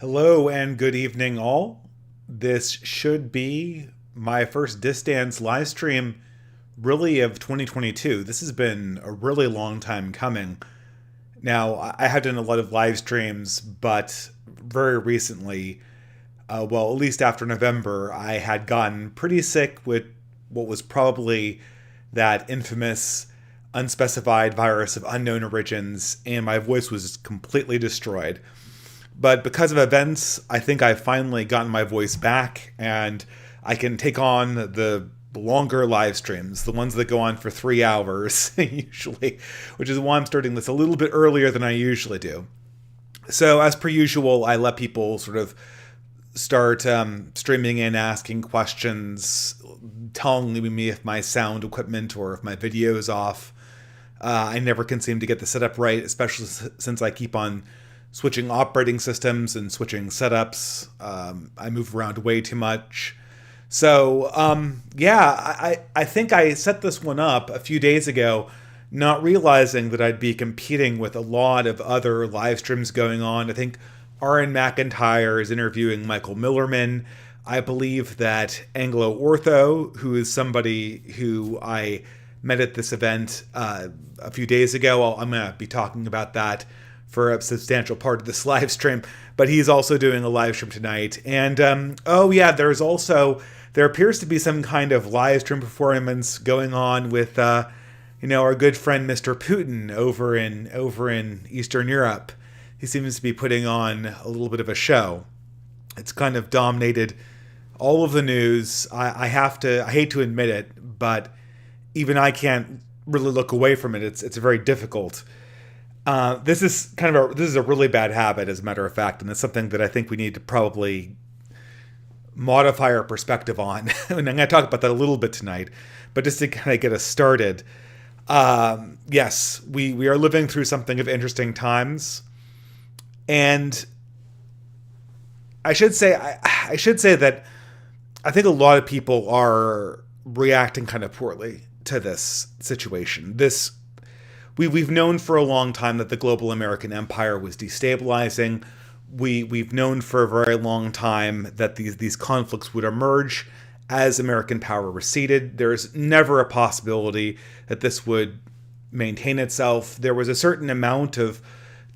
Hello and good evening, all. This should be my first Distance live stream, really, of 2022. This has been a really long time coming. Now, I have done a lot of live streams, but very recently, well, at least after November, I had gotten pretty sick with what was probably that infamous unspecified virus of unknown origins, and my voice was completely destroyed. But because of events, I think I've finally gotten my voice back, and I can take on the longer live streams, the ones that go on for 3 hours, usually, which is why I'm starting this a little bit earlier than I usually do. So, as per usual, I let people sort of start streaming in, asking questions, telling me if my sound equipment or if my video is off. I never can seem to get the setup right, especially since I keep on switching operating systems and switching setups. I move around way too much. So, I think I set this one up a few days ago, not realizing that I'd be competing with a lot of other live streams going on. I think Aaron McIntyre is interviewing Michael Millerman. I believe that Anglo Ortho, who is somebody who I met at this event a few days ago, I'm going to be talking about that for a substantial part of this live stream, but he's also doing a live stream tonight. And there appears to be some kind of live stream performance going on with our good friend Mr. Putin over in Eastern Europe. He seems to be putting on a little bit of a show. It's kind of dominated all of the news. I hate to admit it, but even I can't really look away from it. It's very difficult. This is a really bad habit, as a matter of fact, and it's something that I think we need to probably modify our perspective on. And I'm going to talk about that a little bit tonight, but just to kind of get us started, yes, we are living through something of interesting times, and I should say that I think a lot of people are reacting kind of poorly to this situation. We've known for a long time that the global American empire was destabilizing. We've known for a very long time that these conflicts would emerge as American power receded. There's never a possibility that this would maintain itself. There was a certain amount of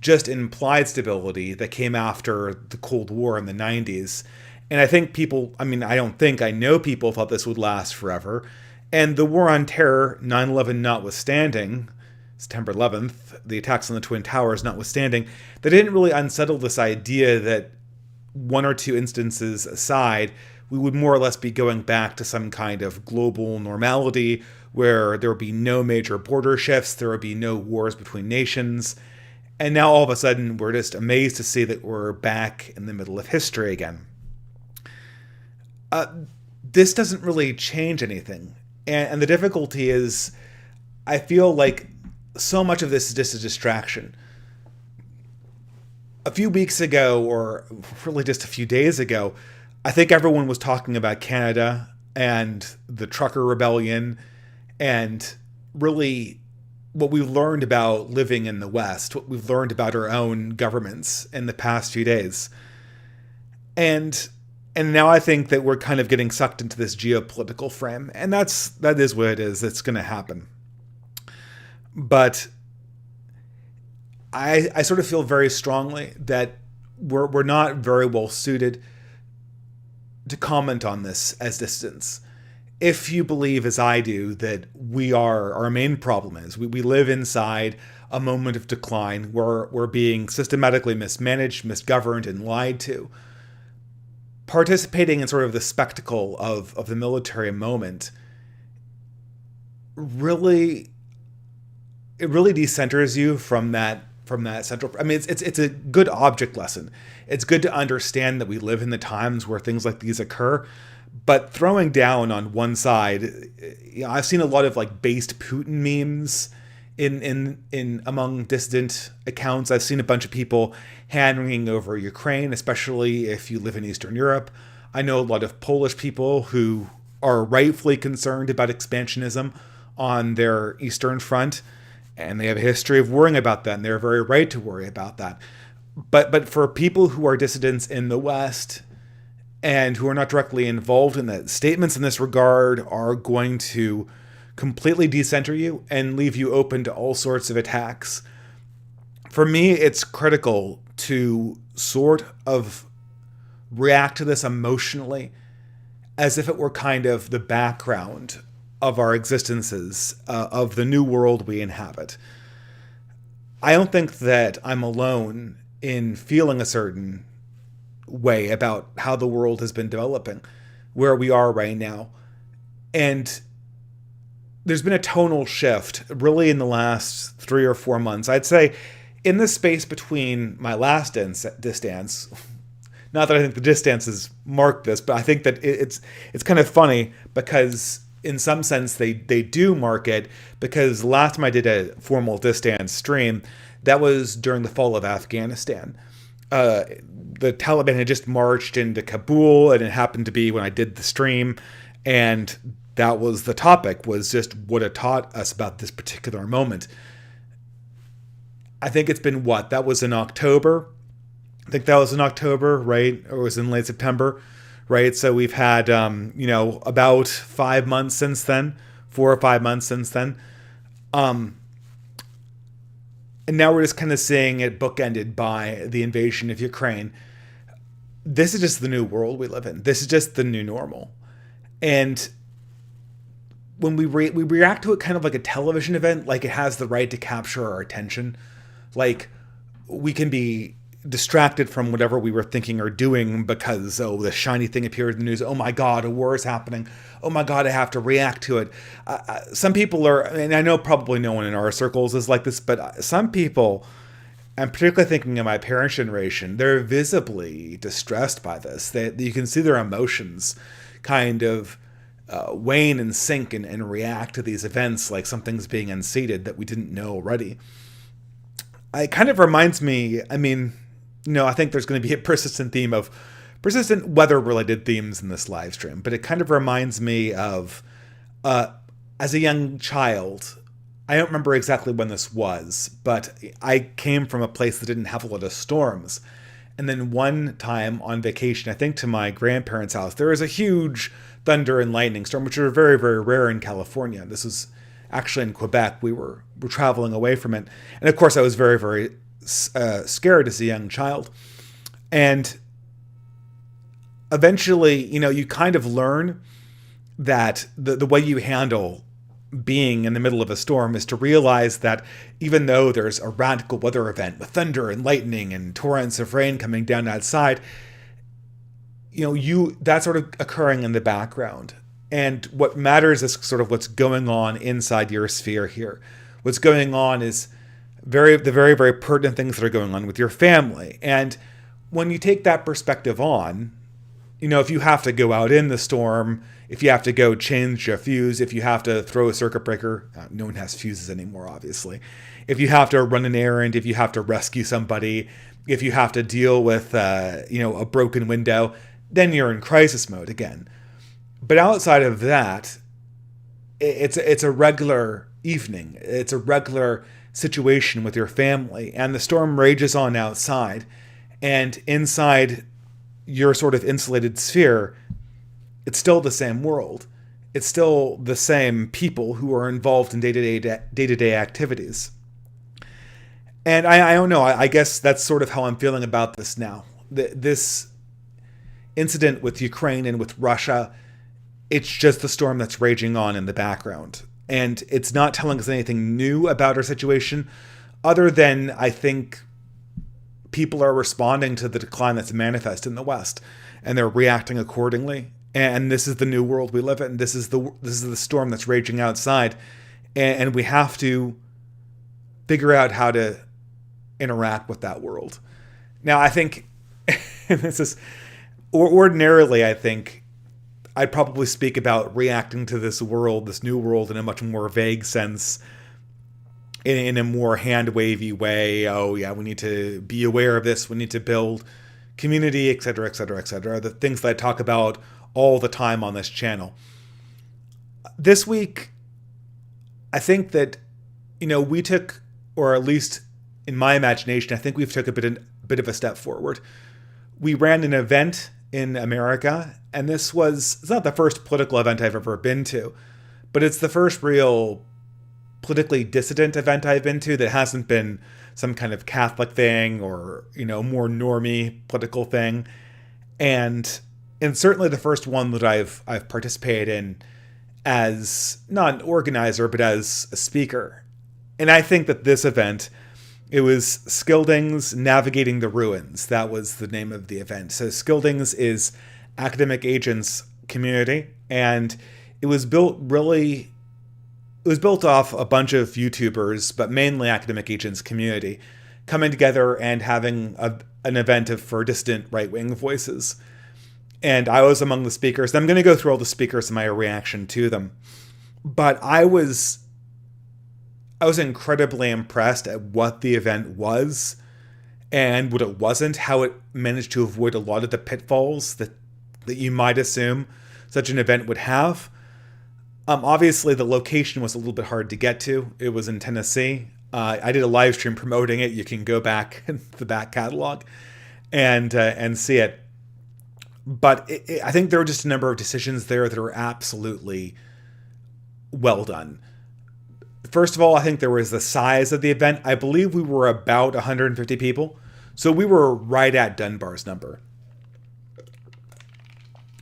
just implied stability that came after the Cold War in the 90s. And I think I know people thought this would last forever. And the war on terror, 9/11 notwithstanding, September 11th, the attacks on the Twin Towers notwithstanding, they didn't really unsettle this idea that one or two instances aside, we would more or less be going back to some kind of global normality where there would be no major border shifts, there would be no wars between nations. And now all of a sudden, we're just amazed to see that we're back in the middle of history again. This doesn't really change anything. And the difficulty is, I feel like so much of this is just a distraction. A few weeks ago, or really just a few days ago, I think everyone was talking about Canada and the trucker rebellion and really what we've learned about living in the West, what we've learned about our own governments in the past few days. And now I think that we're kind of getting sucked into this geopolitical frame, and that is what it is. It's going to happen. But I sort of feel very strongly that we're not very well suited to comment on this as distance. If you believe, as I do, that our main problem is we live inside a moment of decline where we're being systematically mismanaged, misgoverned, and lied to, participating in sort of the spectacle of the military moment really decenters you from that central. I mean, it's a good object lesson. It's good to understand that we live in the times where things like these occur. But throwing down on one side, I've seen a lot of like based Putin memes in among dissident accounts. I've seen a bunch of people hand-wringing over Ukraine, especially if you live in Eastern Europe. I know a lot of Polish people who are rightfully concerned about expansionism on their Eastern front, and they have a history of worrying about that, and they're very right to worry about that. But for people who are dissidents in the West and who are not directly involved in that, statements in this regard are going to completely decenter you and leave you open to all sorts of attacks. For me, it's critical to sort of react to this emotionally as if it were kind of the background of our existences, of the new world we inhabit. I don't think that I'm alone in feeling a certain way about how the world has been developing, where we are right now. And there's been a tonal shift really in the last 3 or 4 months. I'd say in the space between my last distance, not that I think the distances mark this, but I think that it's kind of funny because in some sense they do mark it, because last time I did a formal distance stream, that was during the fall of Afghanistan. The Taliban had just marched into Kabul, and it happened to be when I did the stream, and that was the topic, was just what it taught us about this particular moment. I think it's been that was in October. I think that was in October, right? Or it was in late September, right? So we've had, about 5 months since then, 4 or 5 months since then. And now we're just kind of seeing it bookended by the invasion of Ukraine. This is just the new world we live in. This is just the new normal. And when we react to it kind of like a television event, like it has the right to capture our attention. Like we can be distracted from whatever we were thinking or doing because, the shiny thing appeared in the news. Oh my God, a war is happening. Oh my God, I have to react to it. Some people are, and I know probably no one in our circles is like this, but some people, I'm particularly thinking of my parents' generation, they're visibly distressed by this. You can see their emotions kind of wane and sink and react to these events like something's being unseated that we didn't know already. It kind of reminds me, I think there's going to be a persistent weather-related themes in this live stream, but it kind of reminds me of, as a young child, I don't remember exactly when this was, but I came from a place that didn't have a lot of storms. And then one time on vacation, I think to my grandparents' house, there was a huge thunder and lightning storm, which are very, very rare in California. This was actually in Quebec. We were traveling away from it. And of course, I was very, very scared as a young child. And eventually, you kind of learn that the way you handle being in the middle of a storm is to realize that even though there's a radical weather event with thunder and lightning and torrents of rain coming down outside, that's sort of occurring in the background. And what matters is sort of what's going on inside your sphere here. What's going on is the very, very pertinent things that are going on with your family. And when you take that perspective on, if you have to go out in the storm, if you have to go change a fuse, if you have to throw a circuit breaker, no one has fuses anymore, obviously. If you have to run an errand, if you have to rescue somebody, if you have to deal with, a broken window, then you're in crisis mode again. But outside of that, it's a regular evening. It's a regular situation with your family, and the storm rages on outside, and inside your sort of insulated sphere, it's still the same world. It's still the same people who are involved in day-to-day activities. And I don't know, I guess that's sort of how I'm feeling about this now. This incident with Ukraine and with Russia, it's just the storm that's raging on in the background. And it's not telling us anything new about our situation, other than I think people are responding to the decline that's manifest in the West, and they're reacting accordingly. And this is the new world we live in. This is the storm that's raging outside, and we have to figure out how to interact with that world. Now, I think ordinarily, I think I'd probably speak about reacting to this world, this new world, in a much more vague sense, in a more hand-wavy way. Oh, yeah, we need to be aware of this. We need to build community, et cetera, et cetera, et cetera. The things that I talk about all the time on this channel. This week, I think that, we took, or at least in my imagination, I think we've took a bit of a step forward. We ran an event in America, and it's not the first political event I've ever been to, but it's the first real politically dissident event I've been to that hasn't been some kind of Catholic thing or, more normie political thing. And certainly the first one that I've participated in as not an organizer, but as a speaker. And I think that this event, it was Skilding's Navigating the Ruins. That was the name of the event. So Skilding's is academic agents community, and it was built off a bunch of YouTubers, but mainly academic agents community, coming together and having an event for dissident right-wing voices. And I was among the speakers. I'm going to go through all the speakers and my reaction to them. But I was incredibly impressed at what the event was and what it wasn't, how it managed to avoid a lot of the pitfalls that you might assume such an event would have. Obviously, the location was a little bit hard to get to. It was in Tennessee. I did a live stream promoting it. You can go back in the back catalog and see it. But I think there were just a number of decisions there that were absolutely well done. First of all, I think there was the size of the event. I believe we were about 150 people. So we were right at Dunbar's number.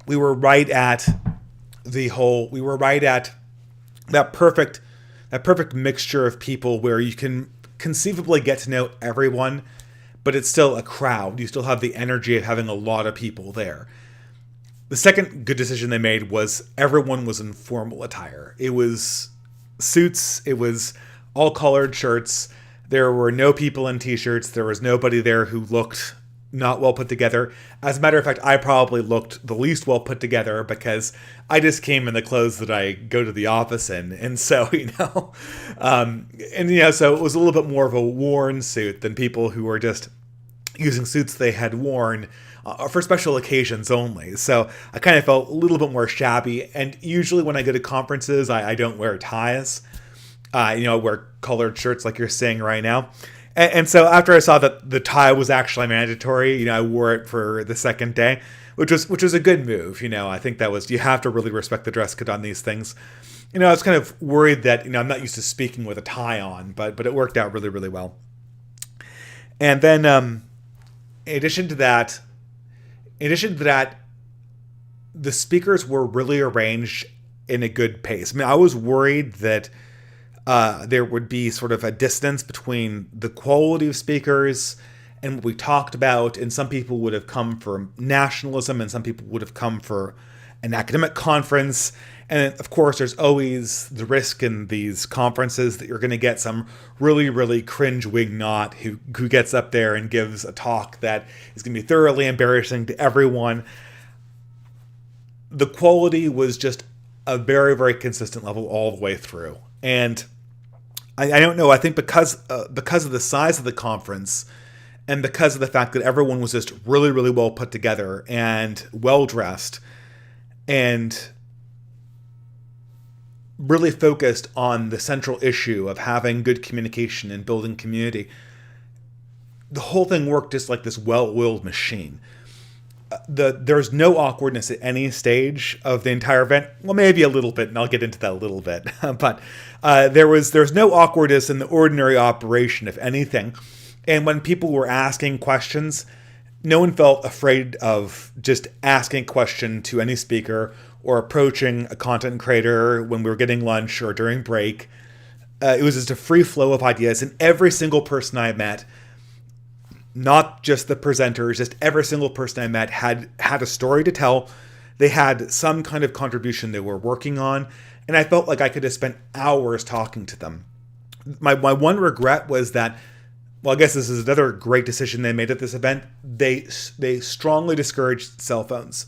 We were right at that perfect mixture of people where you can conceivably get to know everyone, but it's still a crowd. You still have the energy of having a lot of people there. The second good decision they made was everyone was in formal attire. It was suits. It was all collared shirts. There were no people in t-shirts. There was nobody there who looked not well put together. As a matter of fact, I probably looked the least well put together because I just came in the clothes that I go to the office in. And so, so it was a little bit more of a worn suit than people who were just using suits they had worn for special occasions only. So I kind of felt a little bit more shabby. And usually when I go to conferences, I don't wear ties. I wear colored shirts like you're seeing right now. And so after I saw that the tie was actually mandatory, I wore it for the second day, which was a good move. I think that was, you have to really respect the dress code on these things. I was kind of worried that, I'm not used to speaking with a tie on, but it worked out really, really well. And then, in addition to that, the speakers were really arranged in a good pace. I was worried that there would be sort of a distance between the quality of speakers and what we talked about, and some people would have come for nationalism and some people would have come for an academic conference. And of course, there's always the risk in these conferences that you're going to get some really, really cringe wingnut who gets up there and gives a talk that is going to be thoroughly embarrassing to everyone. The quality was just a very, very consistent level all the way through. And I don't know. I think because of the size of the conference and because of the fact that everyone was just really, really well put together and well dressed and really focused on the central issue of having good communication and building community, the whole thing worked just like this well-oiled machine. There's no awkwardness at any stage of the entire event. Well, maybe a little bit, and I'll get into that a little bit. But there's no awkwardness in the ordinary operation, if anything. And when people were asking questions, no one felt afraid of just asking a question to any speaker or approaching a content creator when we were getting lunch or during break. It was just a free flow of ideas, and every single person I met, not just the presenters, just every single person I met had a story to tell. They had some kind of contribution they were working on, and I felt like I could have spent hours talking to them. My one regret was that, well, I guess this is another great decision they made at this event. They strongly discouraged cell phones.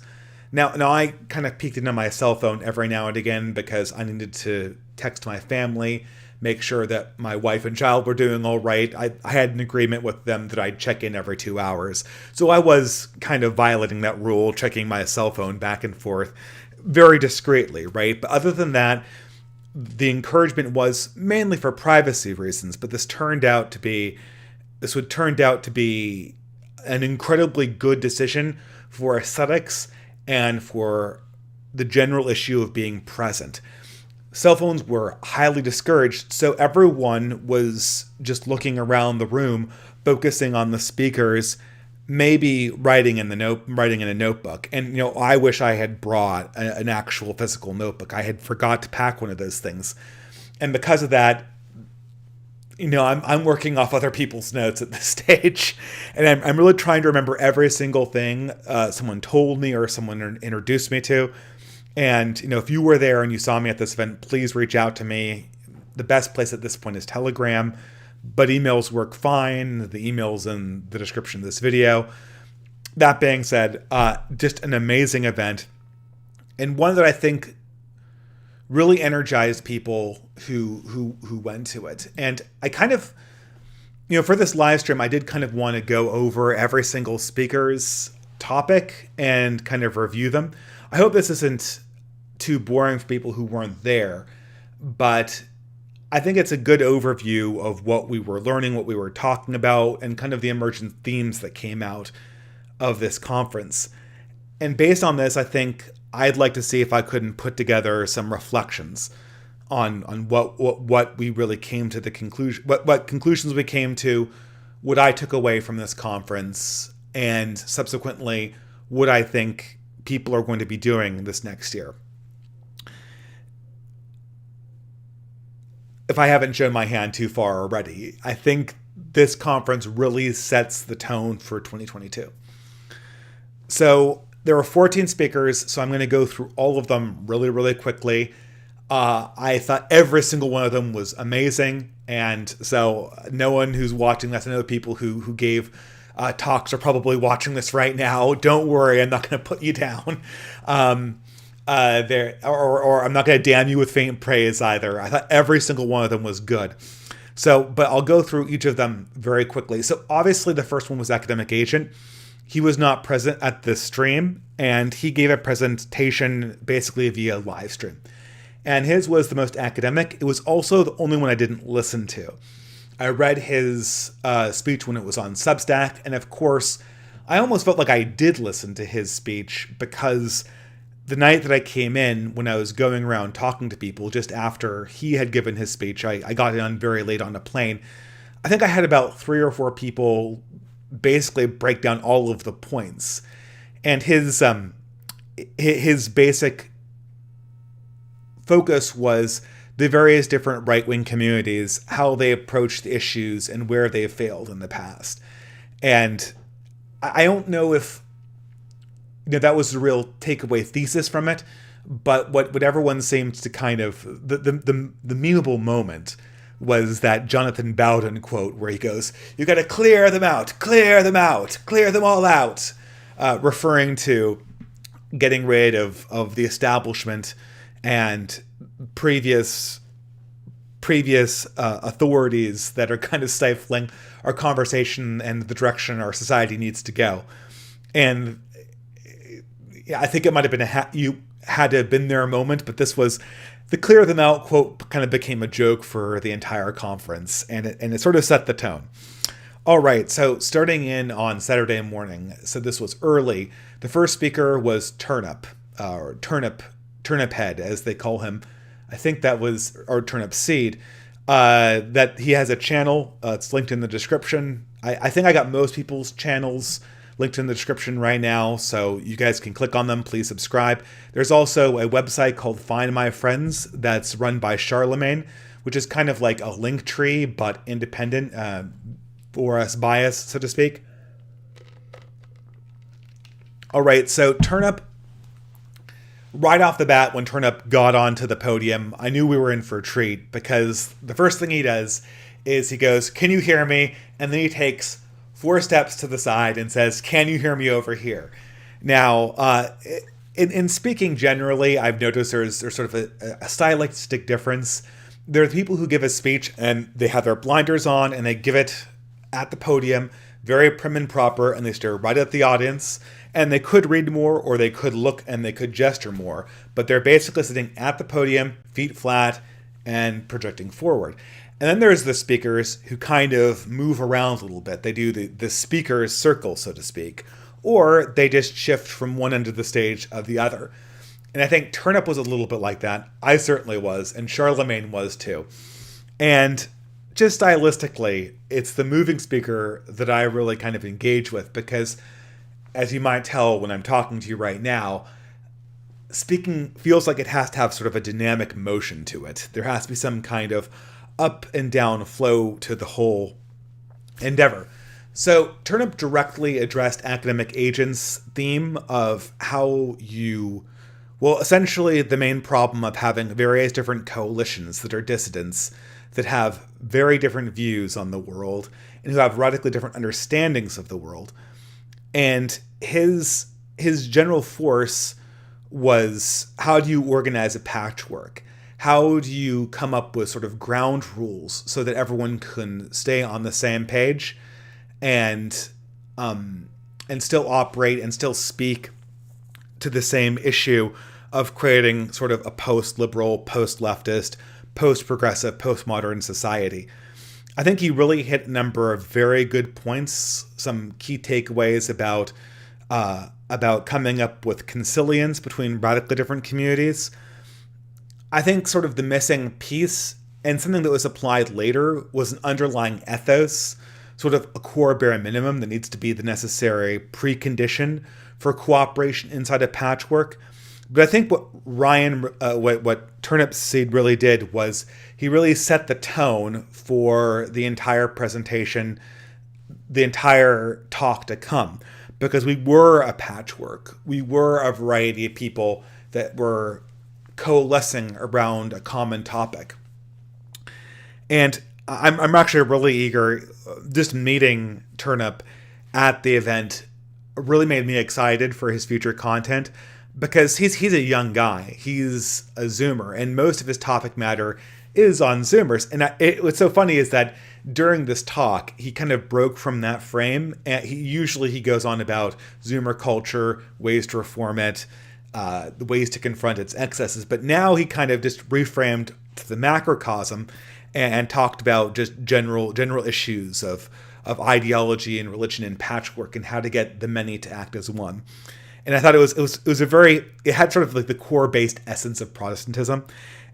Now I kind of peeked into my cell phone every now and again because I needed to text my family, make sure that my wife and child were doing all right. I had an agreement with them that I'd check in every 2 hours. So I was kind of violating that rule, checking my cell phone back and forth very discreetly, right? But other than that, the encouragement was mainly for privacy reasons, but this would turned out to be an incredibly good decision for aesthetics and for the general issue of being present. Cell phones were highly discouraged, so everyone was just looking around the room, focusing on the speakers, maybe writing in a notebook. And I wish I had brought an actual physical notebook. I had forgot to pack one of those things, and because of that, I'm working off other people's notes at this stage, and I'm really trying to remember every single thing someone told me or someone introduced me to. And, if you were there and you saw me at this event, please reach out to me. The best place at this point is Telegram, but emails work fine. The email's in the description of this video. That being said, just an amazing event, and one that I think really energized people who went to it. And I kind of, for this live stream, I did kind of want to go over every single speaker's topic and kind of review them. I hope this isn't too boring for people who weren't there, but I think it's a good overview of what we were learning, what we were talking about, and kind of the emergent themes that came out of this conference. And based on this, I think I'd like to see if I couldn't put together some reflections on what we really came to the conclusion, what conclusions we came to, what I took away from this conference, and subsequently what I think people are going to be doing this next year. If I haven't shown my hand too far already, I think this conference really sets the tone for 2022. So there were 14 speakers, so I'm going to go through all of them really, really quickly. I thought every single one of them was amazing, and so no one who's watching this, I know people who gave talks are probably watching this right now. Don't worry, I'm not going to put you down. Or I'm not going to damn you with faint praise either. I thought every single one of them was good. So, but I'll go through each of them very quickly. So obviously the first one was Academic Agent. He was not present at the stream, and he gave a presentation basically via live stream. And his was the most academic. It was also the only one I didn't listen to. I read his speech when it was on Substack, and of course, I almost felt like I did listen to his speech because the night that I came in, when I was going around talking to people just after he had given his speech, I got in very late on a plane. I think I had about 3 or 4 people basically break down all of the points. And his basic focus was the various different right-wing communities, how they approached issues and where they failed in the past. And I don't know if that was the real takeaway thesis from it, but what everyone seemed to kind of, the memeable moment was that Jonathan Bowden quote where he goes, "You got to clear them out, clear them out, clear them all out," referring to getting rid of the establishment and previous authorities that are kind of stifling our conversation and the direction our society needs to go. And I think it might have been you had to have been there a moment, but this was the clear them out quote kind of became a joke for the entire conference, and it sort of set the tone. All right, so starting in on Saturday morning, so this was early. The first speaker was Turnip, or Turnip Head, as they call him. I think that was, or Turnip Seed. That he has a channel. It's linked in the description. I think I got most people's channels linked in the description right now, so you guys can click on them. Please subscribe. There's also a website called Find My Friends that's run by Charlemagne, which is kind of like a link tree, but independent, or us biased, so to speak. All right, so Turnip, right off the bat, when Turnip got onto the podium, I knew we were in for a treat, because the first thing he does is he goes, "Can you hear me?" And then he takes 4 steps to the side and says, "Can you hear me over here?" Now, in speaking generally, I've noticed there's sort of a stylistic difference. There are people who give a speech and they have their blinders on and they give it at the podium, very prim and proper, and they stare right at the audience. And they could read more, or they could look and they could gesture more. But they're basically sitting at the podium, feet flat, and projecting forward. And then there's the speakers who kind of move around a little bit. They do the speaker's circle, so to speak, or they just shift from one end of the stage of the other. And I think Turnip was a little bit like that. I certainly was, and Charlemagne was too. And just stylistically, it's the moving speaker that I really kind of engage with because, as you might tell when I'm talking to you right now, speaking feels like it has to have sort of a dynamic motion to it. There has to be some kind of up and down flow to the whole endeavor. So Turnip directly addressed academic agents' theme of how you, well, essentially the main problem of having various different coalitions that are dissidents, that have very different views on the world, and who have radically different understandings of the world. And his general force was, how do you organize a patchwork? How do you come up with sort of ground rules so that everyone can stay on the same page and still operate and still speak to the same issue of creating sort of a post-liberal, post-leftist, post-progressive, postmodern society? I think he really hit a number of very good points, some key takeaways about coming up with consilience between radically different communities. I think sort of the missing piece, and something that was applied later, was an underlying ethos, sort of a core bare minimum that needs to be the necessary precondition for cooperation inside a patchwork. But I think what Turnip Seed really did was he really set the tone for the entire presentation, the entire talk to come. Because we were a patchwork. We were a variety of people that were coalescing around a common topic. And I'm actually really eager. Just meeting Turnip at the event really made me excited for his future content, because he's a young guy. He's a Zoomer, and most of his topic matter is on Zoomers. And what's so funny is that during this talk, he kind of broke from that frame. And he goes on about Zoomer culture, ways to reform it, the ways to confront its excesses. But now he kind of just reframed to the macrocosm and talked about just general issues of ideology and religion and patchwork and how to get the many to act as one. And I thought it had sort of like the core based essence of Protestantism.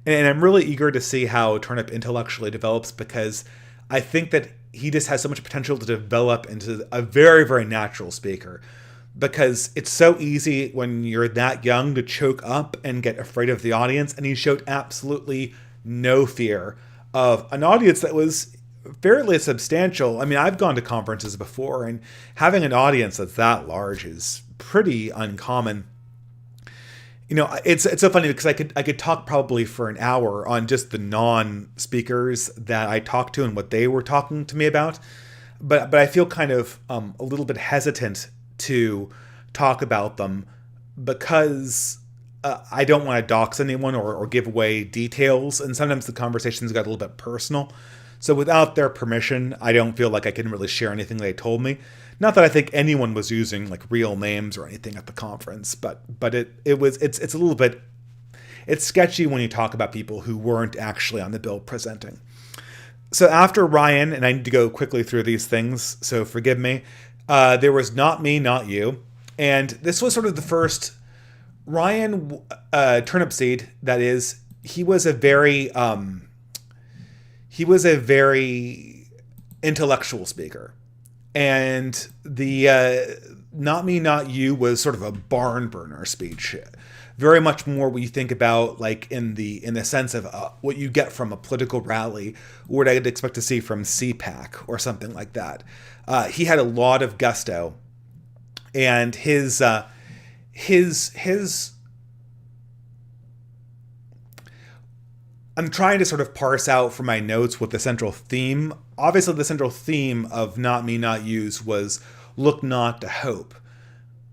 And I'm really eager to see how Turnip intellectually develops, because I think that he just has so much potential to develop into a very, very natural speaker. Because it's so easy when you're that young to choke up and get afraid of the audience. And he showed absolutely no fear of an audience that was fairly substantial. I mean, I've gone to conferences before, and having an audience that's that large is pretty uncommon. You know, it's so funny because I could talk probably for an hour on just the non-speakers that I talked to and what they were talking to me about, but I feel kind of a little bit hesitant to talk about them because I don't want to dox anyone or give away details, and sometimes the conversations got a little bit personal. So without their permission, I don't feel like I can really share anything they told me. Not that I think anyone was using like real names or anything at the conference, but it's a little bit, it's sketchy when you talk about people who weren't actually on the bill presenting. So after Ryan, and I need to go quickly through these things, so forgive me, there was Not Me, Not You. And this was sort of the first, Ryan Turnip Seed, that is, he was a very intellectual speaker. And the Not Me, Not You was sort of a barn burner speech. Very much more what you think about, like in the sense of what you get from a political rally, or what I'd expect to see from CPAC or something like that. He had a lot of gusto, and his I'm trying to sort of parse out from my notes what the central theme. Obviously, the central theme of Not Me, Not You's was look not to hope.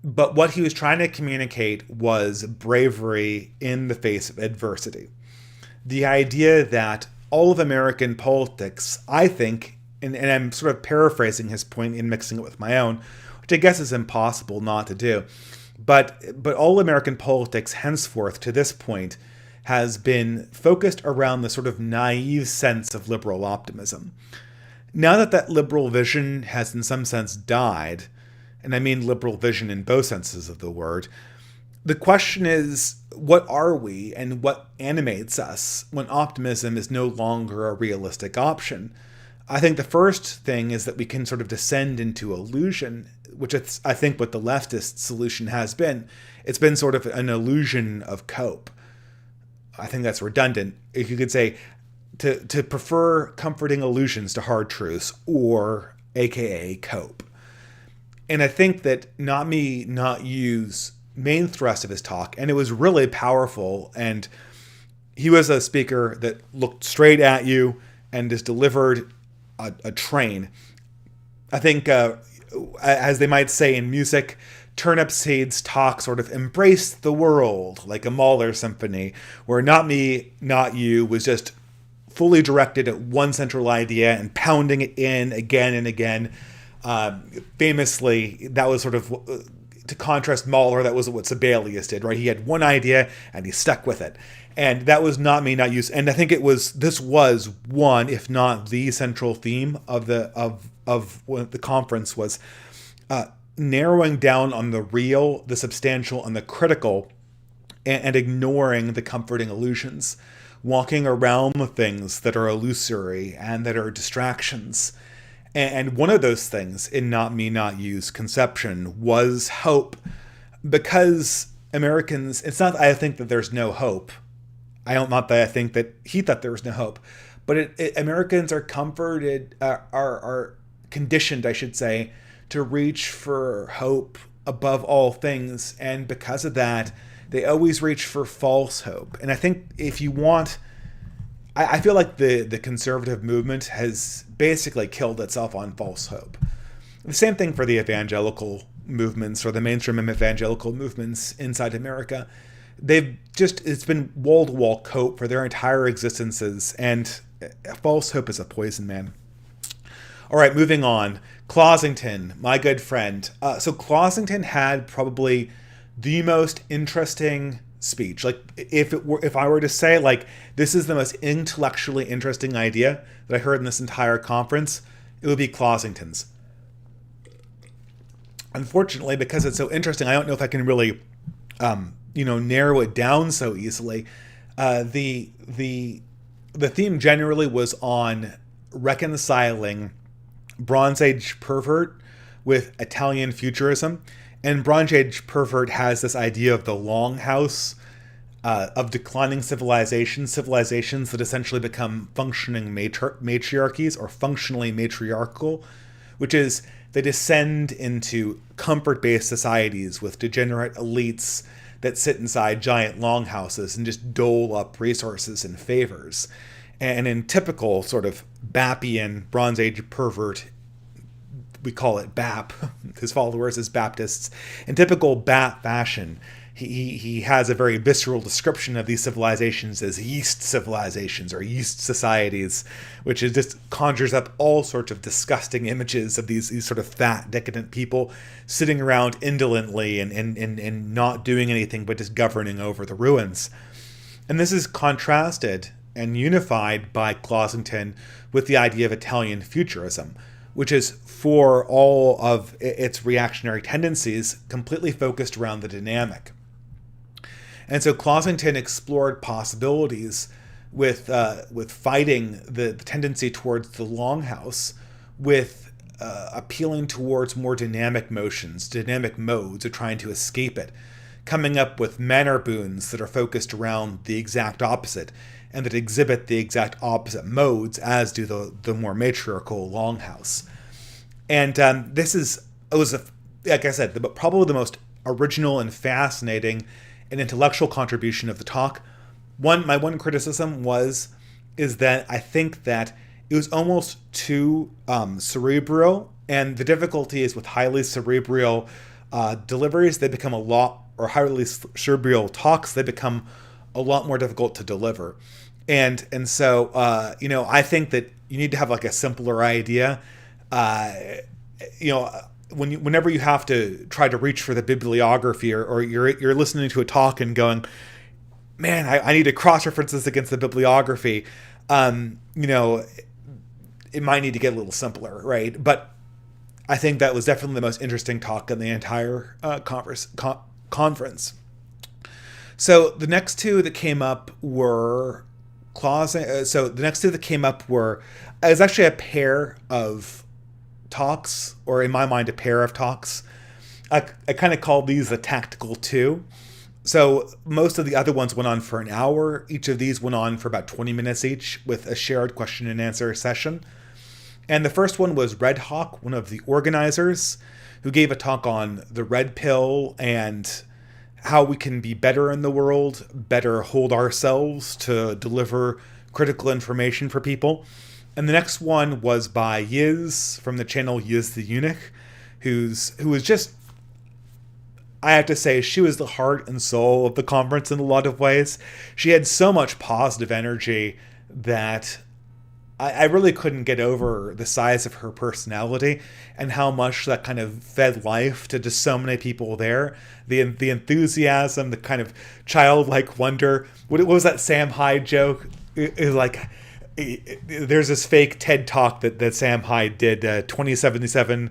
But what he was trying to communicate was bravery in the face of adversity. The idea that all of American politics, I think, and I'm sort of paraphrasing his point and mixing it with my own, which I guess is impossible not to do, but all American politics henceforth to this point has been focused around the sort of naive sense of liberal optimism. Now that that liberal vision has in some sense died, and I mean liberal vision in both senses of the word, the question is, what are we and what animates us when optimism is no longer a realistic option? I think the first thing is that we can sort of descend into illusion, which is, I think, what the leftist solution has been. It's been sort of an illusion of cope. I think that's redundant. If you could say to prefer comforting illusions to hard truths, or AKA cope. And I think that Not Me, Not You's main thrust of his talk, and it was really powerful, and he was a speaker that looked straight at you and just delivered a train. I think, as they might say in music, Turnip Seed's talk sort of embraced the world like a Mahler symphony, where Not Me, Not You was just fully directed at one central idea and pounding it in again and again. Famously, that was sort of, to contrast Mahler, that was what Sibelius did, right? He had one idea and he stuck with it. And that was Not Me, Not You. And I think this was one, if not the central theme of the conference, was narrowing down on the real, the substantial, and the critical, and ignoring the comforting illusions, walking around the things that are illusory and that are distractions. And one of those things in Not Me, Not You's conception was hope, because Americans, it's not that I think that there's no hope. Not that I think that he thought there was no hope, but Americans are comforted, are conditioned, I should say, to reach for hope above all things. And because of that, they always reach for false hope. And I think if you want, I feel like the conservative movement has basically killed itself on false hope. The same thing for the evangelical movements, or the mainstream evangelical movements inside America. It's been wall-to-wall cope for their entire existences, and false hope is a poison, man. All right, moving on. Closington, my good friend. So Closington had probably the most interesting speech. Like, if I were to say, like, this is the most intellectually interesting idea that I heard in this entire conference, it would be Closington's. Unfortunately, because it's so interesting, I don't know if I can really, narrow it down so easily. The theme generally was on reconciling Bronze Age pervert with Italian futurism. And Bronze Age pervert has this idea of the longhouse, of declining civilizations that essentially become functioning matriarchies, or functionally matriarchal, which is they descend into comfort-based societies with degenerate elites that sit inside giant longhouses and just dole up resources and favors. And in typical sort of Bappian Bronze Age pervert, we call it Bap, his followers as Baptists, in typical Bap fashion, he has a very visceral description of these civilizations as yeast civilizations, or yeast societies, which is just conjures up all sorts of disgusting images of these sort of fat, decadent people sitting around indolently and not doing anything but just governing over the ruins. And this is contrasted and unified by Closington with the idea of Italian futurism, which is, for all of its reactionary tendencies, completely focused around the dynamic. And so Closington explored possibilities with fighting the tendency towards the longhouse, with appealing towards more dynamic motions, dynamic modes of trying to escape it, coming up with manner boons that are focused around the exact opposite, and that exhibit the exact opposite modes as do the more matriarchal longhouse. And like I said, probably the most original and fascinating and intellectual contribution of the talk. My one criticism is that I think that it was almost too cerebral, and the difficulty is with highly cerebral deliveries, they become highly cerebral talks, they become a lot more difficult to deliver. And so, I think that you need to have like a simpler idea. Whenever you have to try to reach for the bibliography, or you're listening to a talk and going, man, I need to cross-reference this against the bibliography. You know, it might need to get a little simpler, right? But I think that was definitely the most interesting talk in the entire conference. So the next two that came up were it was actually a pair of talks, or in my mind, a pair of talks. I kind of called these the tactical two. So most of the other ones went on for an hour. Each of these went on for about 20 minutes each, with a shared question and answer session. And the first one was Red Hawk, one of the organizers, who gave a talk on the red pill and how we can be better in the world, better hold ourselves to deliver critical information for people. And the next one was by Yiz from the channel Yiz the Eunuch, who was just, I have to say, she was the heart and soul of the conference in a lot of ways. She had so much positive energy that I really couldn't get over the size of her personality and how much that kind of fed life to just so many people there. The enthusiasm, the kind of childlike wonder. What was that Sam Hyde joke? There's this fake TED talk that Sam Hyde did, 2077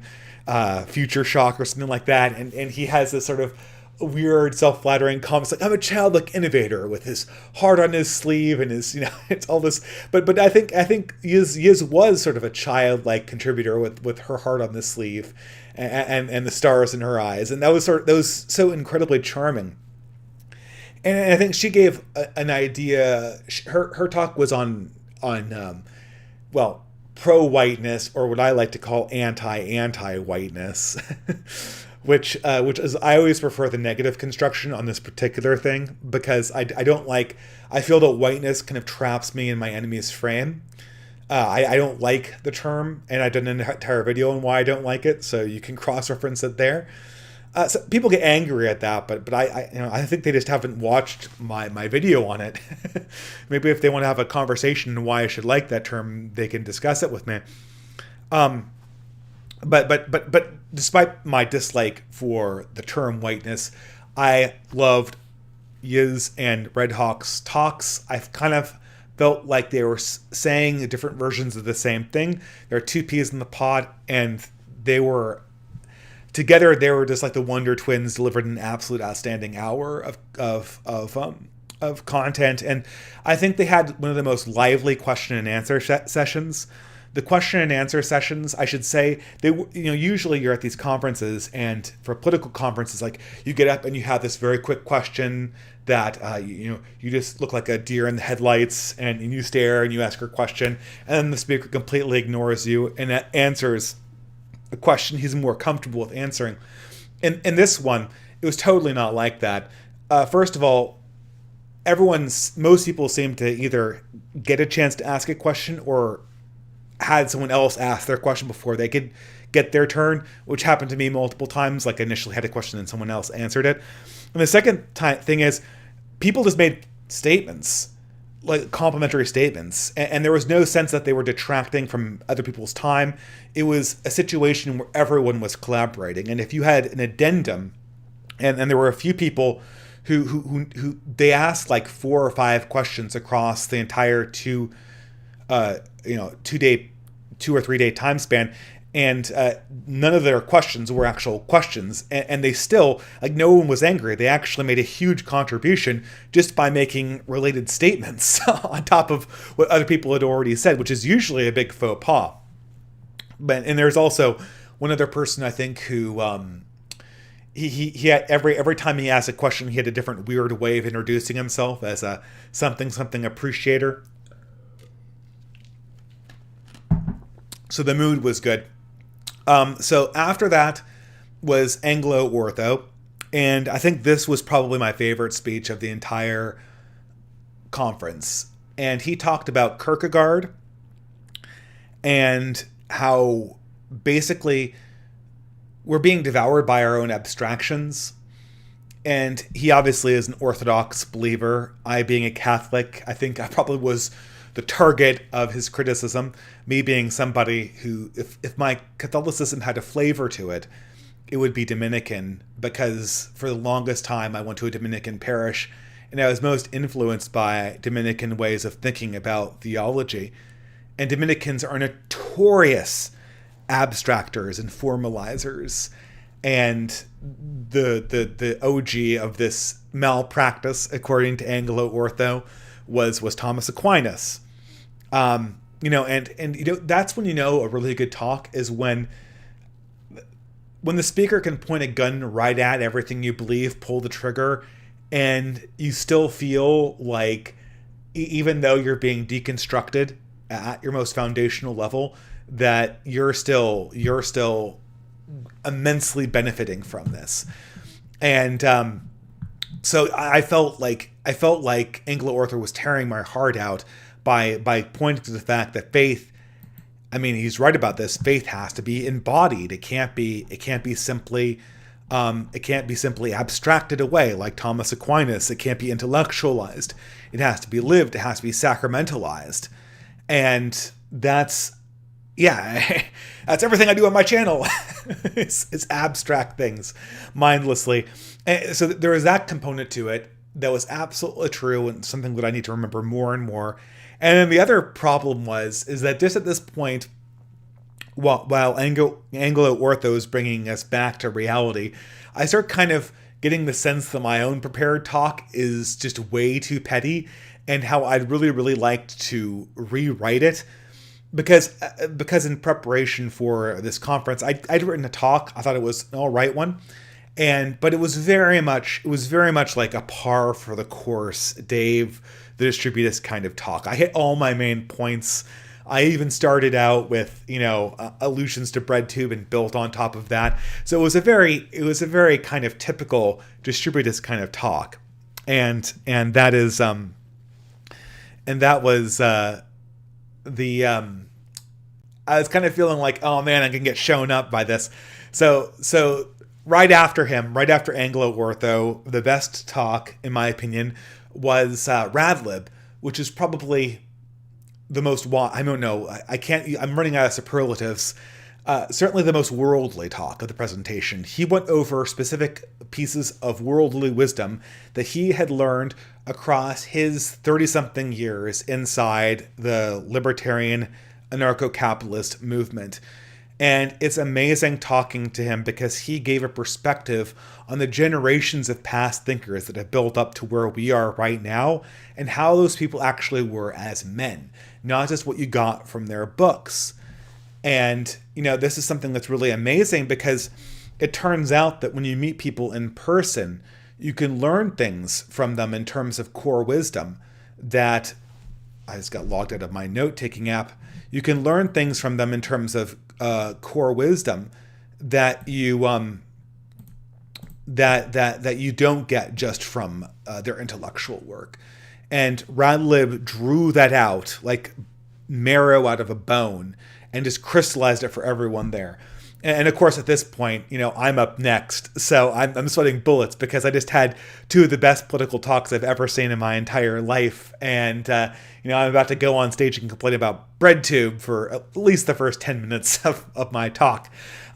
Future Shock or something like that, and he has this sort of weird self-flattering comments like, I'm a childlike innovator, with his heart on his sleeve and his, it's all this, but I think Yiz was sort of a childlike contributor with her heart on the sleeve and the stars in her eyes, and that was so incredibly charming. And I think she gave an idea. Her talk was on pro-whiteness, or what I like to call anti-whiteness, which is, I always prefer the negative construction on this particular thing, because I feel that whiteness kind of traps me in my enemy's frame. I don't like the term, and I did an entire video on why I don't like it, so you can cross-reference it there. So people get angry at that, but I think they just haven't watched my video on it. Maybe if they want to have a conversation on why I should like that term, they can discuss it with me. But despite my dislike for the term whiteness, I loved Yiz and Red Hawk's talks. I kind of felt like they were saying different versions of the same thing. There are two peas in the pod, and together they were just like the Wonder Twins, delivered an absolute outstanding hour of content. And I think they had one of the most lively question and answer sessions. The question and answer sessions, I should say, usually you're at these conferences, and for political conferences, like, you get up and you have this very quick question that you just look like a deer in the headlights, and you stare and you ask your question, and then the speaker completely ignores you and answers a question he's more comfortable with answering. In this one, it was totally not like that. First of all, most people seemed to either get a chance to ask a question or had someone else ask their question before they could get their turn, which happened to me multiple times. Like, I initially had a question and someone else answered it. And the second thing is, people just made statements, like complimentary statements, and there was no sense that they were detracting from other people's time. It was a situation where everyone was collaborating, and if you had an addendum, and there were a few people who they asked like 4 or 5 questions across the entire 2 or 3 day time span, and none of their questions were actual questions, and they still, like, no one was angry. They actually made a huge contribution just by making related statements on top of what other people had already said, which is usually a big faux pas. And there's also one other person, I think, who he had every time he asked a question, he had a different weird way of introducing himself as a something appreciator. So the mood was good. So after that was Anglo-Ortho, and I think this was probably my favorite speech of the entire conference. And he talked about Kierkegaard and how basically we're being devoured by our own abstractions. And he obviously is an Orthodox believer. I, being a Catholic, I think I probably was the target of his criticism, me being somebody who, if my Catholicism had a flavor to it, it would be Dominican, because for the longest time I went to a Dominican parish, and I was most influenced by Dominican ways of thinking about theology. And Dominicans are notorious abstractors and formalizers. And the OG of this malpractice, according to Anglo-Ortho, was Thomas Aquinas. And that's when a really good talk is when the speaker can point a gun right at everything you believe, pull the trigger, and you still feel like, even though you're being deconstructed at your most foundational level, that you're still immensely benefiting from this. And so I felt like Anglo-Ortho was tearing my heart out by pointing to the fact that faith, I mean, he's right about this. Faith has to be embodied. It can't be simply abstracted away like Thomas Aquinas. It can't be intellectualized. It has to be lived. It has to be sacramentalized. And that's everything I do on my channel. It's abstract things mindlessly. And so there was that component to it that was absolutely true and something that I need to remember more and more. And then the other problem is that just at this point, while Anglo-Ortho is bringing us back to reality, I start kind of getting the sense that my own prepared talk is just way too petty, and how I'd really, really liked to rewrite it. Because in preparation for this conference, I'd written a talk. I thought it was an all right one. But it was very much like a par for the course Dave the Distributist kind of talk. I hit all my main points. I even started out with, allusions to BreadTube and built on top of that. So it was a very kind of typical Distributist kind of talk. And that is I was kind of feeling like, oh man, I can get shown up by this. So right after Anglo-Ortho, the best talk, in my opinion, was Radlib, which is probably the most, I don't know, I'm running out of superlatives. Certainly the most worldly talk of the presentation. He went over specific pieces of worldly wisdom that he had learned across his 30-something years inside the libertarian anarcho-capitalist movement. And it's amazing talking to him because he gave a perspective on the generations of past thinkers that have built up to where we are right now, and how those people actually were as men, not just what you got from their books. And, this is something that's really amazing because it turns out that when you meet people in person, you can learn things from them in terms of core wisdom that, I just got logged out of my note-taking app. You can learn things from them in terms of core wisdom that you that you don't get just from their intellectual work. And Radlib drew that out like marrow out of a bone and just crystallized it for everyone there. And of course, at this point, I'm up next. So I'm sweating bullets because I just had two of the best political talks I've ever seen in my entire life. And, I'm about to go on stage and complain about BreadTube for at least the first 10 minutes of my talk.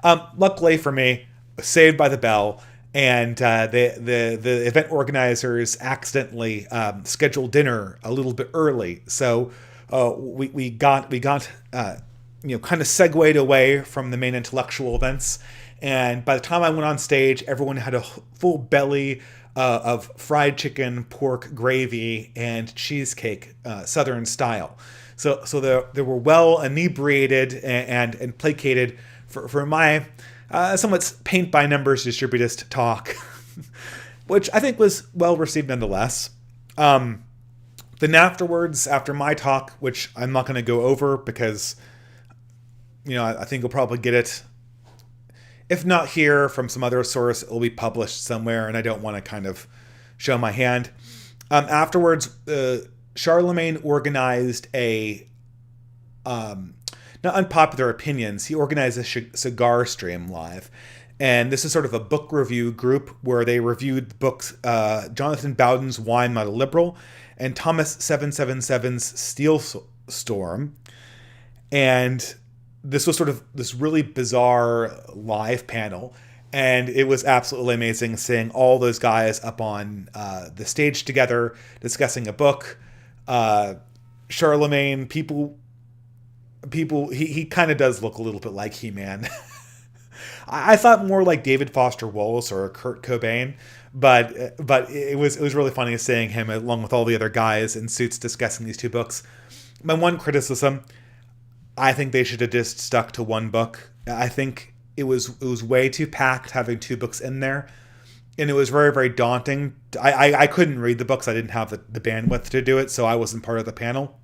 Luckily for me, saved by the bell. And the event organizers accidentally scheduled dinner a little bit early. So we got kind of segued away from the main intellectual events. And by the time I went on stage, everyone had a full belly of fried chicken, pork gravy, and cheesecake, Southern style. So they were well inebriated and placated for my somewhat paint by numbers distributist talk, which I think was well received nonetheless. Then afterwards, after my talk, which I'm not going to go over because I think you'll probably get it. If not here, from some other source, it will be published somewhere, and I don't want to kind of show my hand. Afterwards, Charlemagne organized a, not unpopular opinions, he organized a cigar stream live. And this is sort of a book review group where they reviewed the books Jonathan Bowden's Why I'm Not a Liberal and Thomas 777's Steel Storm. And this was sort of this really bizarre live panel. And it was absolutely amazing seeing all those guys up on the stage together discussing a book. Charlemagne, he kind of does look a little bit like He-Man. I thought more like David Foster Wallace or Kurt Cobain, but it was really funny seeing him along with all the other guys in suits discussing these two books. My one criticism, I think they should have just stuck to one book. I think it was way too packed having two books in there, and it was very, very daunting. I couldn't read the books. I didn't have the bandwidth to do it, so I wasn't part of the panel.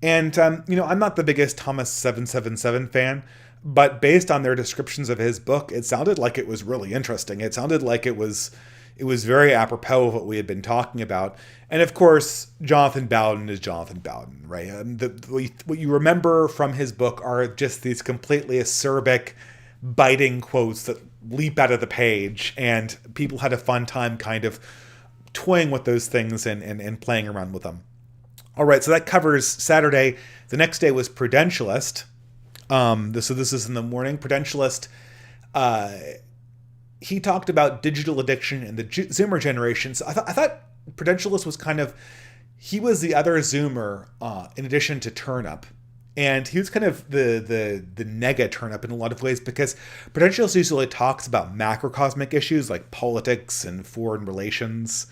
And I'm not the biggest Thomas 777 fan, but based on their descriptions of his book, it sounded like it was really interesting. It sounded like it was very apropos of what we had been talking about. And of course, Jonathan Bowden is Jonathan Bowden, right? What you remember from his book are just these completely acerbic, biting quotes that leap out of the page, and people had a fun time kind of toying with those things and playing around with them. All right, so that covers Saturday. The next day was Prudentialist. So this is in the morning. Prudentialist, he talked about digital addiction and the Zoomer generation. So I thought Prudentialist was he was the other Zoomer in addition to Turnup. And he was kind of the nega Turnup in a lot of ways, because Prudentialist usually talks about macrocosmic issues like politics and foreign relations.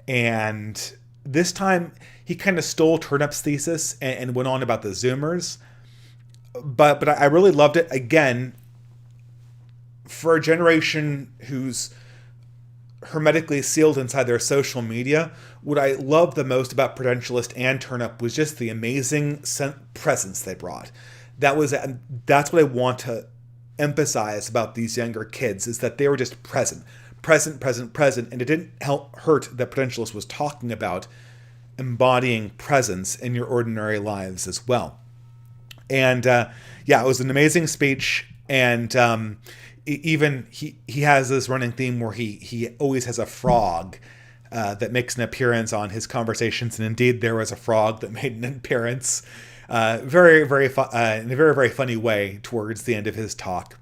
And this time he kind of stole Turnup's thesis and went on about the Zoomers. But I really loved it. Again, for a generation who's hermetically sealed inside their social media, what I loved the most about Prudentialist and Turnup was just the amazing presence they brought. That's what I want to emphasize about these younger kids, is that they were just present, and it didn't hurt that Prudentialist was talking about embodying presence in your ordinary lives as well. And it was an amazing speech. And even he has this running theme where he always has a frog that makes an appearance on his conversations. And indeed, there was a frog that made an appearance in a very, very funny way towards the end of his talk.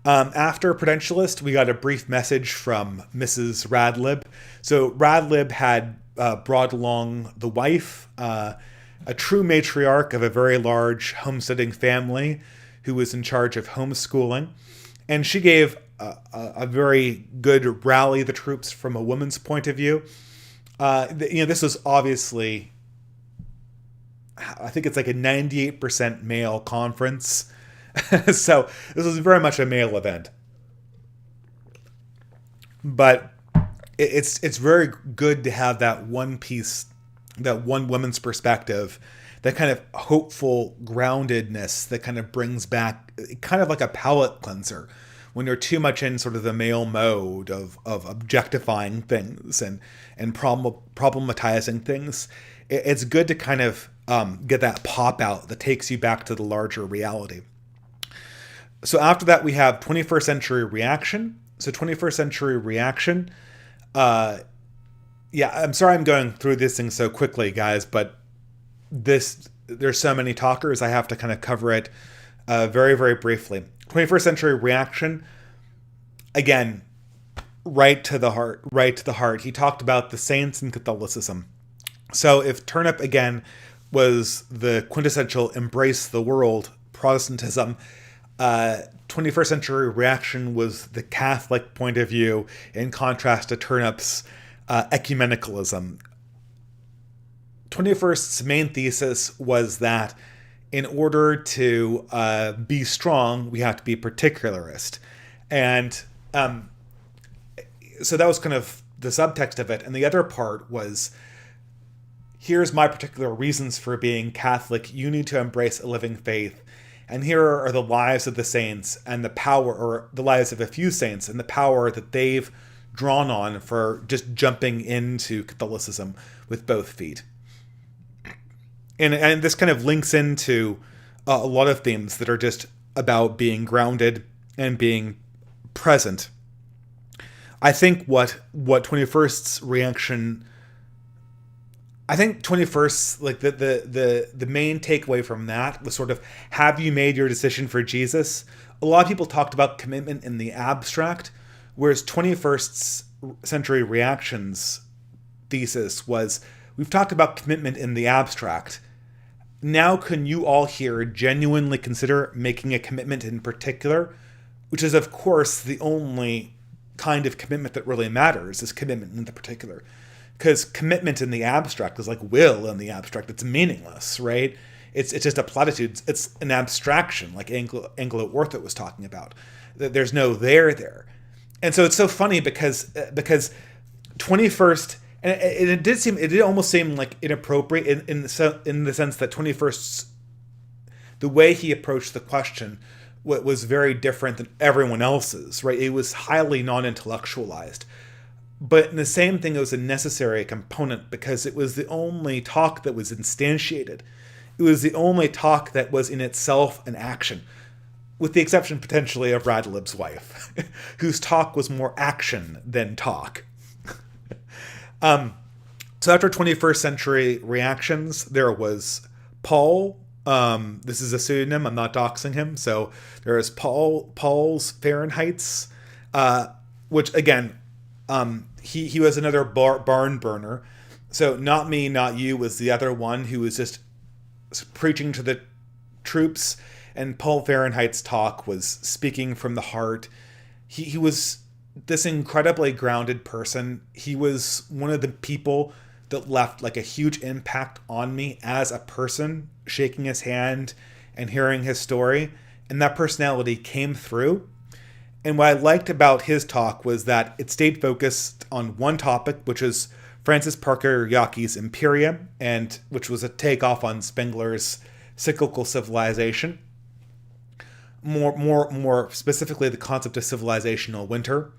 After Prudentialist, we got a brief message from Mrs. Radlib. So Radlib had brought along the wife, a true matriarch of a very large homesteading family who was in charge of homeschooling. And she gave a very good rally the troops from a woman's point of view. This was obviously, I think it's like a 98% male conference. So this was very much a male event. But it's very good to have that one piece, that one woman's perspective, that kind of hopeful groundedness that kind of brings back kind of like a palate cleanser when you're too much in sort of the male mode of objectifying things and problematizing things. It's good to kind of get that pop out that takes you back to the larger reality. So after that, we have 21st Century Reaction. So 21st Century Reaction, I'm sorry I'm going through this thing so quickly, guys, but there's so many talkers, I have to kind of cover it very, very briefly. 21st Century Reaction, again, right to the heart. He talked about the saints in Catholicism. So if Turnup, again, was the quintessential embrace the world Protestantism, 21st Century Reaction was the Catholic point of view in contrast to Turnup's ecumenicalism. 21st's main thesis was that in order to be strong, we have to be particularist. And so that was kind of the subtext of it. And the other part was, here's my particular reasons for being Catholic. You need to embrace a living faith. And here are the lives of the saints and the power, or the lives of a few saints and the power that they've drawn on for just jumping into Catholicism with both feet. And this kind of links into a lot of themes that are just about being grounded and being present. I think what 21st's reaction, I think 21st's, like the main takeaway from that was sort of, have you made your decision for Jesus? a lot of people talked about commitment in the abstract, whereas 21st century reactions thesis was, we've talked about commitment in the abstract. Now can you all here genuinely consider making a commitment in particular, which is of course the only kind of commitment that really matters, is commitment in the particular. Because commitment in the abstract is like will in the abstract. It's meaningless, right? It's just a platitude. It's an abstraction, like Anglo-Ortho was talking about. There's no there. And so it's so funny because 21st, and it did almost seem like inappropriate in the sense that 21st, the way he approached the question was very different than everyone else's, right? It was highly non-intellectualized. But in the same thing, it was a necessary component because it was the only talk that was instantiated. It was the only talk that was in itself an action, with the exception potentially of Radlib's wife, whose talk was more action than talk. So after 21st century reactions, there was Paul. This is a pseudonym. I'm not doxing him. So there is Paul's Fahrenheit's, which again, he was another barn burner. So Not Me, Not You was the other one who was just preaching to the troops, and Paul Fahrenheit's talk was speaking from the heart. He was this incredibly grounded person. He was one of the people that left like a huge impact on me as a person, shaking his hand and hearing his story. And that personality came through. And what I liked about his talk was that it stayed focused on one topic, which is Francis Parker Yockey's Imperia, and which was a takeoff on Spengler's Cyclical Civilization. More specifically, the concept of civilizational winter.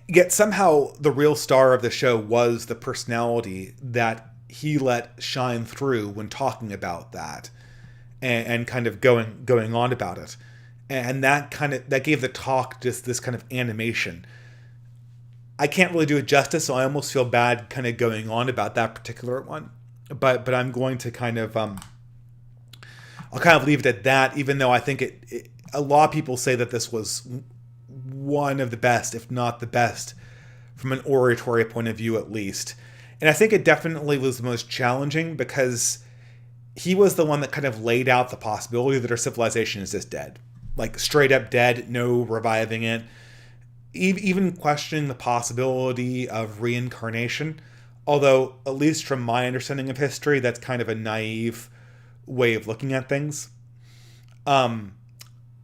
Yet somehow the real star of the show was the personality that he let shine through when talking about that, and kind of going on about it. And that gave the talk just this kind of animation. I can't really do it justice, so I almost feel bad kind of going on about that particular one. But I'm going to kind of I'll kind of leave it at that, even though I think a lot of people say that this was one of the best, if not the best, from an oratory point of view at least. And I think it definitely was the most challenging because he was the one that kind of laid out the possibility that our civilization is just dead. Like straight up dead, no reviving it. Even questioning the possibility of reincarnation. Although, at least from my understanding of history, that's kind of a naive way of looking at things.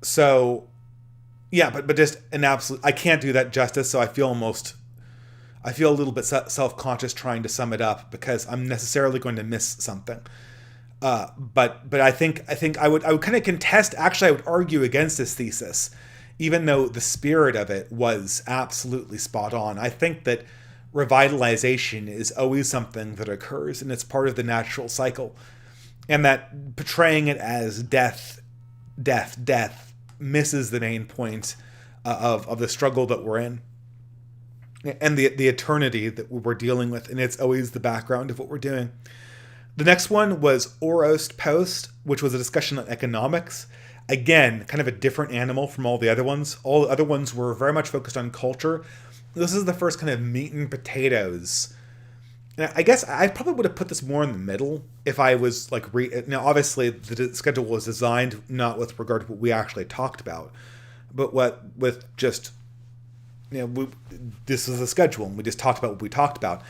So, yeah, but just an absolute... I can't do that justice, so I feel a little bit self-conscious trying to sum it up because I'm necessarily going to miss something. But I think I would kind of contest, actually I would argue against this thesis, even though the spirit of it was absolutely spot on. I think that revitalization is always something that occurs, and it's part of the natural cycle. And that portraying it as death misses the main point of the struggle that we're in. And the eternity that we're dealing with, and it's always the background of what we're doing. The next one was Ouros Post, which was a discussion on economics. Again, kind of a different animal from all the other ones. All the other ones were very much focused on culture. This is the first kind of meat and potatoes. Now, I guess I probably would have put this more in the middle if I was like... Now, obviously, the schedule was designed not with regard to what we actually talked about, but with just... this is the schedule, and we just talked about what we talked about.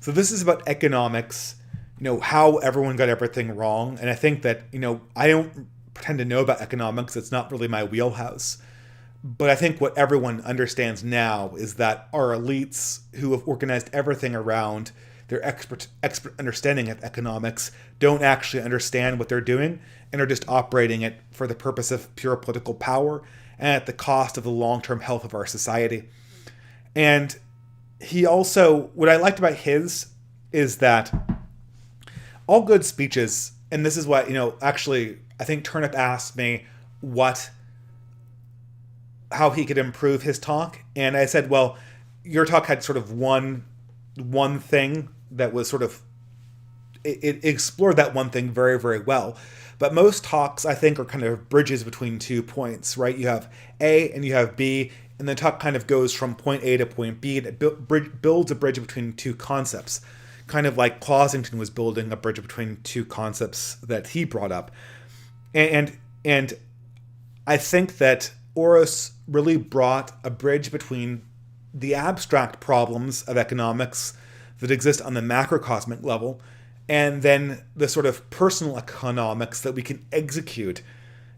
So this is about economics, how everyone got everything wrong. And I think that, I don't pretend to know about economics. It's not really my wheelhouse. But I think what everyone understands now is that our elites who have organized everything around their expert understanding of economics don't actually understand what they're doing and are just operating it for the purpose of pure political power and at the cost of the long-term health of our society. And he also, what I liked about his is that all good speeches, and this is what, actually, I think Turnip asked me how he could improve his talk. And I said, well, your talk had sort of one thing that was sort of it explored that one thing very, very well. But most talks, I think, are kind of bridges between 2 points, right? You have A and you have B, and the talk kind of goes from point A to point B, and it builds a bridge between 2 concepts, kind of like Clossington was building a bridge between 2 concepts that he brought up. And I think that Ouros really brought a bridge between the abstract problems of economics that exist on the macrocosmic level, and then the sort of personal economics that we can execute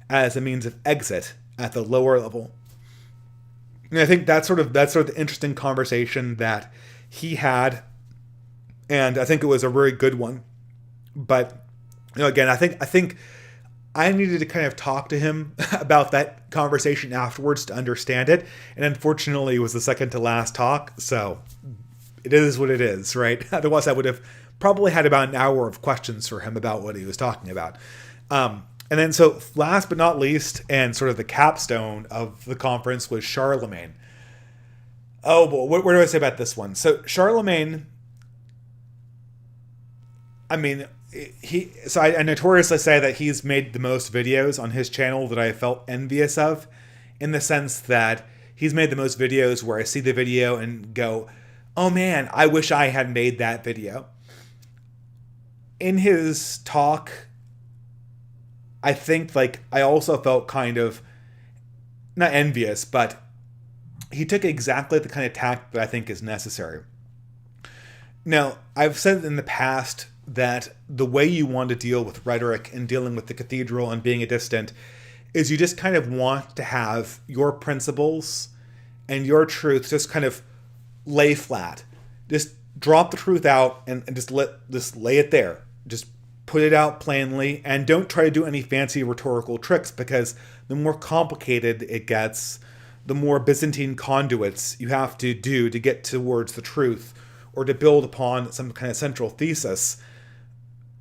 as a means of exit at the lower level. And I think that's sort of the interesting conversation that he had, and I think it was a very good one. But again, I think I needed to kind of talk to him about that conversation afterwards to understand it, and unfortunately, it was the second to last talk, so it is what it is, right? Otherwise, I would have probably had about an hour of questions for him about what he was talking about. And then, so last but not least, and sort of the capstone of the conference, was Charlemagne. Oh, boy, what do I say about this one? So Charlemagne, I mean, I notoriously say that he's made the most videos on his channel that I felt envious of, in the sense that he's made the most videos where I see the video and go, oh man, I wish I had made that video. In his talk, I think, like, I also felt kind of, not envious, but he took exactly the kind of tact that I think is necessary. Now, I've said in the past that the way you want to deal with rhetoric and dealing with the cathedral and being a dissident is you just kind of want to have your principles and your truth just kind of lay flat. Just drop the truth out and just lay it there. Just put it out plainly, and don't try to do any fancy rhetorical tricks, because the more complicated it gets, the more Byzantine conduits you have to do to get towards the truth or to build upon some kind of central thesis.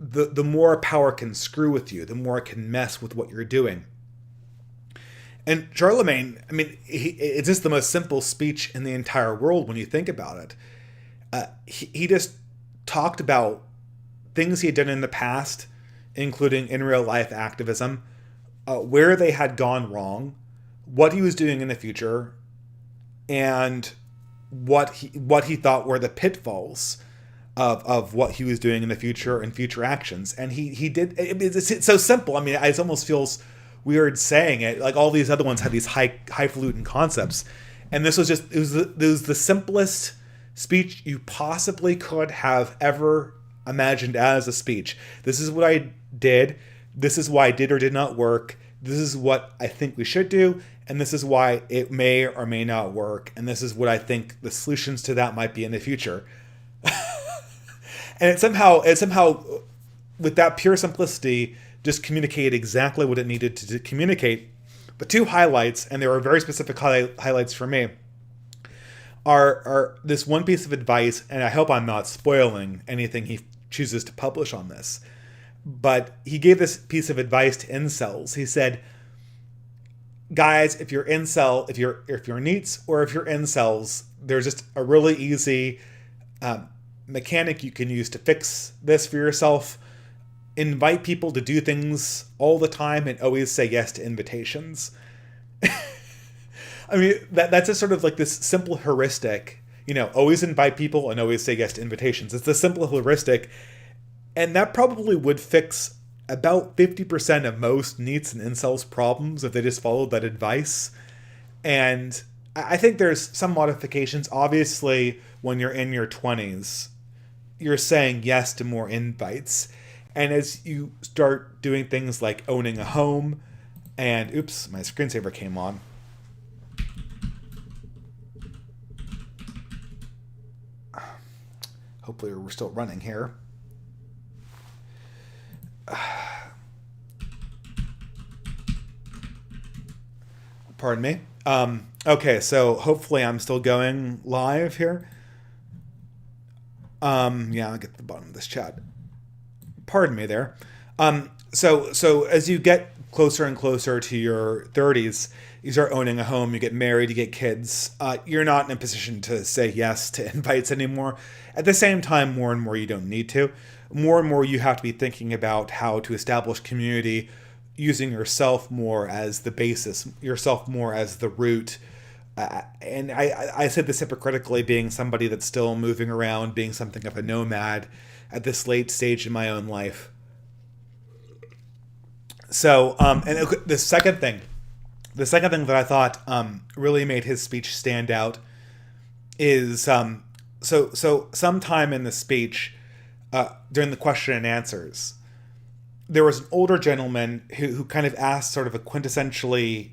The more power can screw with you, the more it can mess with what you're doing. And Charlemagne, I mean, it's just the most simple speech in the entire world when you think about it. He just talked about things he had done in the past, including in real life activism, where they had gone wrong, what he was doing in the future, and what he thought were the pitfalls of what he was doing in the future and future actions. And he did. It's so simple. I mean, it almost feels weird saying it. Like, all these other ones had these highfalutin concepts, and this was just it was the simplest speech you possibly could have ever imagined as a speech. This is what I did. This is why I did or did not work. This is what I think we should do, and this is why it may or may not work, and this is what I think the solutions to that might be in the future. And it somehow, with that pure simplicity, just communicated exactly what it needed to communicate. The 2 highlights, and they were very specific highlights for me, are this one piece of advice, and I hope I'm not spoiling anything he chooses to publish on this, but he gave this piece of advice to incels. He said, guys, if you're incel, if you're NEETs or if you're incels, there's just a really easy mechanic you can use to fix this for yourself. Invite people to do things all the time and always say yes to invitations. I mean, that's a sort of like this simple heuristic, always invite people and always say yes to invitations. It's a simple heuristic, and that probably would fix about 50% of most NEETs and incels problems if they just followed that advice. And I think there's some modifications. Obviously, when you're in your 20s, you're saying yes to more invites. And as you start doing things like owning a home, and oops, my screensaver came on. Hopefully we're still running here. Pardon me. Okay, so hopefully I'm still going live here. Yeah, I'll get to the bottom of this chat. Pardon me there. So as you get closer and closer to your 30s, you start owning a home, you get married, you get kids, you're not in a position to say yes to invites anymore. At the same time, more and more you don't need to. More and more you have to be thinking about how to establish community using yourself more as the basis, yourself more as the root. And I said this hypocritically, being somebody that's still moving around, being something of a nomad at this late stage in my own life. So, and the second thing that I thought really made his speech stand out is so sometime in the speech, during the question and answers, there was an older gentleman who kind of asked sort of a quintessentially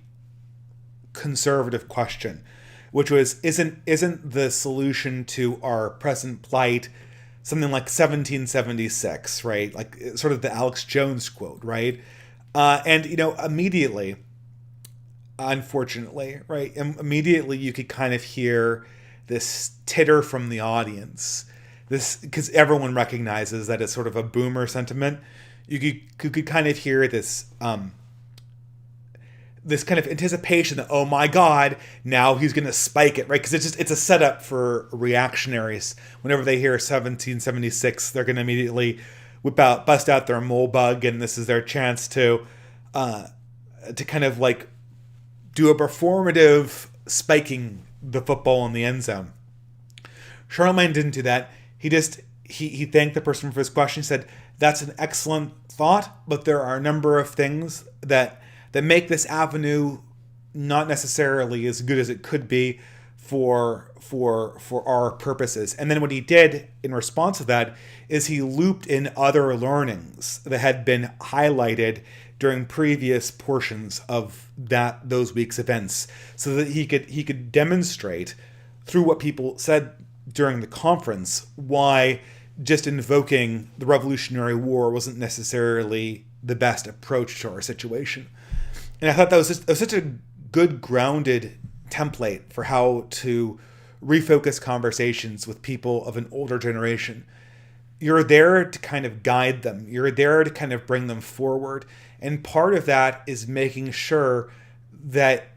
conservative question, which was, isn't the solution to our present plight something like 1776, right? Like sort of the Alex Jones quote, right? And immediately, unfortunately, right, immediately you could kind of hear this titter from the audience. This, because everyone recognizes that it's sort of a boomer sentiment. You could kind of hear this this kind of anticipation that, oh my God, now he's going to spike it, right? Because it's a setup for reactionaries. Whenever they hear 1776, they're going to immediately bust out their mole bug, and this is their chance to kind of like do a performative spiking the football in the end zone. Charlemagne didn't do that. He thanked the person for his question. He said, that's an excellent thought, but there are a number of things that make this avenue not necessarily as good as it could be for our purposes. And then what he did in response to that is he looped in other learnings that had been highlighted during previous portions of those week's events, so that he could demonstrate through what people said during the conference why just invoking the Revolutionary War wasn't necessarily the best approach to our situation. And I thought that was such a good grounded template for how to refocus conversations with people of an older generation. You're there to kind of guide them. You're there to kind of bring them forward. And part of that is making sure that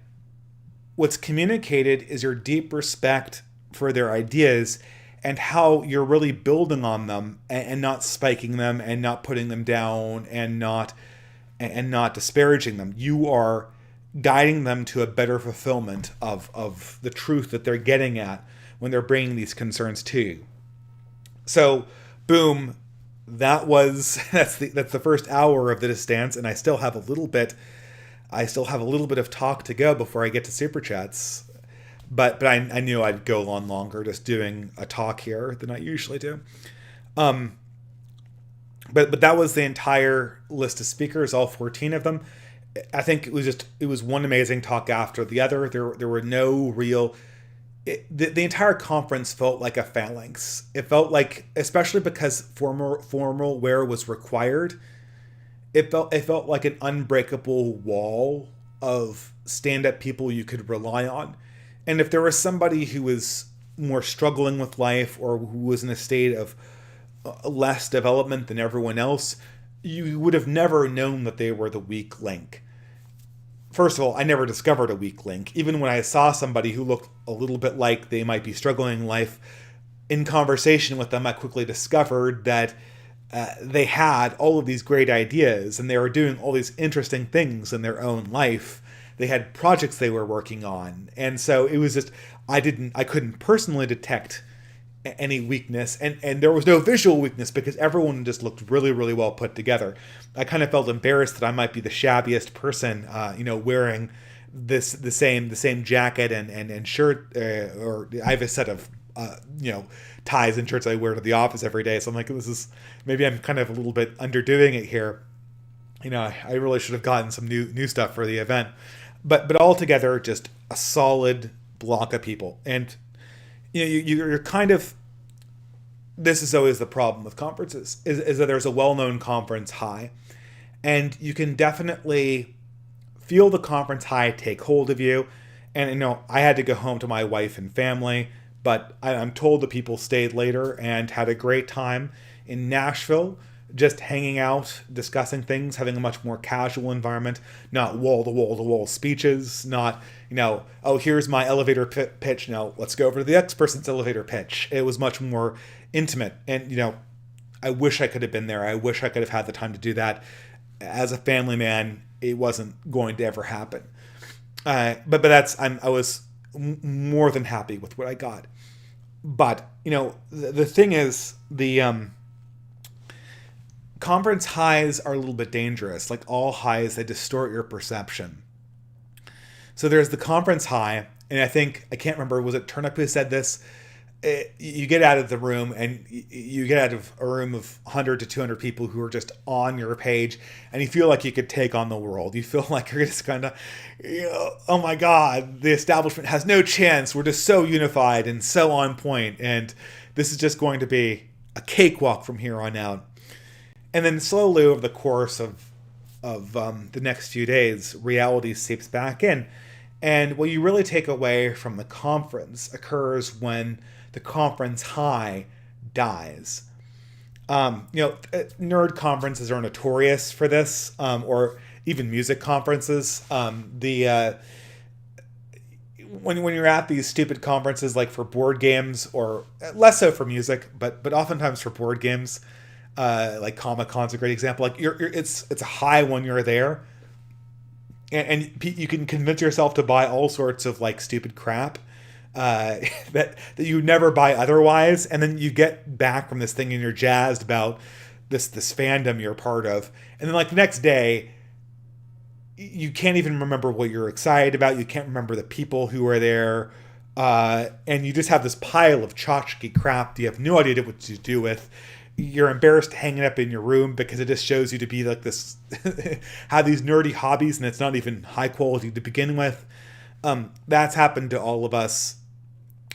what's communicated is your deep respect for their ideas and how you're really building on them and not spiking them and not putting them down and not disparaging them. You are guiding them to a better fulfillment of the truth that they're getting at when they're bringing these concerns to you. So, boom, that's the first hour of the distance, and I still have a little bit of talk to go before I get to Super Chats. But I knew I'd go on longer just doing a talk here than I usually do. But that was the entire list of speakers, all 14 of them. I think it was one amazing talk after the other. There were no real... The entire conference felt like a phalanx. It felt like, especially because formal wear was required, it felt like an unbreakable wall of stand-up people you could rely on. And if there was somebody who was more struggling with life or who was in a state of less development than everyone else, you would have never known that they were the weak link. First of all, I never discovered a weak link. Even when I saw somebody who looked a little bit like they might be struggling in life, in conversation with them, I quickly discovered that they had all of these great ideas and they were doing all these interesting things in their own life. They had projects they were working on. And so it was just, I couldn't personally detect any weakness, and there was no visual weakness because everyone just looked really, really well put together. I kind of felt embarrassed that I might be the shabbiest person, wearing the same jacket and shirt, or I have a set of ties and shirts I wear to the office every day. So I'm like, maybe I'm kind of a little bit underdoing it here. I really should have gotten some new stuff for the event, but altogether, just a solid block of people. And you're kind of, this is always the problem with conferences, is that there's a well-known conference high, and you can definitely feel the conference high take hold of you. And I had to go home to my wife and family, but I'm told the people stayed later and had a great time in Nashville just hanging out, discussing things, having a much more casual environment, not wall-to-wall-to-wall speeches, not, oh, here's my elevator pitch, now let's go over to the next person's elevator pitch. It was much more intimate, and, I wish I could have been there. I wish I could have had the time to do that. As a family man, it wasn't going to ever happen. But I was more than happy with what I got. But, the thing is, the conference highs are a little bit dangerous. Like all highs, they distort your perception. So there's the conference high, and I can't remember, was it Turnip who said this? You get out of the room, and you get out of a room of 100 to 200 people who are just on your page, and you feel like you could take on the world. You feel like you're just kind of, oh my God, the establishment has no chance. We're just so unified and so on point, and this is just going to be a cakewalk from here on out. And then slowly over the course of the next few days, reality seeps back in. And what you really take away from the conference occurs when the conference high dies. Nerd conferences are notorious for this, or even music conferences. When you're at these stupid conferences, like for board games, or less so for music, but oftentimes for board games, like Comic-Con's a great example. Like it's a high when you're there, and you can convince yourself to buy all sorts of like stupid crap that you never buy otherwise, and then you get back from this thing and you're jazzed about this fandom you're part of, and then like the next day you can't even remember what you're excited about. You can't remember the people who were there, and you just have this pile of tchotchke crap that you have no idea what to do with. You're embarrassed to hang it up in your room because it just shows you to be like this have these nerdy hobbies, and it's not even high quality to begin with. That's happened to all of us.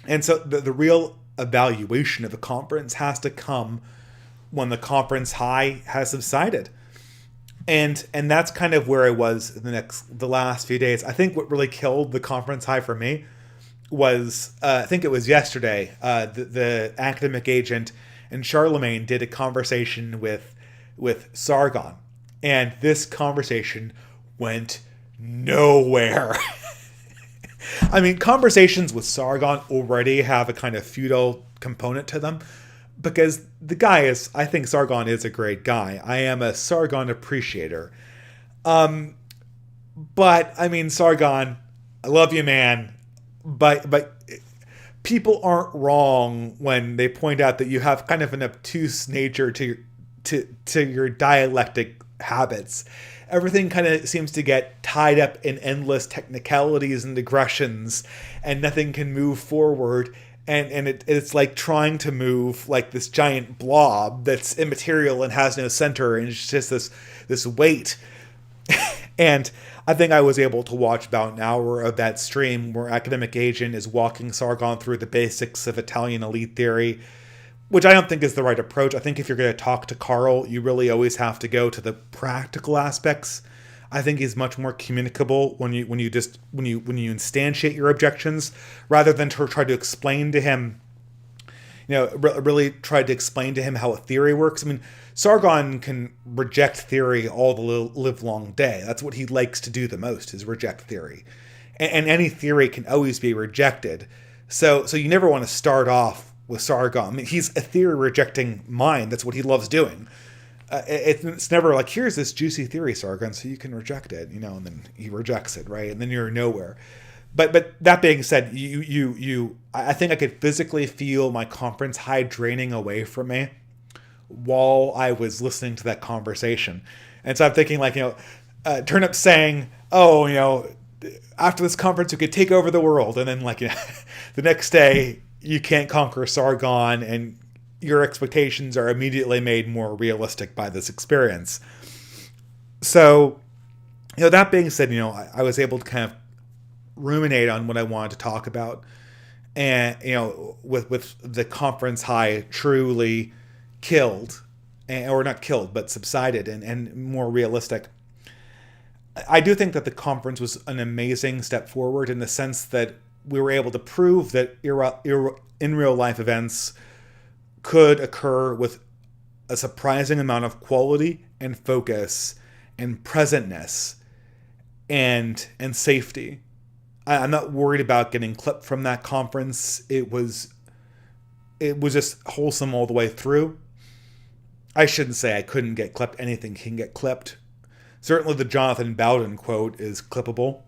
And so the real evaluation of a conference has to come when the conference high has subsided. And that's kind of where I was the last few days. I think what really killed the conference high for me was, I think it was yesterday, the academic agent and Charlemagne did a conversation with Sargon. And this conversation went nowhere. I mean, conversations with Sargon already have a kind of feudal component to them, because I think Sargon is a great guy. I am a Sargon appreciator. But, I mean, Sargon, I love you, man, but people aren't wrong when they point out that you have kind of an obtuse nature to your dialectic habits. Everything kind of seems to get tied up in endless technicalities and digressions, and nothing can move forward. And it's like trying to move like this giant blob that's immaterial and has no center, and it's just this weight. And I think I was able to watch about an hour of that stream where Academic Agent is walking Sargon through the basics of Italian elite theory, which I don't think is the right approach. I think if you're going to talk to Carl, you really always have to go to the practical aspects. I think he's much more communicable when you instantiate your objections, rather than to try to explain to him, really try to explain to him how a theory works. I mean, Sargon can reject theory all the live long day. That's what he likes to do the most, is reject theory. And any theory can always be rejected. So you never want to start off with Sargon. I mean, he's a theory-rejecting mind. That's what he loves doing. It's never like, here's this juicy theory, Sargon, so you can reject it, and then he rejects it, right? And then you're nowhere. But that being said, I think I could physically feel my conference high draining away from me while I was listening to that conversation. And so I'm thinking, like, Turnip saying, oh, after this conference, we could take over the world. And then, like, the next day, you can't conquer Sargon, and your expectations are immediately made more realistic by this experience. So, that being said, I was able to kind of ruminate on what I wanted to talk about. And, with the conference high truly killed, or not killed, but subsided and more realistic. I do think that the conference was an amazing step forward, in the sense that we were able to prove that in real life events could occur with a surprising amount of quality and focus and presentness and safety. I'm not worried about getting clipped from that conference. It was just wholesome all the way through. I shouldn't say I couldn't get clipped. Anything can get clipped. Certainly the Jonathan Bowden quote is clippable.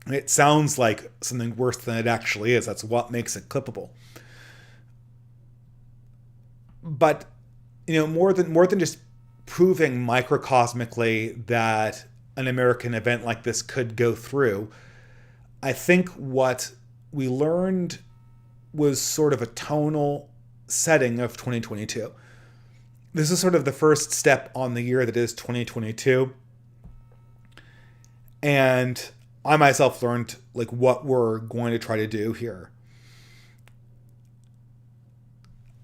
It sounds like something worse than it actually is. That's what makes it clippable. But, more than just proving microcosmically that an American event like this could go through, I think what we learned was sort of a tonal setting of 2022. This is sort of the first step on the year that is 2022. And I myself learned what we're going to try to do here.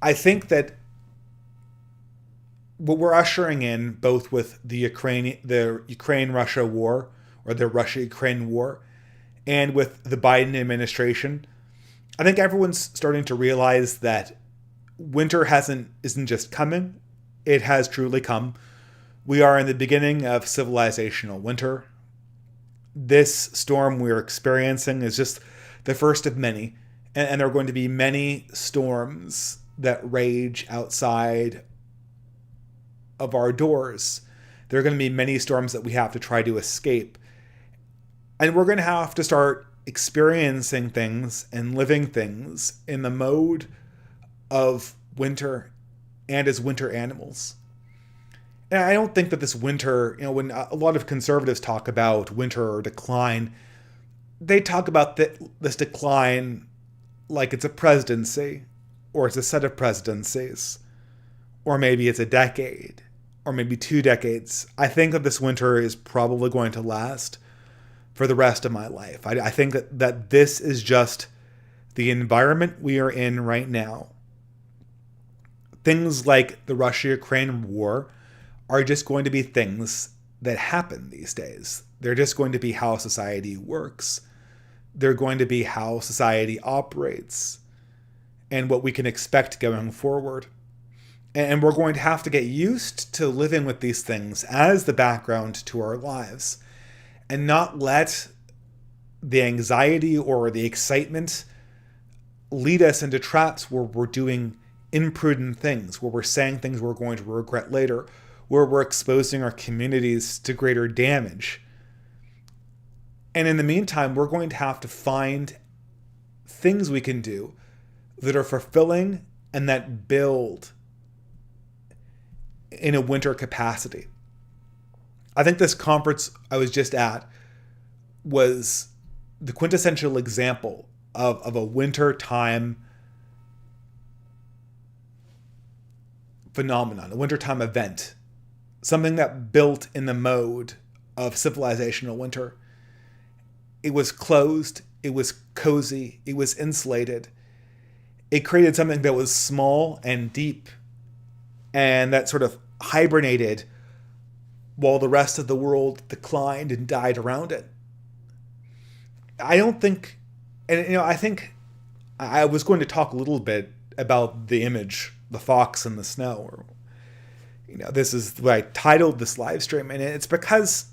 I think that what we're ushering in, both with the Ukraine-Russia war, or the Russia-Ukraine war, and with the Biden administration, I think everyone's starting to realize that winter isn't just coming, it has truly come. We are in the beginning of civilizational winter. This storm we're experiencing is just the first of many, and there are going to be many storms that rage outside of our doors. There are going to be many storms that we have to try to escape. And we're going to have to start experiencing things and living things in the mode of winter and as winter animals. And I don't think that this winter, when a lot of conservatives talk about winter or decline, they talk about this decline like it's a presidency, or it's a set of presidencies, or maybe it's a decade, or maybe 2 decades. I think that this winter is probably going to last for the rest of my life. I think that this is just the environment we are in right now. Things like the Russia-Ukraine war are just going to be things that happen these days. They're just going to be how society works. They're going to be how society operates and what we can expect going forward. And we're going to have to get used to living with these things as the background to our lives and not let the anxiety or the excitement lead us into traps where we're doing imprudent things, where we're saying things we're going to regret later, where we're exposing our communities to greater damage. And in the meantime, we're going to have to find things we can do that are fulfilling and that build in a winter capacity. I think this conference I was just at was the quintessential example of a winter time phenomenon, a wintertime event, something that built in the mode of civilizational winter. It was closed, it was cozy, it was insulated. It created something that was small and deep and that sort of hibernated while the rest of the world declined and died around it. I don't think, and I think I was going to talk a little bit about the image, the fox in the snow, or this is what I titled this live stream, and it's because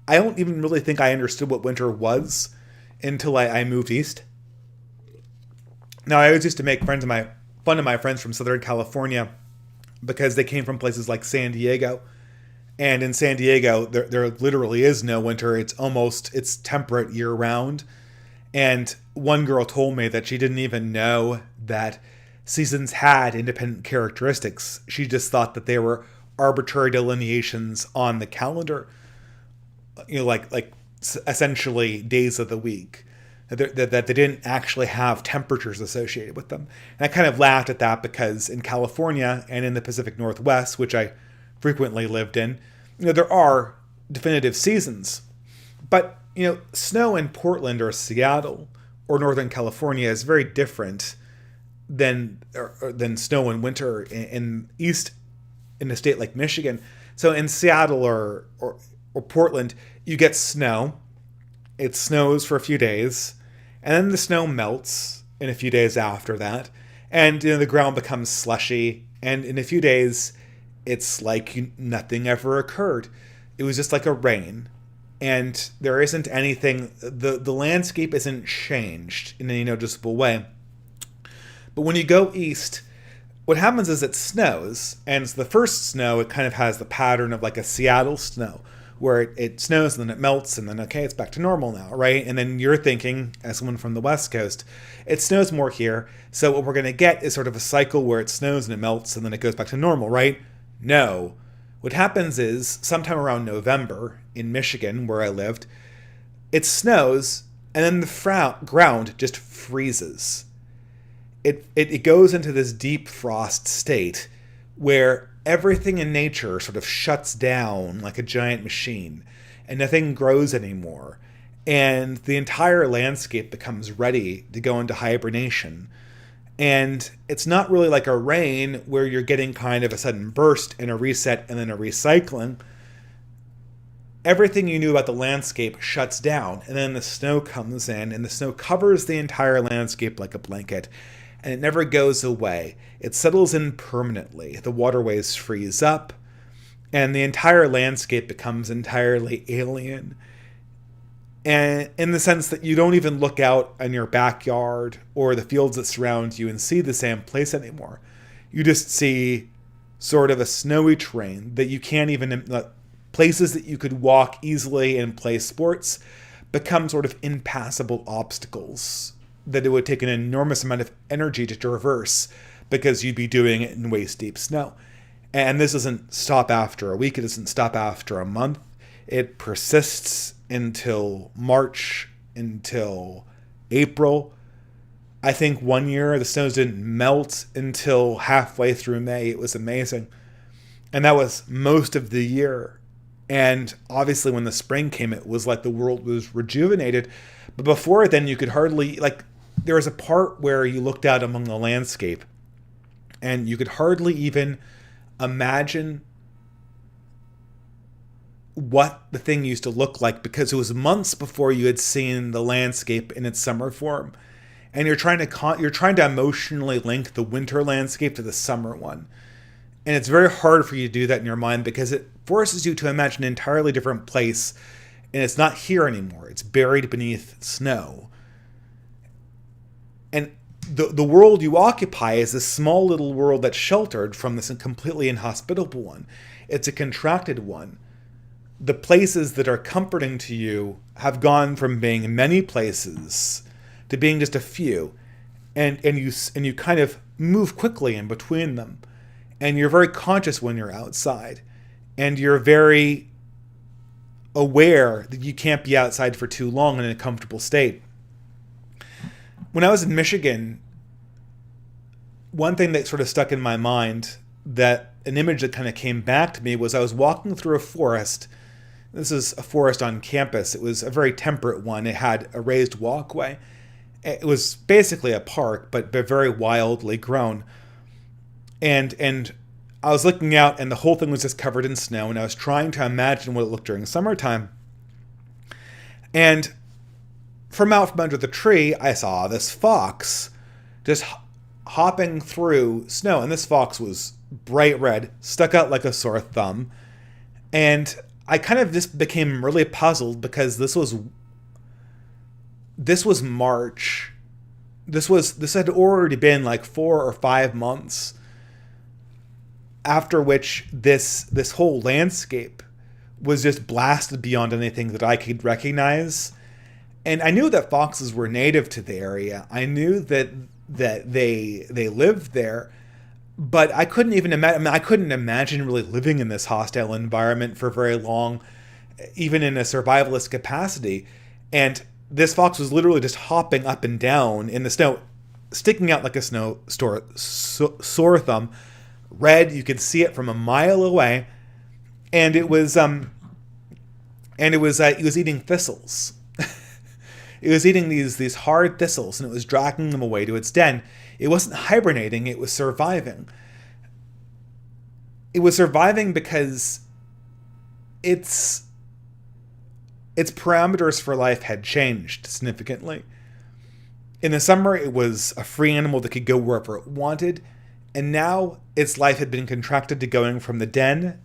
I don't even really think I understood what winter was until I moved east. Now, I always used to make fun of my friends from Southern California because they came from places like San Diego. And in San Diego, there literally is no winter. It's temperate year round. And one girl told me that she didn't even know that seasons had independent characteristics. She just thought that they were arbitrary delineations on the calendar, like essentially days of the week, that they didn't actually have temperatures associated with them. And I kind of laughed at that because in California and in the Pacific Northwest, which I frequently lived in, there are definitive seasons. But, snow in Portland or Seattle or Northern California is very different than snow in winter in a state like Michigan. So in Seattle or Portland, you get snow. It snows for a few days, and then the snow melts in a few days after that, and the ground becomes slushy, and in a few days it's like nothing ever occurred. It was just like a rain. And there isn't anything, the landscape isn't changed in any noticeable way. But when you go east, what happens is it snows. And it's the first snow, it kind of has the pattern of like a Seattle snow, where it snows and then it melts and then, okay, it's back to normal now, right? And then you're thinking, as someone from the West Coast, it snows more here. So what we're going to get is sort of a cycle where it snows and it melts and then it goes back to normal, right? No. What happens is sometime around November in Michigan, where I lived, it snows and then the ground just freezes. It goes into this deep frost state where everything in nature sort of shuts down like a giant machine and nothing grows anymore. And the entire landscape becomes ready to go into hibernation. And it's not really like a rain where you're getting kind of a sudden burst and a reset and then a recycling. Everything you knew about the landscape shuts down, and then the snow comes in, and the snow covers the entire landscape like a blanket, and it never goes away. It settles in permanently. The waterways freeze up, and the entire landscape becomes entirely alien. And in the sense that you don't even look out in your backyard or the fields that surround you and see the same place anymore. You just see sort of a snowy terrain that you can't even, places that you could walk easily and play sports become sort of impassable obstacles that it would take an enormous amount of energy to traverse because you'd be doing it in waist-deep snow. And this doesn't stop after a week. It doesn't stop after a month. It persists until March, until April. I think one year the snows didn't melt until halfway through May. It was amazing. And that was most of the year. And obviously when the spring came, it was like the world was rejuvenated. But before then, you could hardly, like, there was a part where you looked out among the landscape and you could hardly even imagine what the thing used to look like, because it was months before you had seen the landscape in its summer form. And you're trying to emotionally link the winter landscape to the summer one. And it's very hard for you to do that in your mind because it forces you to imagine an entirely different place, and it's not here anymore. It's buried beneath snow. And the world you occupy is this small little world that's sheltered from this completely inhospitable one. It's a contracted one. The places that are comforting to you have gone from being many places to being just a few, and you kind of move quickly in between them, and you're very conscious when you're outside, and you're very aware that you can't be outside for too long in a comfortable state. When I was in Michigan, one thing that sort of stuck in my mind, that an image that kind of came back to me, was I was walking through a forest. This is a forest on campus. It was a very temperate one. It had a raised walkway. It was basically a park, but very wildly grown. And I was looking out, and the whole thing was just covered in snow, and I was trying to imagine what it looked during summertime. And from out from under the tree, I saw this fox just hopping through snow, and this fox was bright red, stuck out like a sore thumb. And I kind of just became really puzzled because this was March. This had already been like 4 or 5 months after which this whole landscape was just blasted beyond anything that I could recognize. And I knew that foxes were native to the area. I knew that they lived there, but I couldn't even imagine. I couldn't imagine really living in this hostile environment for very long, even in a survivalist capacity. And this fox was literally just hopping up and down in the snow, sticking out like a sore thumb. Red, you could see it from a mile away, and it was eating thistles. It was eating these hard thistles, and it was dragging them away to its den. It wasn't hibernating, it was surviving. It was surviving because its parameters for life had changed significantly. In the summer, it was a free animal that could go wherever it wanted. And now its life had been contracted to going from the den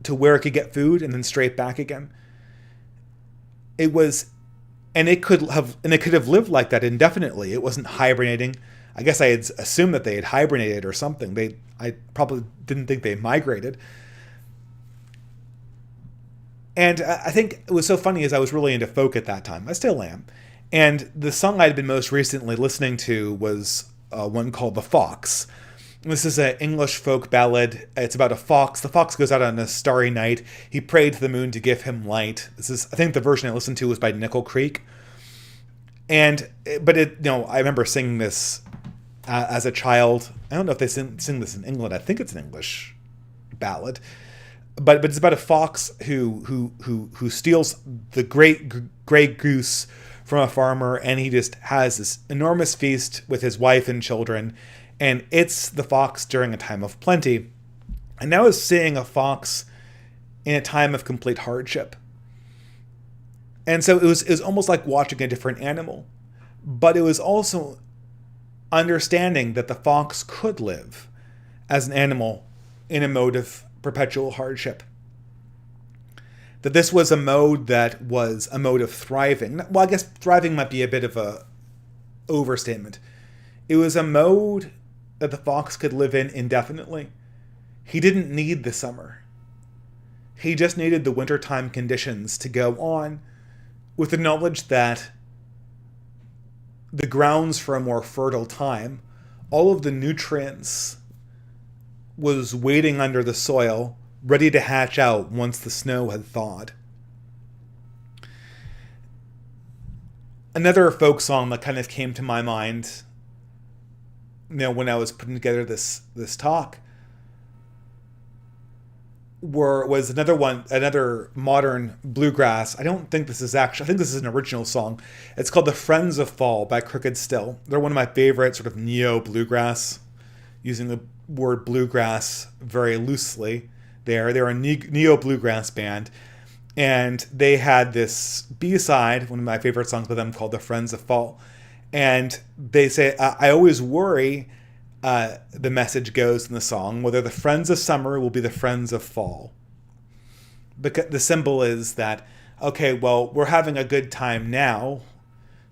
to where it could get food and then straight back again. It was, and it could have lived like that indefinitely. It wasn't hibernating. I guess I had assumed that they had hibernated or something. I probably didn't think they migrated. And I think it was so funny as I was really into folk at that time. I still am. And the song I'd been most recently listening to was one called The Fox. This is an English folk ballad. It's about a fox. The fox goes out on a starry night. He prayed to the moon to give him light. This is, I think the version I listened to was by Nickel Creek. I remember singing this as a child. I don't know if they sing this in England. I think it's an English ballad. But it's about a fox who steals the great gray goose from a farmer, and he just has this enormous feast with his wife and children. And it's the fox during a time of plenty. And now is seeing a fox in a time of complete hardship. And so it was almost like watching a different animal. But it was also understanding that the fox could live as an animal in a mode of perpetual hardship. That this was a mode that was a mode of thriving. Well, I guess thriving might be a bit of a overstatement. It was a mode that the fox could live in indefinitely. He didn't need the summer. He just needed the wintertime conditions to go on, with the knowledge that the grounds for a more fertile time, all of the nutrients was waiting under the soil, ready to hatch out once the snow had thawed. Another folk song that kind of came to my mind, when I was putting together this talk, was another modern bluegrass. I think this is an original song. It's called The Friends of Fall by Crooked Still. They're one of my favorite sort of neo-bluegrass, using the word bluegrass very loosely there. They're a neo-bluegrass band, and they had this B-side, one of my favorite songs by them, called The Friends of Fall. And they say, I always worry, the message goes in the song, whether the friends of summer will be the friends of fall. Because the symbol is that, okay, well, we're having a good time now,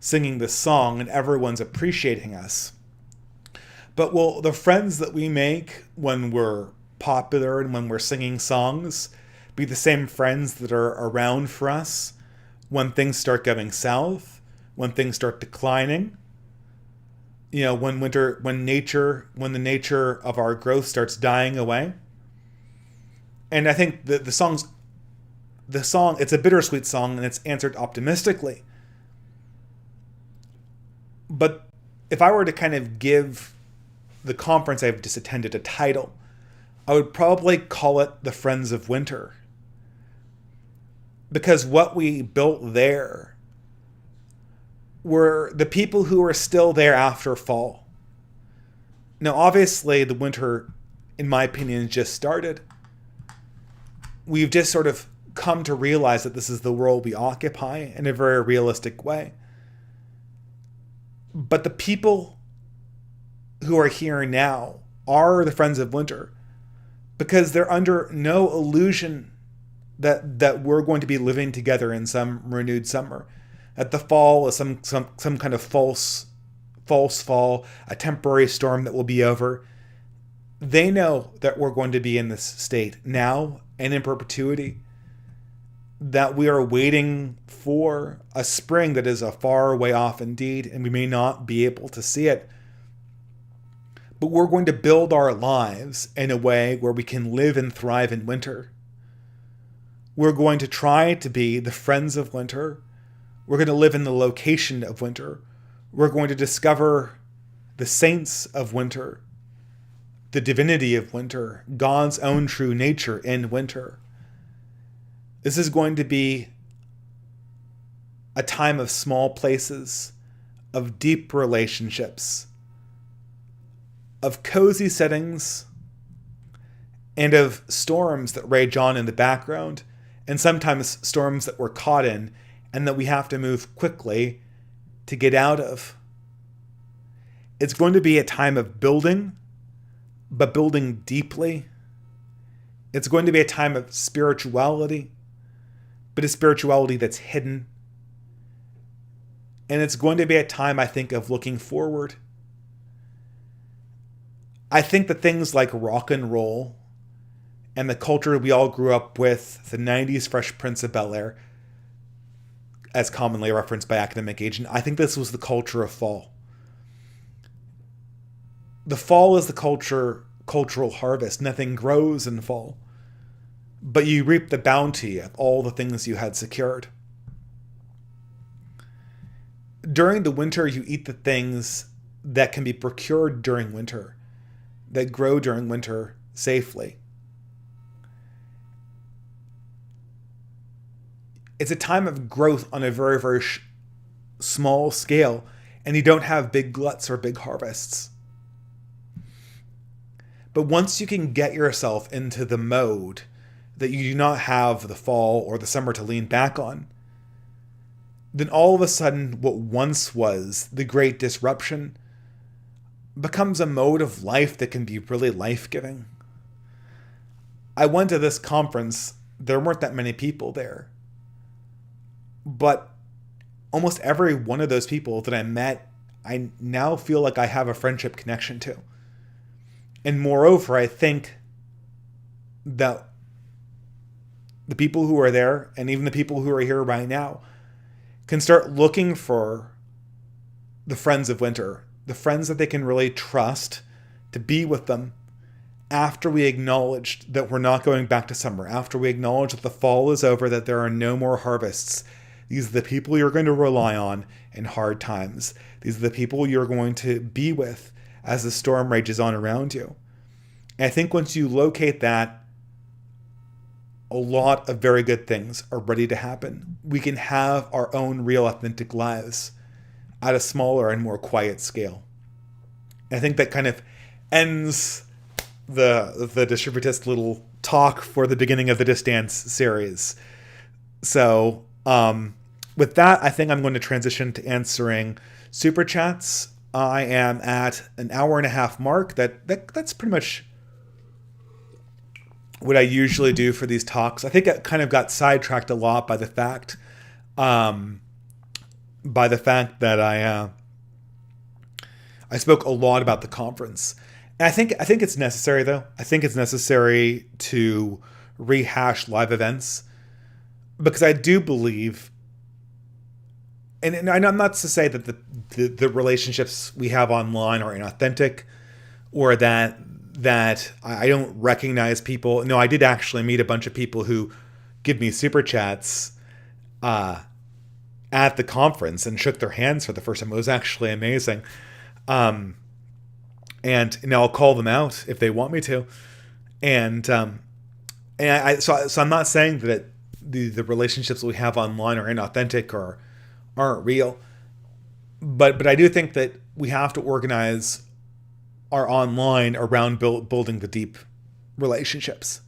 singing this song, and everyone's appreciating us. But will the friends that we make when we're popular and when we're singing songs be the same friends that are around for us when things start going south? When things start declining, when the nature of our growth starts dying away. And I think the song, it's a bittersweet song, and it's answered optimistically. But if I were to kind of give the conference I've just attended a title, I would probably call it The Friends of Winter. Because what we built there were the people who are still there after fall. Now, obviously, the winter, in my opinion, just started. We've just sort of come to realize that this is the world we occupy in a very realistic way. But the people who are here now are the friends of winter, because they're under no illusion that we're going to be living together in some renewed summer. That the fall is some kind of false fall, a temporary storm that will be over. They know that we're going to be in this state now and in perpetuity. That we are waiting for a spring that is a far way off indeed, and we may not be able to see it. But we're going to build our lives in a way where we can live and thrive in winter. We're going to try to be the friends of winter. We're going to live in the location of winter. We're going to discover the saints of winter, the divinity of winter, God's own true nature in winter. This is going to be a time of small places, of deep relationships, of cozy settings, and of storms that rage on in the background, and sometimes storms that we're caught in and that we have to move quickly to get out of. It's going to be a time of building, but building deeply. It's going to be a time of spirituality, but a spirituality that's hidden. And it's going to be a time, I think, of looking forward. I think that things like rock and roll and the culture we all grew up with, the 90s Fresh Prince of Bel-Air, as commonly referenced by Academic Agent, I think this was the culture of fall. The fall is the cultural harvest. Nothing grows in fall, but you reap the bounty of all the things you had secured. During the winter, you eat the things that can be procured during winter, that grow during winter safely. It's a time of growth on a very, very small scale, and you don't have big gluts or big harvests. But once you can get yourself into the mode that you do not have the fall or the summer to lean back on, then all of a sudden what once was the great disruption becomes a mode of life that can be really life-giving. I went to this conference, there weren't that many people there, but almost every one of those people that I met, I now feel like I have a friendship connection to. And moreover, I think that the people who are there, and even the people who are here right now, can start looking for the friends of winter, the friends that they can really trust to be with them after we acknowledge that we're not going back to summer, after we acknowledge that the fall is over, that there are no more harvests. These are the people you're going to rely on in hard times. These are the people you're going to be with as the storm rages on around you. And I think once you locate that, a lot of very good things are ready to happen. We can have our own real authentic lives at a smaller and more quiet scale. And I think that kind of ends the Distributist little talk for the beginning of the Distance series. So with that, I think I'm going to transition to answering super chats. I am at an hour and a half mark. That's pretty much what I usually do for these talks. I think I kind of got sidetracked a lot by the fact that I spoke a lot about the conference. And I think it's necessary, though. I think it's necessary to rehash live events, because I do believe, and I'm not to say that the relationships we have online are inauthentic, or that I don't recognize people. No, I did actually meet a bunch of people who give me super chats at the conference and shook their hands for the first time. It was actually amazing. And I'll call them out if they want me to. So I'm not saying that the relationships we have online are inauthentic or aren't real, but I do think that we have to organize our online around building the deep relationships.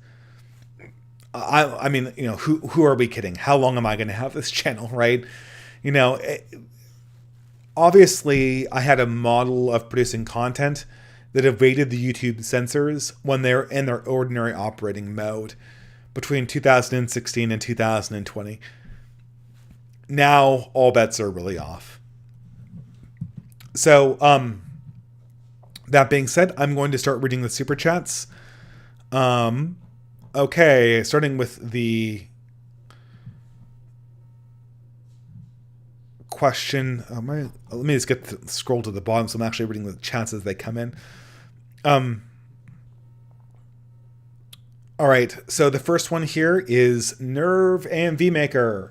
I mean, who are we kidding? How long am I going to have this channel, right? Obviously, I had a model of producing content that evaded the YouTube censors when they're in their ordinary operating mode between 2016 and 2020. Now, all bets are really off. So, that being said, I'm going to start reading the super chats. Okay, starting with the question. Let me just scroll to the bottom, so I'm actually reading the chats as they come in. All right, so the first one here is Nerve and VMaker.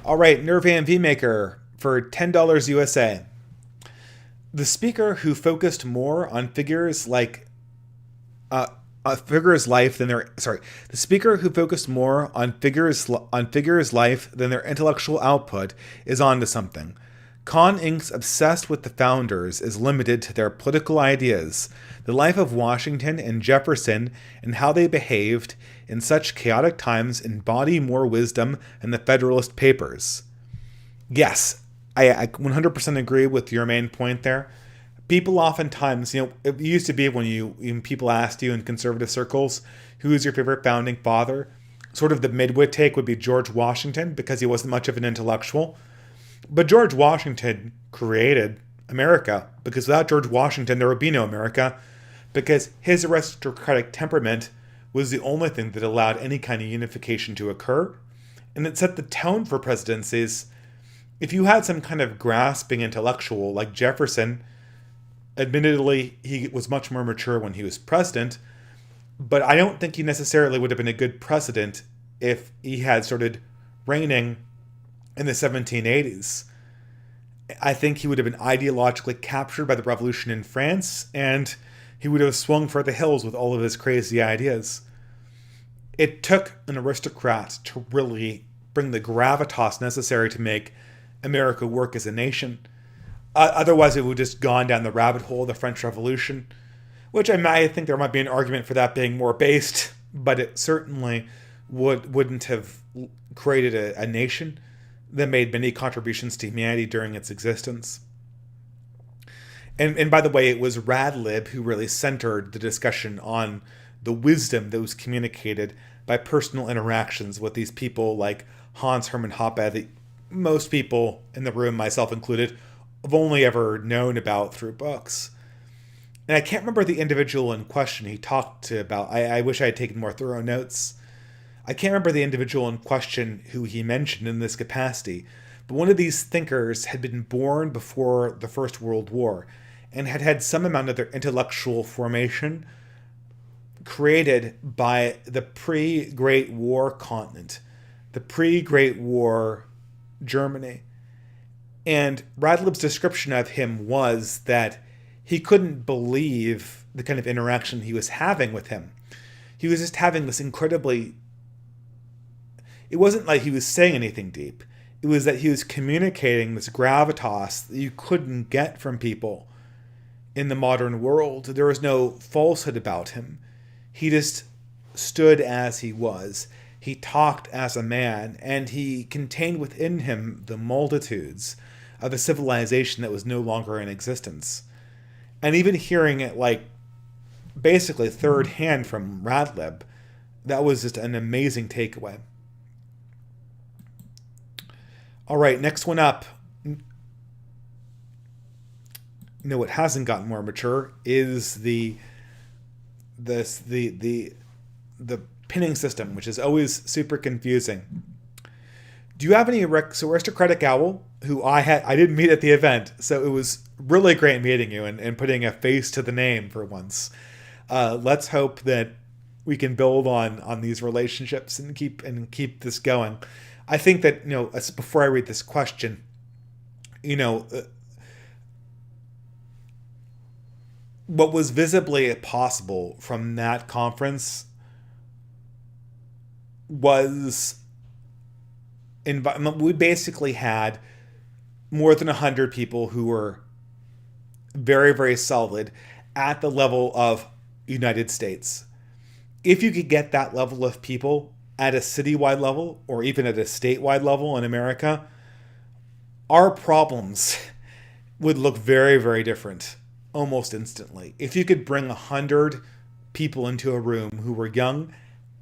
All right, Nerve and VMaker for $10 USA. The speaker who focused more on figures life than their intellectual output is onto something. Con Inc.'s obsessed with the founders is limited to their political ideas, the life of Washington and Jefferson, and how they behaved in such chaotic times embody more wisdom than the Federalist Papers. Yes, I 100% agree with your main point there. people oftentimes, it used to be when people asked you in conservative circles, who is your favorite founding father? Sort of the midwit take would be George Washington, because he wasn't much of an intellectual. But George Washington created America, because without George Washington, there would be no America, because his aristocratic temperament was the only thing that allowed any kind of unification to occur. And it set the tone for presidencies. If you had some kind of grasping intellectual like Jefferson, admittedly, he was much more mature when he was president, but I don't think he necessarily would have been a good president if he had started reigning in the 1780s. I think he would have been ideologically captured by the revolution in France, and he would have swung for the hills with all of his crazy ideas. It took an aristocrat to really bring the gravitas necessary to make America work as a nation. Otherwise, it would have just gone down the rabbit hole of the French Revolution, which I think there might be an argument for that being more based, but it certainly wouldn't have created a nation that made many contributions to humanity during its existence. And by the way, it was Radlib who really centered the discussion on the wisdom that was communicated by personal interactions with these people like Hans Hermann Hoppe, that most people in the room, myself included, have only ever known about through books. And I can't remember the individual in question he talked to about. I wish I had taken more thorough notes. I can't remember the individual in question who he mentioned in this capacity, but one of these thinkers had been born before the First World War and had had some amount of their intellectual formation created by the pre-Great War continent, the pre-Great War Germany. And Radlib's description of him was that he couldn't believe the kind of interaction he was having with him. He was just having this incredibly... It wasn't like he was saying anything deep. It was that he was communicating this gravitas that you couldn't get from people in the modern world. There was no falsehood about him. He just stood as he was. He talked as a man, and he contained within him the multitudes of a civilization that was no longer in existence. And even hearing it like basically third hand from Radlib, that was just an amazing takeaway. All right, next one up. What hasn't gotten more mature is the pinning system, which is always super confusing. Do you have any so Aristocratic Owl, who I didn't meet at the event, so it was really great meeting you and putting a face to the name for once. Let's hope that we can build on these relationships and keep this going. I think that, before I read this question, what was visibly possible from that conference was we basically had more than 100 people who were very, very solid at the level of United States. If you could get that level of people at a citywide level or even at a statewide level in America, our problems would look very, very different almost instantly. If you could bring 100 people into a room who were young,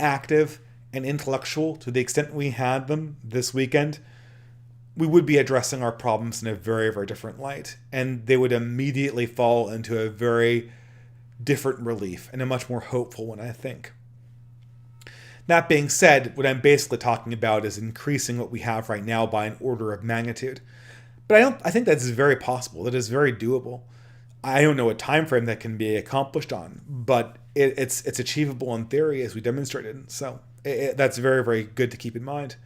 active, and intellectual to the extent we had them this weekend, we would be addressing our problems in a very, very different light. And they would immediately fall into a very different relief and a much more hopeful one, I think. That being said, what I'm basically talking about is increasing what we have right now by an order of magnitude. But I think that's very possible. That is very doable. I don't know a time frame that can be accomplished on, but it's achievable in theory, as we demonstrated. So that's very, very good to keep in mind.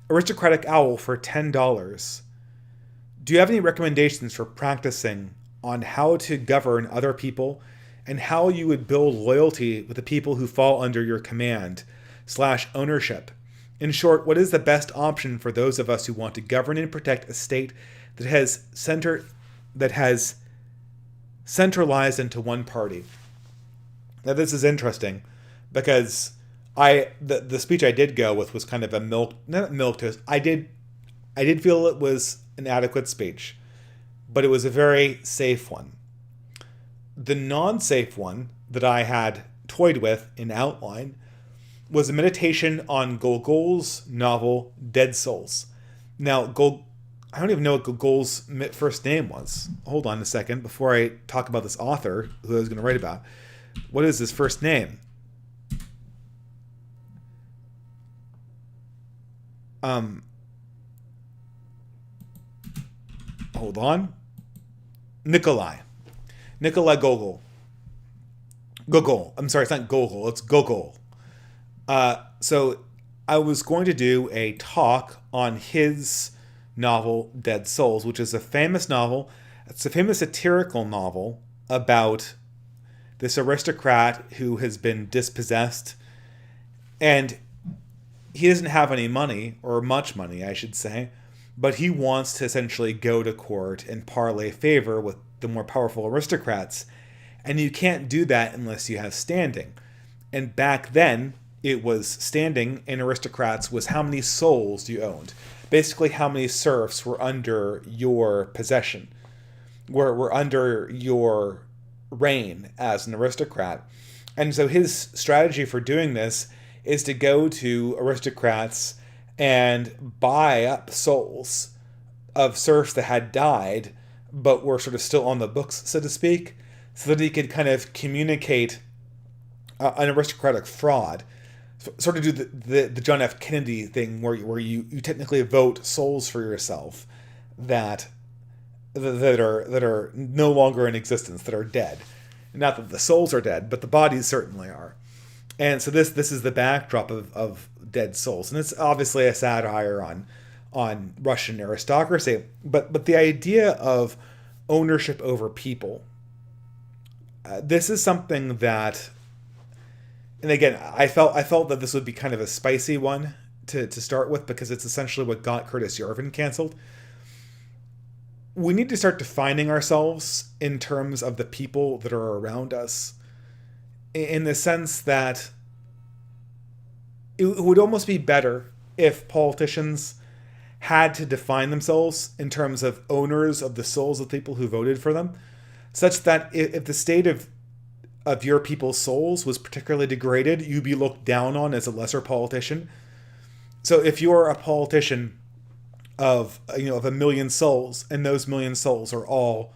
Aristocratic Owl for $10. Do you have any recommendations for practicing on how to govern other people and how you would build loyalty with the people who fall under your command / ownership? In short, what is the best option for those of us who want to govern and protect a state that has centralized into one party? Now, this is interesting because the speech I did go with was kind of not milk toast. I did feel it was an adequate speech. but it was a very safe one. The non-safe one that I had toyed with in outline was a meditation on Gogol's novel Dead Souls. Now, I don't even know what Gogol's first name was. Hold on a second before I talk about this author who I was going to write about. What is his first name? Hold on. Nikolai Gogol. Gogol. I'm sorry, it's not Gogol. It's Gogol. So I was going to do a talk on his novel Dead Souls, which is a famous novel. It's a famous satirical novel about this aristocrat who has been dispossessed, and he doesn't have any money, or much money, I should say, but he wants to essentially go to court and parlay favor with the more powerful aristocrats, and you can't do that unless you have standing. And back then, it was standing in aristocrats was how many souls you owned. Basically, how many serfs were under your possession, were under your reign as an aristocrat. And so his strategy for doing this is to go to aristocrats and buy up souls of serfs that had died but were sort of still on the books, so to speak, so that he could kind of communicate an aristocratic fraud. Sort of do the John F. Kennedy thing where you technically vote souls for yourself that are no longer in existence, that are dead. Not that the souls are dead, but the bodies certainly are. And so this is the backdrop of Dead Souls, and it's obviously a satire on Russian aristocracy, but the idea of ownership over people. This is something that, and again, I felt that this would be kind of a spicy one to start with, because it's essentially what got Curtis Yarvin canceled. We need to start defining ourselves in terms of the people that are around us, in the sense that it would almost be better if politicians had to define themselves in terms of owners of the souls of people who voted for them, such that if the state of your people's souls was particularly degraded, you'd be looked down on as a lesser politician. So if you're a politician of 1 million souls, and those 1 million souls are all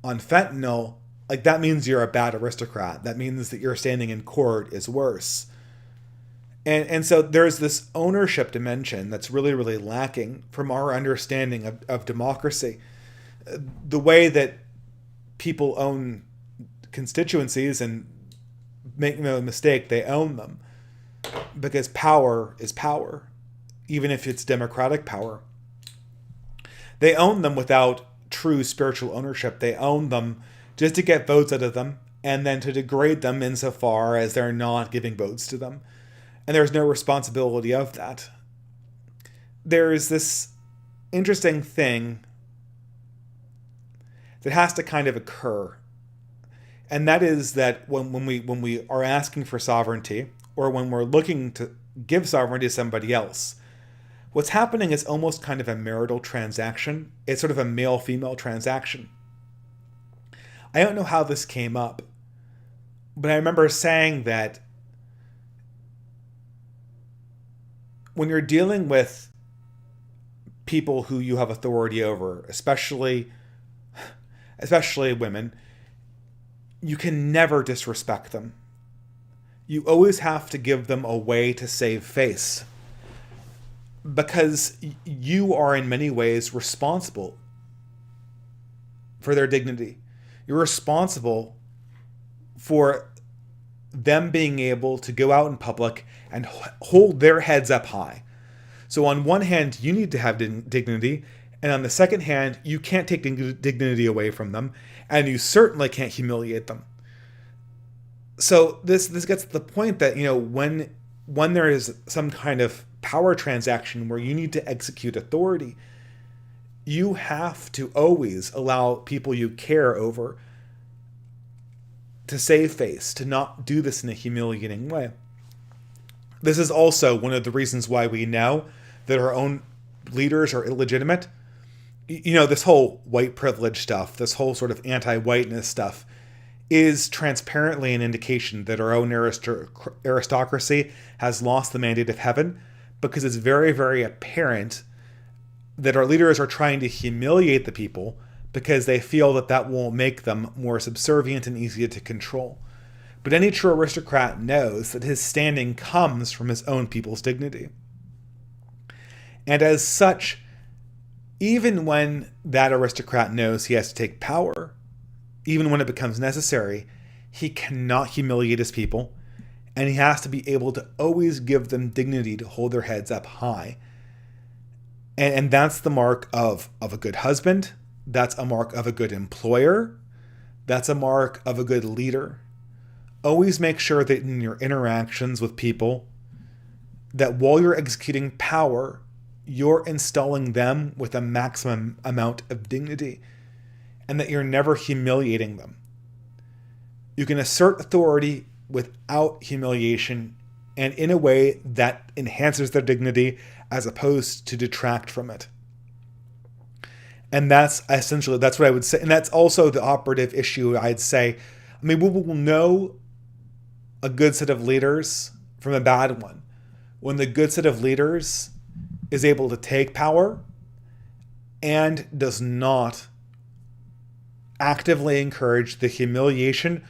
on fentanyl, like, that means you're a bad aristocrat. That means that your standing in court is worse. And so there's this ownership dimension that's really, really lacking from our understanding of democracy. The way that people own constituencies, and make no mistake, they own them, because power is power, even if it's democratic power. They own them without true spiritual ownership. They own them just to get votes out of them, and then to degrade them insofar as they're not giving votes to them. And there's no responsibility of that. There's this interesting thing that has to kind of occur. And that is that when we are asking for sovereignty, or when we're looking to give sovereignty to somebody else, what's happening is almost kind of a marital transaction. It's sort of a male-female transaction. I don't know how this came up, but I remember saying that when you're dealing with people who you have authority over, especially women, you can never disrespect them. You always have to give them a way to save face, because you are in many ways responsible for their dignity. You're responsible for them being able to go out in public and hold their heads up high. So on one hand, you need to have dignity, and on the second hand, you can't take dignity away from them, and you certainly can't humiliate them. So this gets to the point that, when there is some kind of power transaction where you need to execute authority, you have to always allow people you care over to save face, to not do this in a humiliating way. This is also one of the reasons why we know that our own leaders are illegitimate, this whole white privilege stuff, this whole sort of anti-whiteness stuff is transparently an indication that our own aristocracy has lost the mandate of heaven, because it's very, very apparent that our leaders are trying to humiliate the people because they feel that that will make them more subservient and easier to control. But any true aristocrat knows that his standing comes from his own people's dignity. And as such, even when that aristocrat knows he has to take power, even when it becomes necessary, he cannot humiliate his people, and he has to be able to always give them dignity to hold their heads up high. And that's the mark of a good husband. That's a mark of a good employer. That's a mark of a good leader. Always make sure that in your interactions with people, that while you're executing power, you're installing them with a maximum amount of dignity, and that you're never humiliating them. You can assert authority without humiliation and in a way that enhances their dignity as opposed to detract from it. And that's what I would say. And that's also the operative issue, I'd say. I mean, we will know a good set of leaders from a bad one when the good set of leaders is able to take power and does not actively encourage the humiliation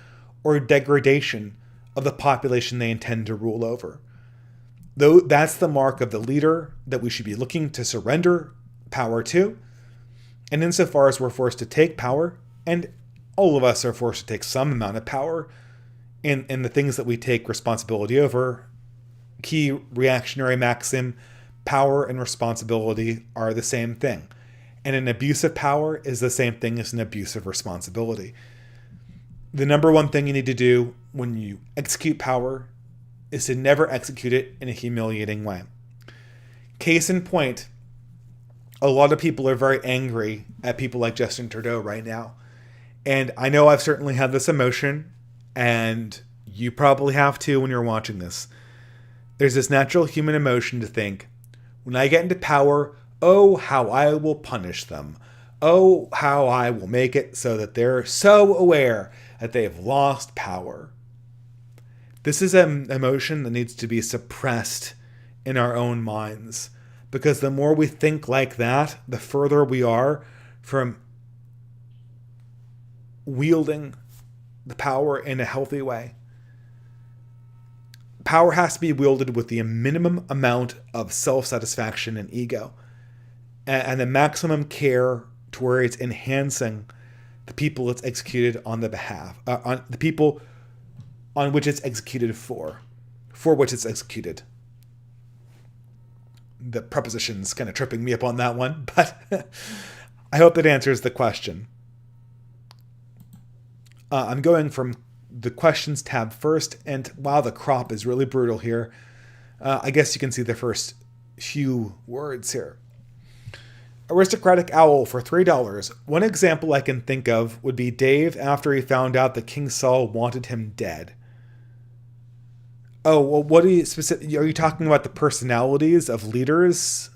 or degradation of the population they intend to rule over. Though that's the mark of the leader that we should be looking to surrender power to. And insofar as we're forced to take power, and all of us are forced to take some amount of power in the things that we take responsibility over, key reactionary maxim, power and responsibility are the same thing. And an abuse of power is the same thing as an abuse of responsibility. The number one thing you need to do when you execute power is to never execute it in a humiliating way. Case in point, a lot of people are very angry at people like Justin Trudeau right now. And I know I've certainly had this emotion, and you probably have too when you're watching this. There's this natural human emotion to think, when I get into power, oh, how I will punish them. Oh, how I will make it so that they're so aware that they have lost power. This is an emotion that needs to be suppressed in our own minds, because the more we think like that, the further we are from wielding the power in a healthy way. Power has to be wielded with the minimum amount of self-satisfaction and ego, and the maximum care to where it's enhancing the people it's executed on the behalf, on the people on which it's executed for which it's executed. The preposition's kind of tripping me up on that one, but I hope that answers the question. I'm going from the questions tab first, and wow, the crop is really brutal here. I guess you can see the first few words here. Aristocratic owl for $3. One example I can think of would be Dave after he found out that King Saul wanted him dead. Oh, well, what are you talking about the personalities of leaders?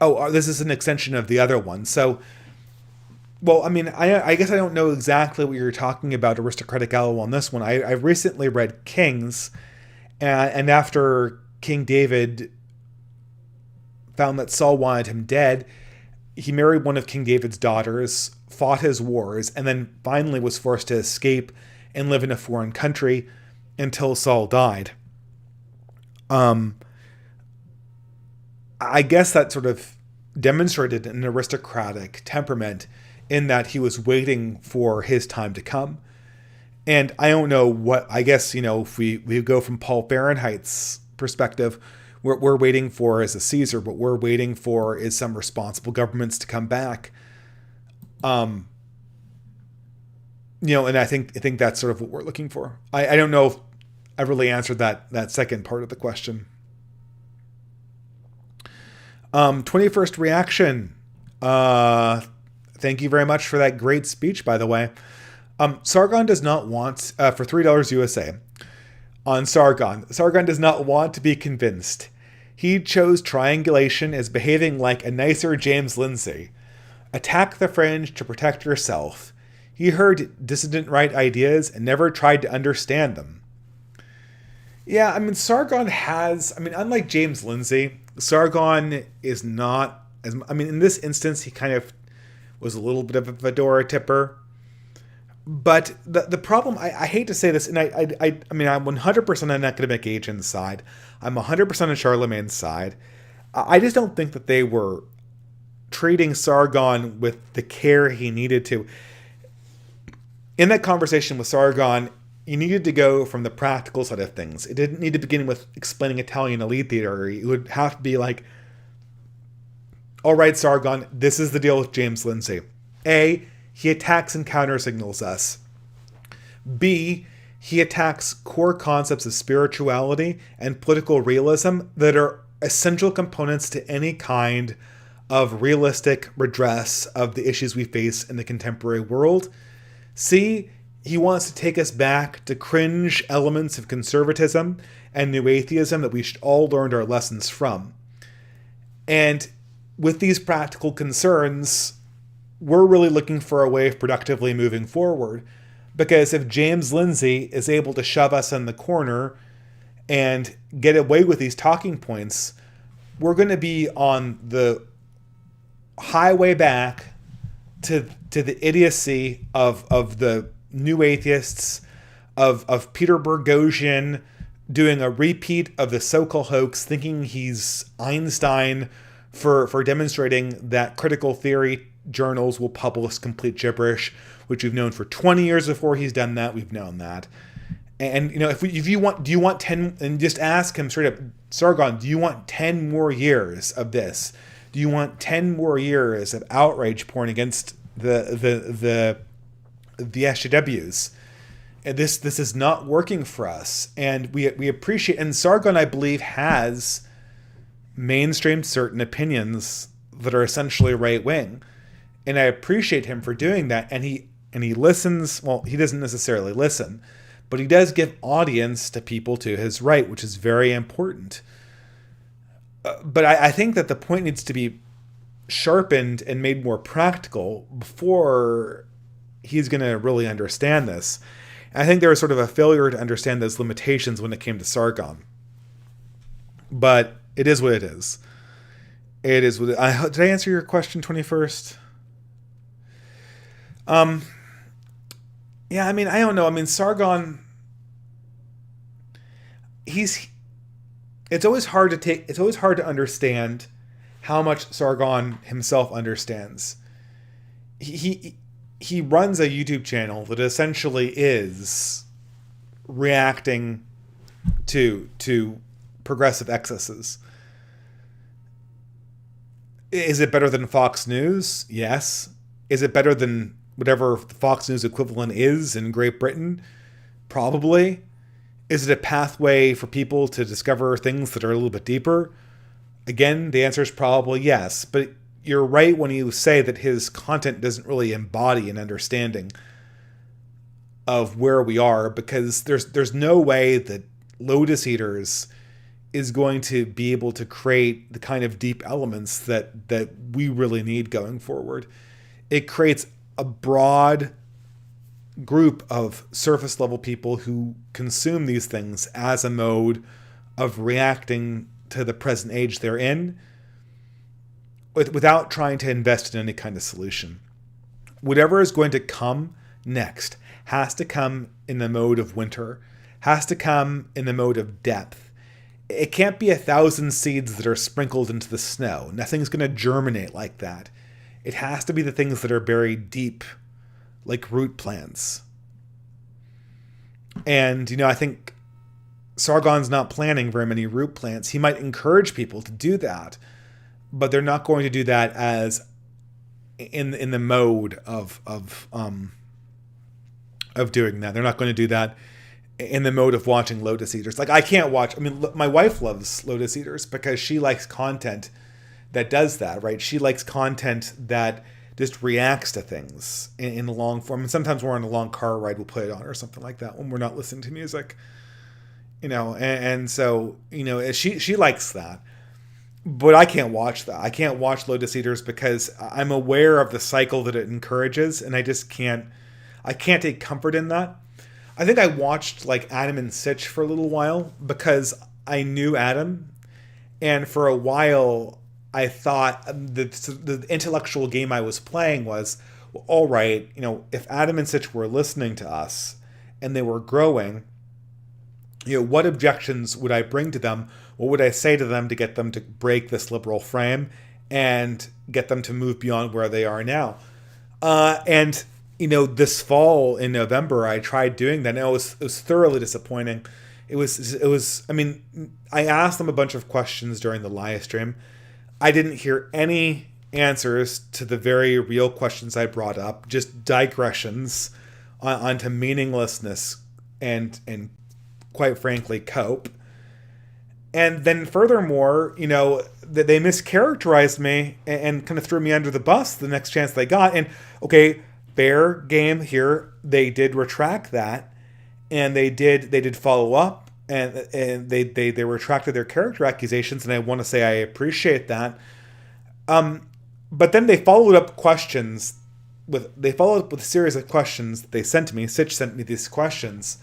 Oh, this is an extension of the other one. So, well, I mean, I guess I don't know exactly what you're talking about, Aristocratic Owl, on this one. I recently read Kings, and after King David found that Saul wanted him dead, he married one of King David's daughters, fought his wars, and then finally was forced to escape and live in a foreign country until Saul died. I guess that sort of demonstrated an aristocratic temperament in that he was waiting for his time to come. And I don't know what, I guess, if we go from Paul Fahrenheit's perspective, what we're waiting for is a Caesar. What we're waiting for is some responsible governments to come back. And I think that's sort of what we're looking for. I don't know if I really answered that second part of the question. 21st reaction. Thank you very much for that great speech, by the way. Sargon does not want, for $3 USA, on Sargon does not want to be convinced. He chose triangulation as behaving like a nicer James Lindsay. Attack the fringe to protect yourself. He heard dissident right ideas and never tried to understand them. Yeah, I mean, Sargon has... I mean, unlike James Lindsay, Sargon is not... in this instance, he kind of was a little bit of a fedora tipper. But the problem... I hate to say this, and I'm 100% on academic agent's side. I'm 100% on Charlemagne's side. I just don't think that they were treating Sargon with the care he needed to. In that conversation with Sargon, you needed to go from the practical side of things. It didn't need to begin with explaining Italian elite theory. It would have to be like, all right, Sargon, this is the deal with James Lindsay. A, he attacks and counter-signals us. B, he attacks core concepts of spirituality and political realism that are essential components to any kind of realistic redress of the issues we face in the contemporary world. C, he wants to take us back to cringe elements of conservatism and new atheism that we should all learn our lessons from. And with these practical concerns, we're really looking for a way of productively moving forward. Because if James Lindsay is able to shove us in the corner and get away with these talking points, we're going to be on the highway back to the idiocy of the new atheists, of Peter Boghossian doing a repeat of the Sokol hoax, thinking he's Einstein for demonstrating that critical theory journals will publish complete gibberish, which we've known for 20 years before he's done that. We've known that. And, if you want, do you want 10, and just ask him straight up, Sargon, do you want 10 more years of this? Do you want 10 more years of outrage porn against the SJWs? And this is not working for us. And we appreciate, and Sargon, I believe, has mainstreamed certain opinions that are essentially right-wing. And I appreciate him for doing that. And he listens. Well, he doesn't necessarily listen, but he does give audience to people to his right, which is very important. But I think that the point needs to be sharpened and made more practical before he's going to really understand this. And I think there was sort of a failure to understand those limitations when it came to Sargon. But it is what it is. It is what it, did I answer your question 21st? Yeah, I mean, I don't know. I mean, Sargon, it's always hard to understand how much Sargon himself understands. He runs a YouTube channel that essentially is reacting to progressive excesses. Is it better than Fox News? Yes. Is it better than whatever the Fox News equivalent is in Great Britain? Probably. Is it a pathway for people to discover things that are a little bit deeper? Again, the answer is probably yes. But you're right when you say that his content doesn't really embody an understanding of where we are, because there's no way that Lotus Eaters is going to be able to create the kind of deep elements that we really need going forward. It creates a broad group of surface level people who consume these things as a mode of reacting to the present age they're in, without trying to invest in any kind of solution. Whatever is going to come next has to come in the mode of winter, has to come in the mode of depth. It can't be 1,000 seeds that are sprinkled into the snow. Nothing's going to germinate like that. It has to be the things that are buried deep, like root plants. And, I think Sargon's not planning very many root plants. He might encourage people to do that, but they're not going to do that as in the mode of doing that. They're not going to do that in the mode of watching Lotus Eaters. Like, I can't watch. I mean, my wife loves Lotus Eaters because she likes content that does that, right? She likes content that just reacts to things in long form. And sometimes we're on a long car ride, we'll put it on or something like that when we're not listening to music, and so, she likes that. But I can't watch that. I can't watch Lotus Eaters because I'm aware of the cycle that it encourages, and I just can't. I can't take comfort in that. I think I watched like Adam and Sitch for a little while because I knew Adam, and for a while I thought the intellectual game I was playing was, well, all right, if Adam and Sitch were listening to us and they were growing, what objections would I bring to them? What would I say to them to get them to break this liberal frame and get them to move beyond where they are now? And this fall in November, I tried doing that, and it was thoroughly disappointing. It was. I mean, I asked them a bunch of questions during the live stream. I didn't hear any answers to the very real questions I brought up. Just digressions onto meaninglessness and quite frankly cope. And then furthermore, they mischaracterized me and kind of threw me under the bus the next chance they got. And okay, fair game here. They did retract that, and they did follow up, and they retracted their character accusations, and I want to say I appreciate that. But then they followed up with a series of questions that they sent to me. Sitch sent me these questions.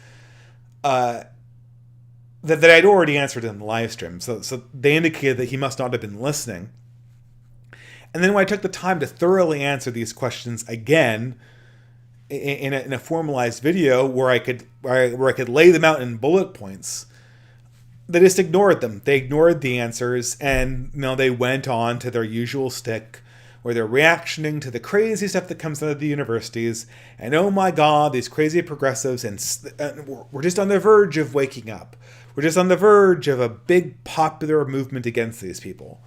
That I'd already answered in the live stream. So they indicated that he must not have been listening. And then when I took the time to thoroughly answer these questions again in a formalized video where I could lay them out in bullet points, they just ignored them. They ignored the answers, and they went on to their usual stick where they're reactioning to the crazy stuff that comes out of the universities, and oh my god, these crazy progressives, and we're just on the verge of waking up. We're just on the verge of a big popular movement against these people.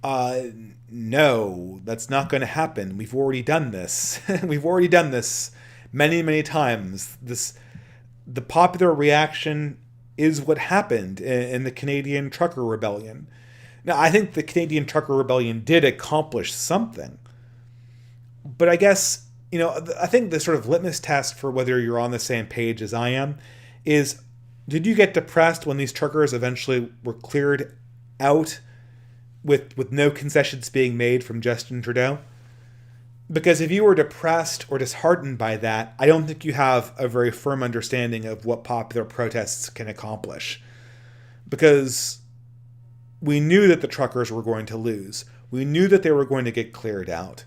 No, that's not going to happen. We've already done this. We've already done this many, many times. The popular reaction is what happened in the Canadian Trucker Rebellion. Now, I think the Canadian Trucker Rebellion did accomplish something. But I guess, I think the sort of litmus test for whether you're on the same page as I am is, did you get depressed when these truckers eventually were cleared out with no concessions being made from Justin Trudeau? Because if you were depressed or disheartened by that, I don't think you have a very firm understanding of what popular protests can accomplish. Because we knew that the truckers were going to lose. We knew that they were going to get cleared out.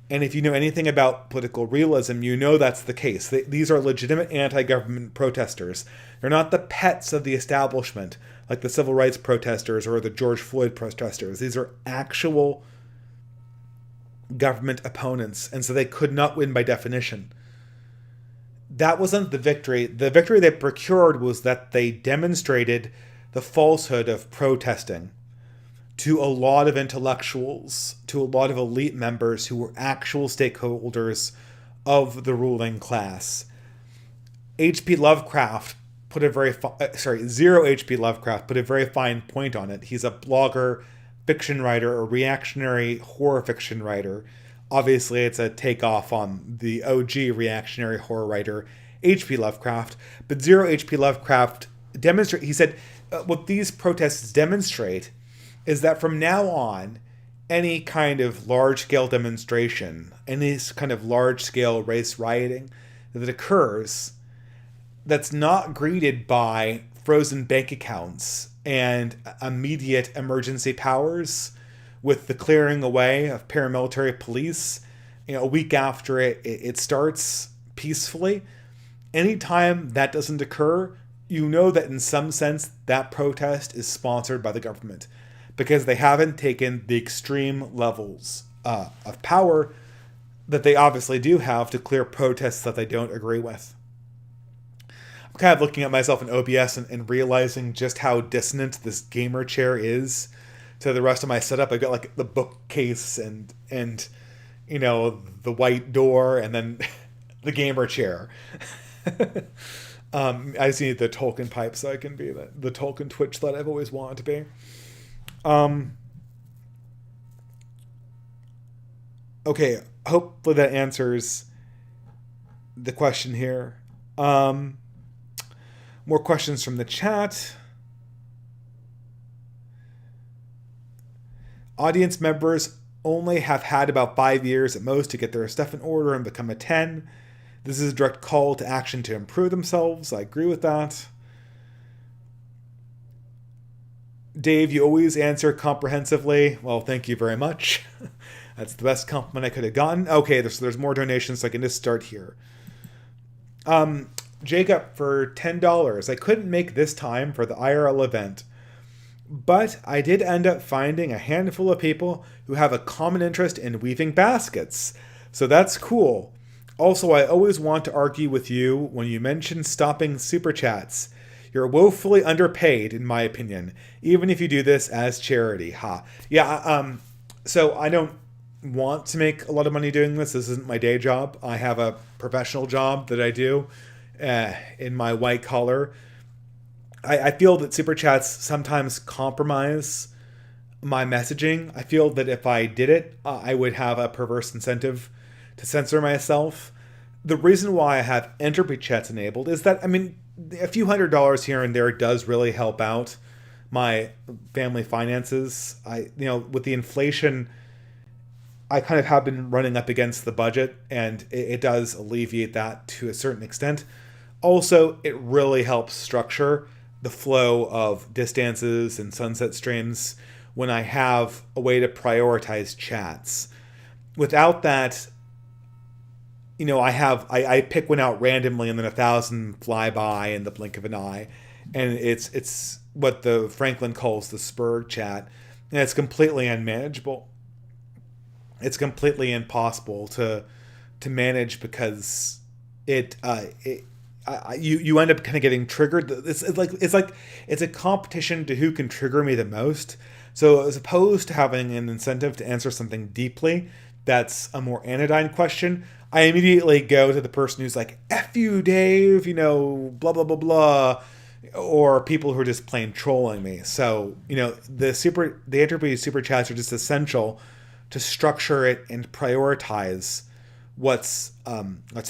And if you know anything about political realism, you know that's the case. These are legitimate anti-government protesters. They're not the pets of the establishment, like the civil rights protesters or the George Floyd protesters. These are actual government opponents, and so they could not win by definition. That wasn't the victory. The victory they procured was that they demonstrated the falsehood of protesting to a lot of intellectuals, to a lot of elite members who were actual stakeholders of the ruling class. H.P. Lovecraft put a very Zero H.P. Lovecraft put a very fine point on it. He's a blogger, fiction writer, a reactionary horror fiction writer. Obviously, it's a takeoff on the OG reactionary horror writer, H.P. Lovecraft. But Zero H.P. Lovecraft he said, what these protests demonstrate is that from now on, any kind of large-scale demonstration, any kind of large-scale race rioting that occurs that's not greeted by frozen bank accounts and immediate emergency powers with the clearing away of paramilitary police, a week after it starts peacefully, anytime that doesn't occur, you know that in some sense that protest is sponsored by the government, because they haven't taken the extreme levels of power that they obviously do have to clear protests that they don't agree with. I'm kind of looking at myself in OBS and realizing just how dissonant this gamer chair is to the rest of my setup. I've got like the bookcase and the white door and then the gamer chair. I just need the Tolkien pipe so I can be the Tolkien Twitch that I've always wanted to be. Okay, hopefully that answers the question here. More questions from the chat. Audience members only have had about 5 years at most to get their stuff in order and become a 10. This is a direct call to action to improve themselves. I agree with that. Dave, you always answer comprehensively. Well, thank you very much. That's the best compliment I could have gotten. Okay, there's more donations, so I can just start here. Jacob for $10. I couldn't make this time for the IRL event, but I did end up finding a handful of people who have a common interest in weaving baskets. So that's cool. Also, I always want to argue with you when you mention stopping super chats. You're woefully underpaid, in my opinion, even if you do this as charity. Ha. Yeah, so I don't want to make a lot of money doing this. This isn't my day job. I have a professional job that I do in my white collar. I feel that super chats sometimes compromise my messaging. I feel that if I did it, I would have a perverse incentive to censor myself. The reason why I have entropy chats enabled is that, I mean, a few $100s here and there does really help out my family finances. With the inflation, I kind of have been running up against the budget, and it does alleviate that to a certain extent. Also, it really helps structure the flow of distances and sunset streams when I have a way to prioritize chats. Without that, I pick one out randomly and then 1,000 fly by in the blink of an eye. And it's what the Franklin calls the Spurg chat. And it's completely unmanageable. It's completely impossible to manage because you end up kind of getting triggered. It's a competition to who can trigger me the most. So as opposed to having an incentive to answer something deeply, that's a more anodyne question, I immediately go to the person who's like, F you, Dave, blah, blah, blah, blah, or people who are just plain trolling me. So, the entropy super chats are just essential to structure it and prioritize what's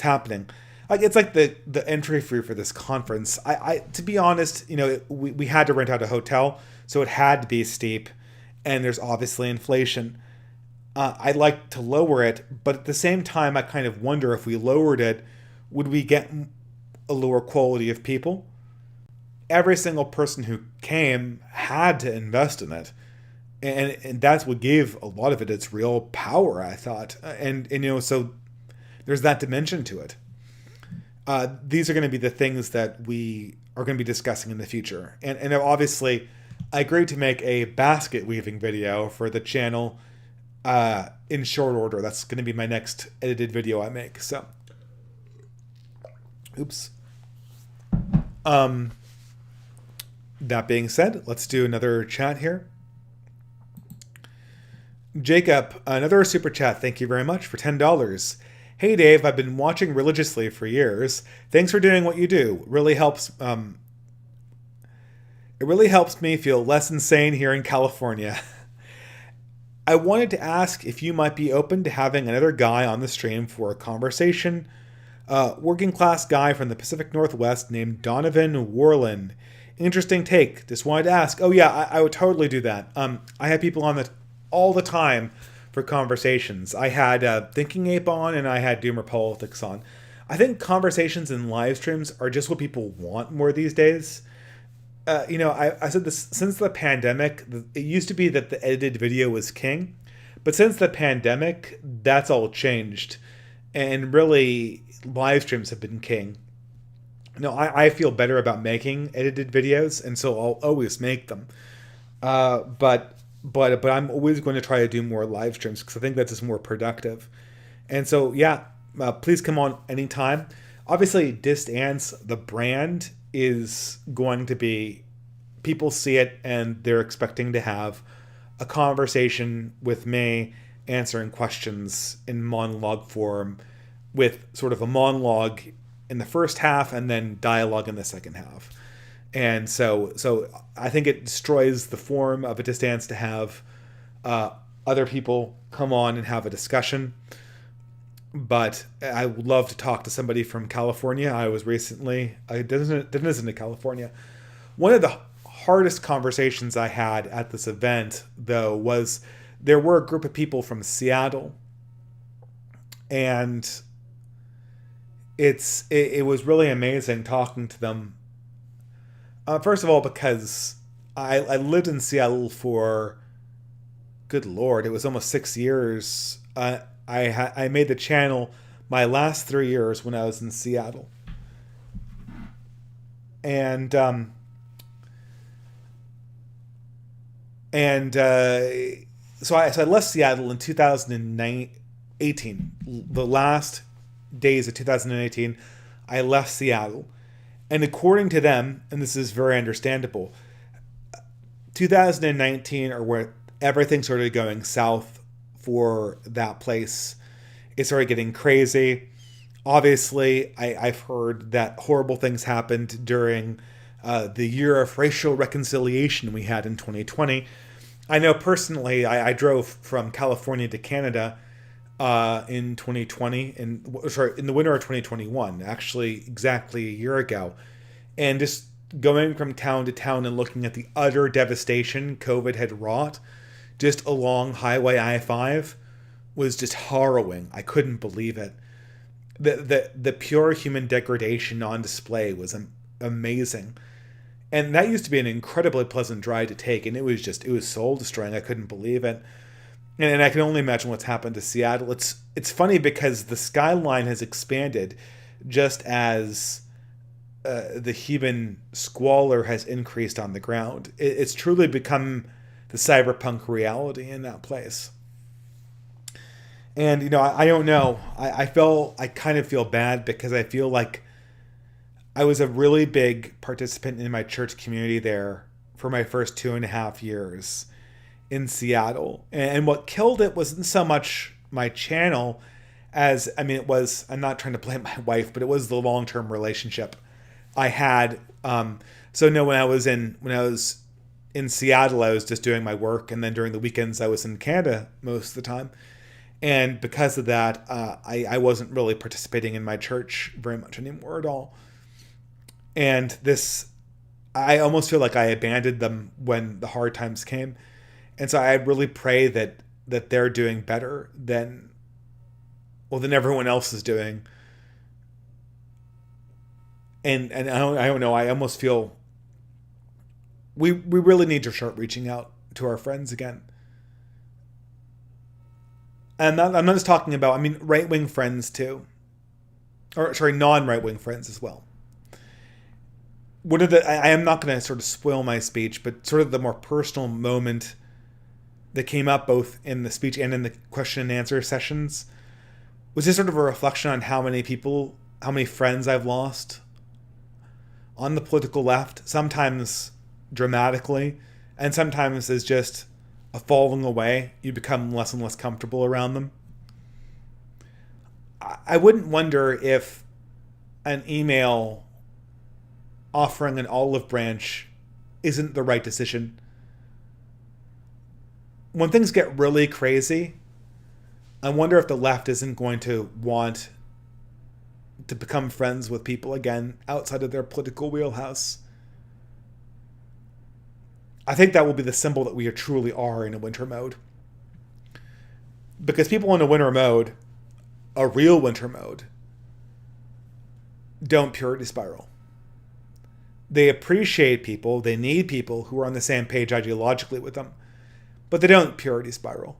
happening. It's like the entry fee for this conference. I to be honest, we had to rent out a hotel, so it had to be steep, and there's obviously inflation. I'd like to lower it, but at the same time, I kind of wonder if we lowered it, would we get a lower quality of people? Every single person who came had to invest in it. And that's what gave a lot of it its real power, I thought. And so there's that dimension to it. These are going to be the things that we are going to be discussing in the future. And obviously, I agreed to make a basket weaving video for the channel in short order. That's going to be my next edited video I make. So, oops. That being said, let's do another chat here. Jacob, another super chat. Thank you very much for $10. Hey Dave, I've been watching religiously for years. Thanks for doing what you do. It really helps me feel less insane here in California. I wanted to ask if you might be open to having another guy on the stream for a conversation. Working class guy from the Pacific Northwest named Donovan Warland. Interesting take. Just wanted to ask. Oh yeah, I would totally do that. I have people on all the time for conversations. I had Thinking Ape on, and I had Doomer Politics on. I think conversations and live streams are just what people want more these days. I said this, since the pandemic, it used to be that the edited video was king, but since the pandemic, that's all changed. And really, live streams have been king. I feel better about making edited videos, and so I'll always make them. But I'm always going to try to do more live streams because I think that's just more productive. And so, yeah, please come on anytime. Obviously, Distance, the brand, is going to be, people see it and they're expecting to have a conversation with me, answering questions in monologue form, with sort of a monologue in the first half and then dialogue in the second half. And so I think it destroys the form of a Distance to have other people come on and have a discussion. But I would love to talk to somebody from California. I was recently, I didn't visit California. One of the hardest conversations I had at this event, though, was there were a group of people from Seattle, and it was really amazing talking to them. First of all, because I lived in Seattle for, good Lord, it was almost 6 years. I made the channel my last 3 years when I was in Seattle, and so I left Seattle in 2018. The last days of 2018, I left Seattle, and according to them, and this is very understandable, 2019 or where everything started going south for that place. It started getting crazy. Obviously, I've heard that horrible things happened during the year of racial reconciliation we had in 2020. I know personally, I drove from California to Canada in 2020, in the winter of 2021, actually exactly a year ago, and just going from town to town and looking at the utter devastation COVID had wrought just along Highway I-5 was just harrowing. I couldn't believe it. The pure human degradation on display was amazing. And that used to be an incredibly pleasant drive to take, and it was soul destroying. I couldn't believe it. And I can only imagine what's happened to Seattle. It's funny because the skyline has expanded just as the human squalor has increased on the ground. It's truly become the cyberpunk reality in that place. And, I don't know. I kind of feel bad because I feel like I was a really big participant in my church community there for my first 2.5 years in Seattle. And what killed it wasn't so much my channel as, it was, I'm not trying to blame my wife, but it was the long-term relationship I had. So no, when I was in Seattle, I was just doing my work. And then during the weekends, I was in Canada most of the time. And because of that, I wasn't really participating in my church very much anymore at all. And I almost feel like I abandoned them when the hard times came. And so I really pray that they're doing better than everyone else is doing. And I don't know, I almost feel we really need to start reaching out to our friends again. And I'm not just talking about, right-wing friends too. Or, sorry, non-right-wing friends as well. I am not going to sort of spoil my speech, but sort of the more personal moment that came up both in the speech and in the question and answer sessions was just sort of a reflection on how many friends I've lost on the political left, sometimes dramatically, and sometimes as just a falling away. You become less and less comfortable around them. I wouldn't wonder if an email offering an olive branch isn't the right decision. When things get really crazy, I wonder if the left isn't going to want to become friends with people again outside of their political wheelhouse. I think that will be the symbol that we truly are in a winter mode. Because people in a winter mode, a real winter mode, don't purity spiral. They appreciate people, they need people who are on the same page ideologically with them, but they don't purity spiral.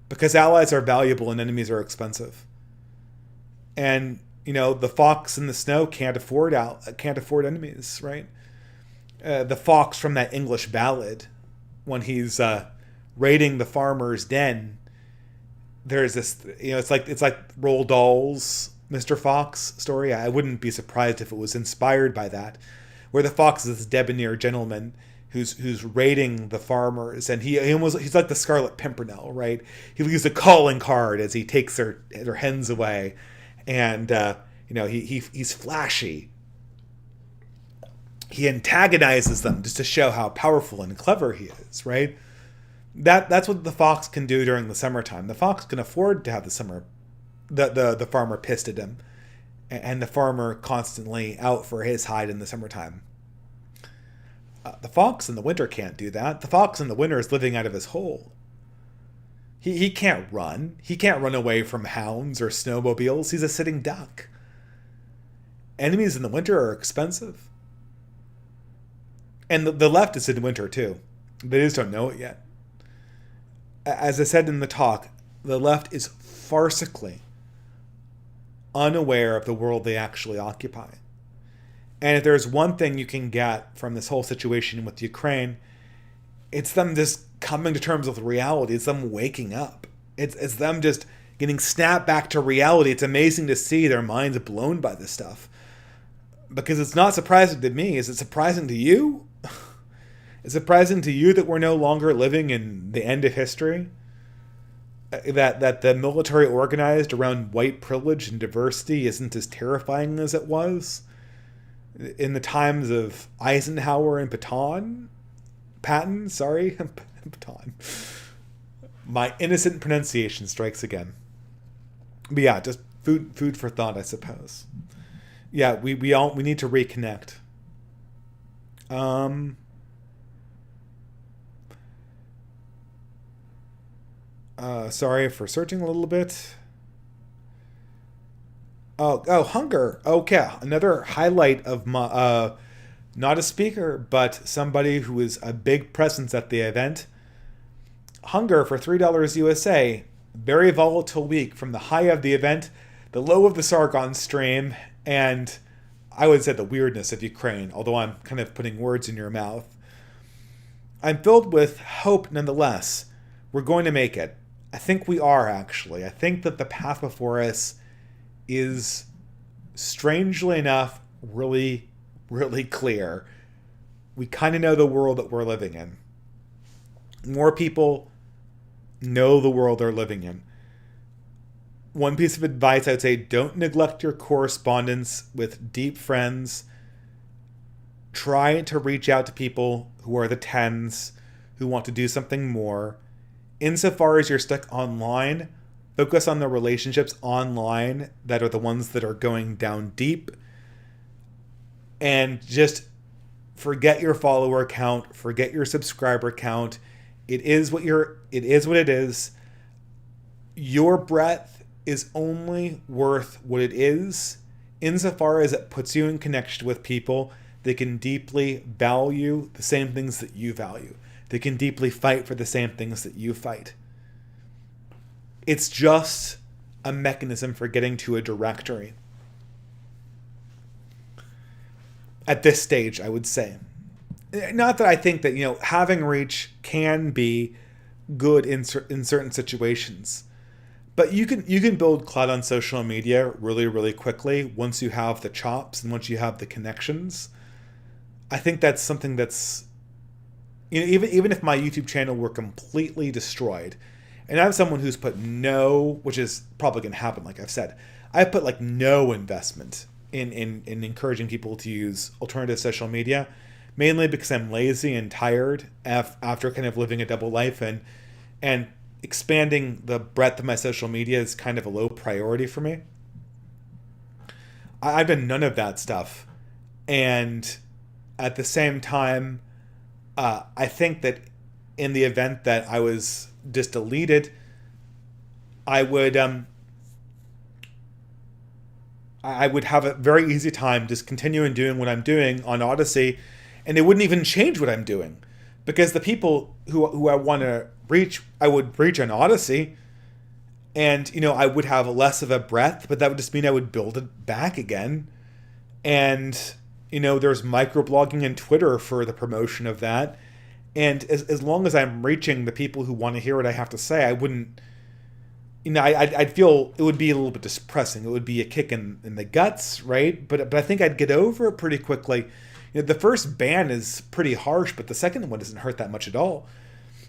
Because allies are valuable and enemies are expensive. And, the fox in the snow can't afford enemies, right? The fox from that English ballad, when he's raiding the farmer's den, there's this, it's like Roald Dahl's Mr. Fox story. I wouldn't be surprised if it was inspired by that, where the fox is this debonair gentleman who's raiding the farmers, and he's like the Scarlet Pimpernel, right? He leaves a calling card as he takes their hens away, and he's flashy. He antagonizes them just to show how powerful and clever he is, right? That's what the fox can do during the summertime. The fox can afford to have the farmer pissed at him, and the farmer constantly out for his hide in the summertime. The fox in the winter can't do that. The fox in the winter is living out of his hole. He can't run. He can't run away from hounds or snowmobiles. He's a sitting duck. Enemies in the winter are expensive. And the left is in winter too. They just don't know it yet. As I said in the talk, the left is farcically unaware of the world they actually occupy. And if there's one thing you can get from this whole situation with Ukraine, it's them just coming to terms with reality. It's them waking up. It's them just getting snapped back to reality. It's amazing to see their minds blown by this stuff. Because it's not surprising to me. Is it surprising to you? Is it surprising to you that we're no longer living in the end of history? That the military organized around white privilege and diversity isn't as terrifying as it was in the times of Eisenhower and Patton? Patton. My innocent pronunciation strikes again. But yeah, just food for thought, I suppose. Yeah, we need to reconnect. Sorry for searching a little bit. Oh, hunger. Okay, another highlight of my not a speaker, but somebody who is a big presence at the event. Hunger for $3 USA. Very volatile week from the high of the event, the low of the Sargon stream, and I would say the weirdness of Ukraine, although I'm kind of putting words in your mouth. I'm filled with hope nonetheless. We're going to make it. I think we are, actually. I think that the path before us is, strangely enough, really, really clear. We kind of know the world that we're living in. More people know the world they're living in. One piece of advice I would say, don't neglect your correspondence with deep friends. Try to reach out to people who are the tens, who want to do something more. Insofar as you're stuck online, focus on the relationships online that are the ones that are going down deep. And just forget your follower count, forget your subscriber count. It is what it is. Your breadth is only worth what it is insofar as it puts you in connection with people that can deeply value the same things that you value. They can deeply fight for the same things that you fight. It's just a mechanism for getting to a directory. At this stage, I would say. Not that I think that, having reach can be good in certain situations. But you can build clout on social media really, really quickly once you have the chops and once you have the connections. I think that's something that's, even if my YouTube channel were completely destroyed, and I'm someone who's put which is probably going to happen, like I've said, I've put no investment in encouraging people to use alternative social media, mainly because I'm lazy and tired after kind of living a double life, and expanding the breadth of my social media is kind of a low priority for me. I've done none of that stuff. And at the same time, I think that in the event that I was just deleted, I would have a very easy time just continuing doing what I'm doing on Odyssey, and it wouldn't even change what I'm doing. Because the people who I want to reach, I would reach on Odyssey, and I would have less of a breadth, but that would just mean I would build it back again. And there's microblogging and Twitter for the promotion of that. And as long as I'm reaching the people who want to hear what I have to say, I wouldn't, I'd feel it would be a little bit depressing. It would be a kick in the guts, right? But I think I'd get over it pretty quickly. The first ban is pretty harsh, but the second one doesn't hurt that much at all.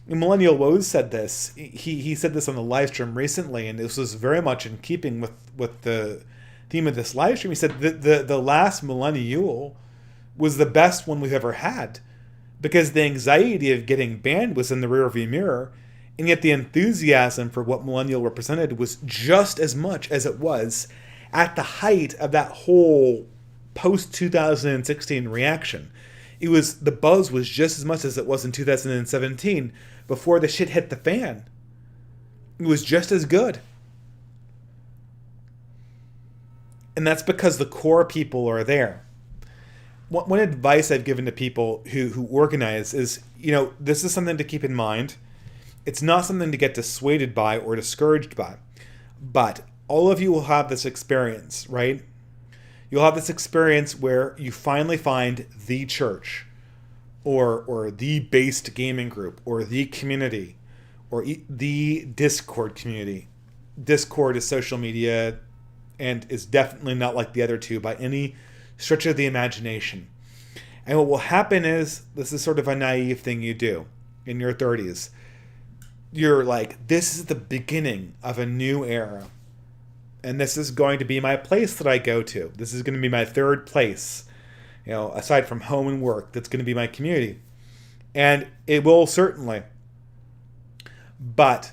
Millennial Woes said this. He said this on the live stream recently, and this was very much in keeping with the theme of this live stream. He said the last Millennial was the best one we've ever had, because the anxiety of getting banned was in the rearview mirror, and yet the enthusiasm for what Millennial represented was just as much as it was at the height of that whole post-2016 reaction. The buzz was just as much as it was in 2017 before the shit hit the fan. It was just as good. And that's because the core people are there. One advice I've given to people who organize is, this is something to keep in mind. It's not something to get dissuaded by or discouraged by. But all of you will have this experience, right? You'll have this experience where you finally find the church or the based gaming group or the community or the Discord community. Discord is social media and is definitely not like the other two by any stretch of the imagination. And what will happen is, this is sort of a naive thing you do in your 30s. You're like, this is the beginning of a new era. And this is going to be my place that I go to. This is going to be my third place, aside from home and work, that's going to be my community. And it will certainly. But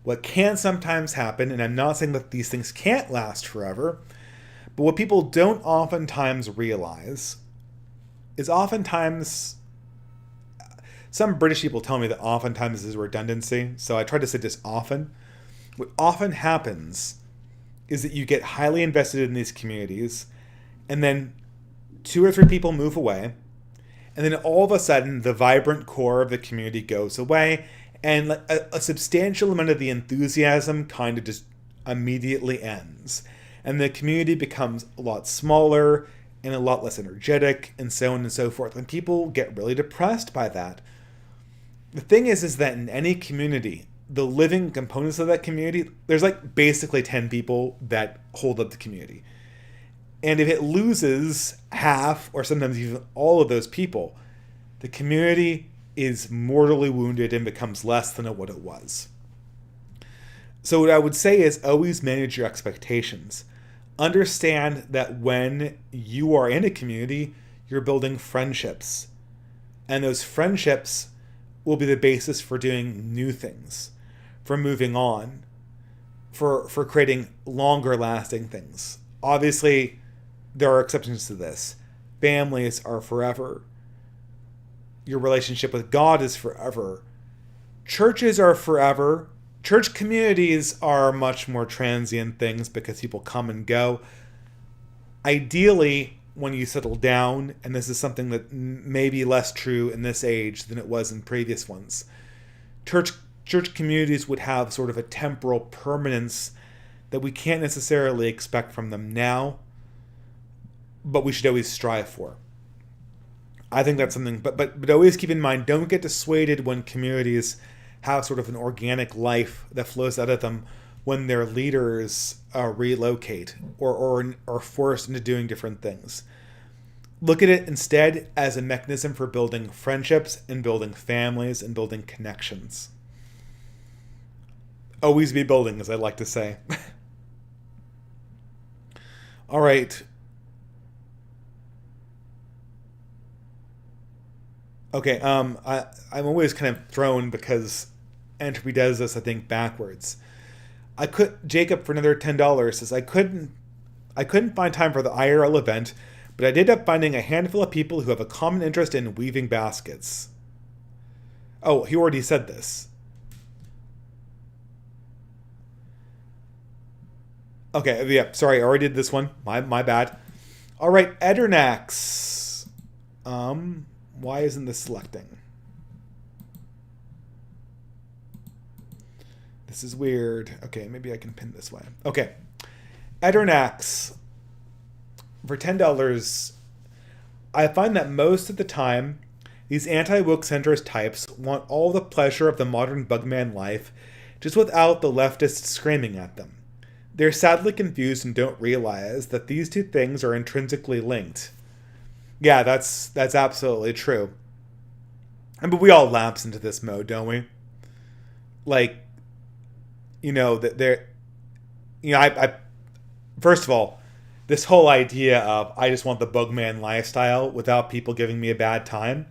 what can sometimes happen, and I'm not saying that these things can't last forever, but what people don't oftentimes realize is oftentimes, some British people tell me that oftentimes is redundancy, so I try to say just often. What often happens is that you get highly invested in these communities, and then 2 or 3 people move away, and then all of a sudden the vibrant core of the community goes away, and a substantial amount of the enthusiasm kind of just immediately ends. And the community becomes a lot smaller and a lot less energetic, and so on and so forth. And people get really depressed by that. The thing is that in any community, the living components of that community, there's like basically 10 people that hold up the community. And if it loses half or sometimes even all of those people, the community is mortally wounded and becomes less than what it was. So what I would say is always manage your expectations. Understand that when you are in a community, you're building friendships. And those friendships will be the basis for doing new things, for moving on, for creating longer lasting things. Obviously, there are exceptions to this. Families are forever. Your relationship with God is forever. Churches are forever. Church communities are much more transient things because people come and go. Ideally, when you settle down, and this is something that may be less true in this age than it was in previous ones, church communities would have sort of a temporal permanence that we can't necessarily expect from them now, but we should always strive for. I think that's something, but always keep in mind, don't get dissuaded when communities have sort of an organic life that flows out of them when their leaders relocate or are forced into doing different things. Look at it instead as a mechanism for building friendships and building families and building connections. Always be building, as I like to say. All right. Okay, I'm always kind of thrown because Entropy does this, I think, backwards. Jacob for another $10 says, I couldn't find time for the IRL event, but I did end up finding a handful of people who have a common interest in weaving baskets. Oh, he already said this. Okay, yeah, sorry, I already did this one. My bad. All right, Etternax. Why isn't this selecting? This is weird. Okay, maybe I can pin this way. Okay. Etternax. For $10, I find that most of the time, these anti-woke centrist types want all the pleasure of the modern bugman life, just without the leftists screaming at them. They're sadly confused and don't realize that these two things are intrinsically linked. Yeah, that's absolutely true. But we all lapse into this mode, don't we? Like, that I first of all, this whole idea of I just want the bugman lifestyle without people giving me a bad time,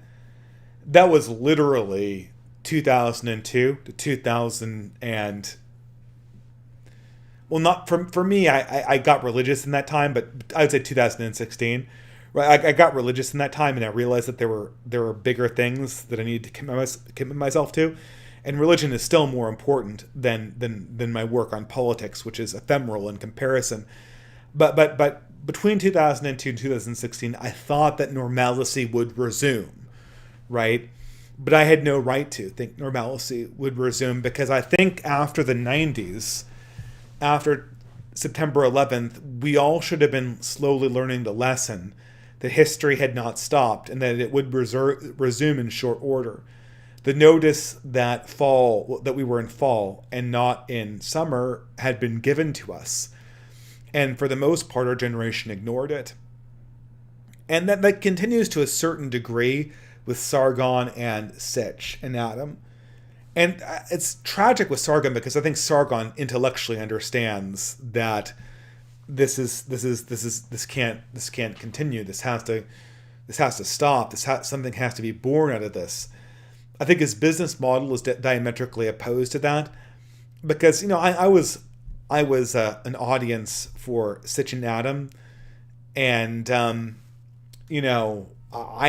that was literally 2002 to 2000 and... Well, not for me, I got religious in that time, but I would say 2016. Right, I got religious in that time, and I realized that there were bigger things that I needed to commit myself to, And religion is still more important than my work on politics, which is ephemeral in comparison. But between 2002 and 2016, I thought that normalcy would resume, right? But I had no right to think normalcy would resume, because I think after the 90s, after September 11th, we all should have been slowly learning the lesson that history had not stopped and that it would resume in short order. The notice that we were in fall and not in summer had been given to us. And for the most part, our generation ignored it. And that continues to a certain degree with Sargon and Sitch and Adam. And it's tragic with Sargon, because I think Sargon intellectually understands that this can't continue. This has to stop. Something has to be born out of this. I think his business model is diametrically opposed to that, because I was an audience for Sitch and Adam, and I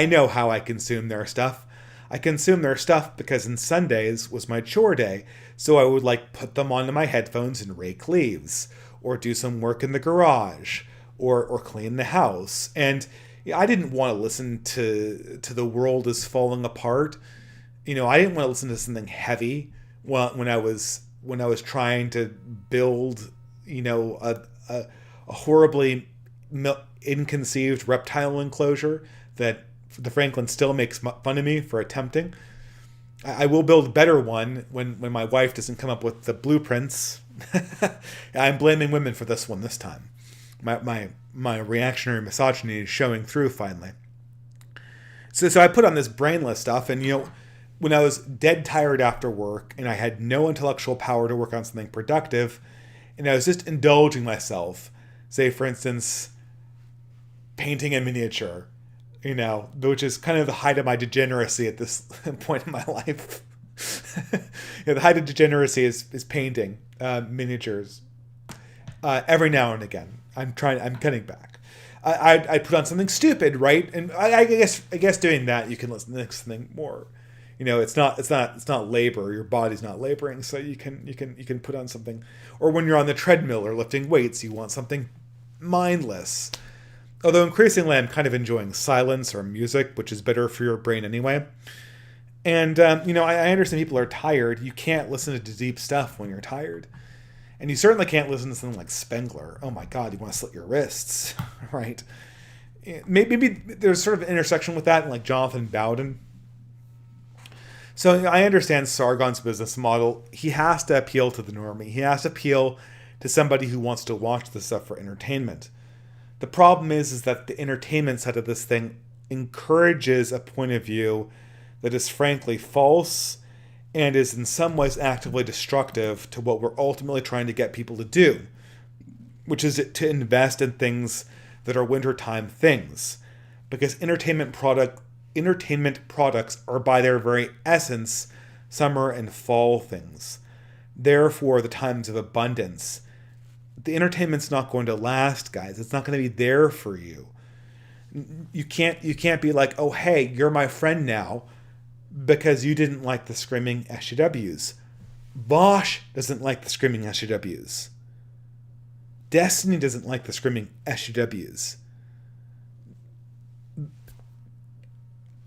know how I consume their stuff. I consume their stuff because in Sundays was my chore day, so I would put them onto my headphones and rake leaves, or do some work in the garage, or clean the house. And I didn't want to listen to the world is falling apart. I didn't want to listen to something heavy when I was trying to build a horribly inconceived reptile enclosure that the Franklin still makes fun of me for attempting. I will build a better one when my wife doesn't come up with the blueprints. I'm blaming women for this one this time. My reactionary misogyny is showing through finally. So I put on this brainless stuff, and when I was dead tired after work and I had no intellectual power to work on something productive, and I was just indulging myself, say for instance, painting a miniature, which is kind of the height of my degeneracy at this point in my life. The height of degeneracy is painting miniatures. Every now and again, I'm cutting back. I put on something stupid, right? And I guess doing that, you can listen to something more. It's not labor. Your body's not laboring, so you can put on something. Or when you're on the treadmill or lifting weights, you want something mindless. Although increasingly, I'm kind of enjoying silence or music, which is better for your brain anyway. And I understand people are tired. You can't listen to deep stuff when you're tired, and you certainly can't listen to something like Spengler. Oh my God, you want to slit your wrists, right? Maybe there's sort of an intersection with that in Jonathan Bowden. So I understand Sargon's business model. He has to appeal to the normie. He has to appeal to somebody who wants to watch this stuff for entertainment. The problem is that the entertainment side of this thing encourages a point of view that is frankly false and is in some ways actively destructive to what we're ultimately trying to get people to do, which is to invest in things that are wintertime things. Because entertainment products are by their very essence summer and fall things. Therefore, the times of abundance. The entertainment's not going to last, guys. It's not going to be there for you. You can't be like, oh hey, you're my friend now because you didn't like the screaming SJWs. Bosch doesn't like the screaming SJWs. Destiny doesn't like the screaming SJWs.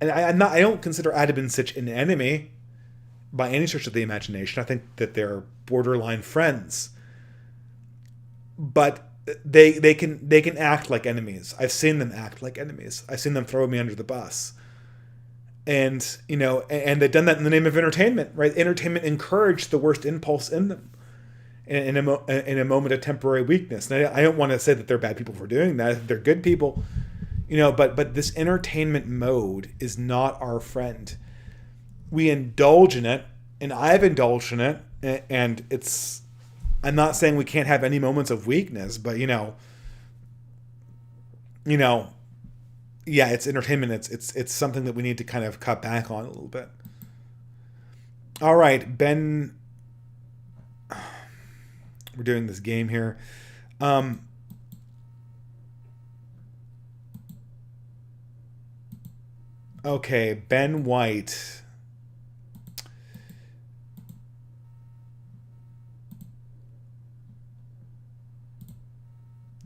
And I don't consider Adam and Sitch an enemy by any stretch of the imagination. I think that they're borderline friends. But they can act like enemies. I've seen them act like enemies. I've seen them throw me under the bus. And they've done that in the name of entertainment, right? Entertainment encouraged the worst impulse in them in a moment of temporary weakness. And I don't want to say that they're bad people for doing that. They're good people. But this entertainment mode is not our friend. We indulge in it, and I've indulged in it, and it's. I'm not saying we can't have any moments of weakness, but yeah, it's entertainment. It's something that we need to kind of cut back on a little bit. All right, Ben. We're doing this game here. Okay, Ben White.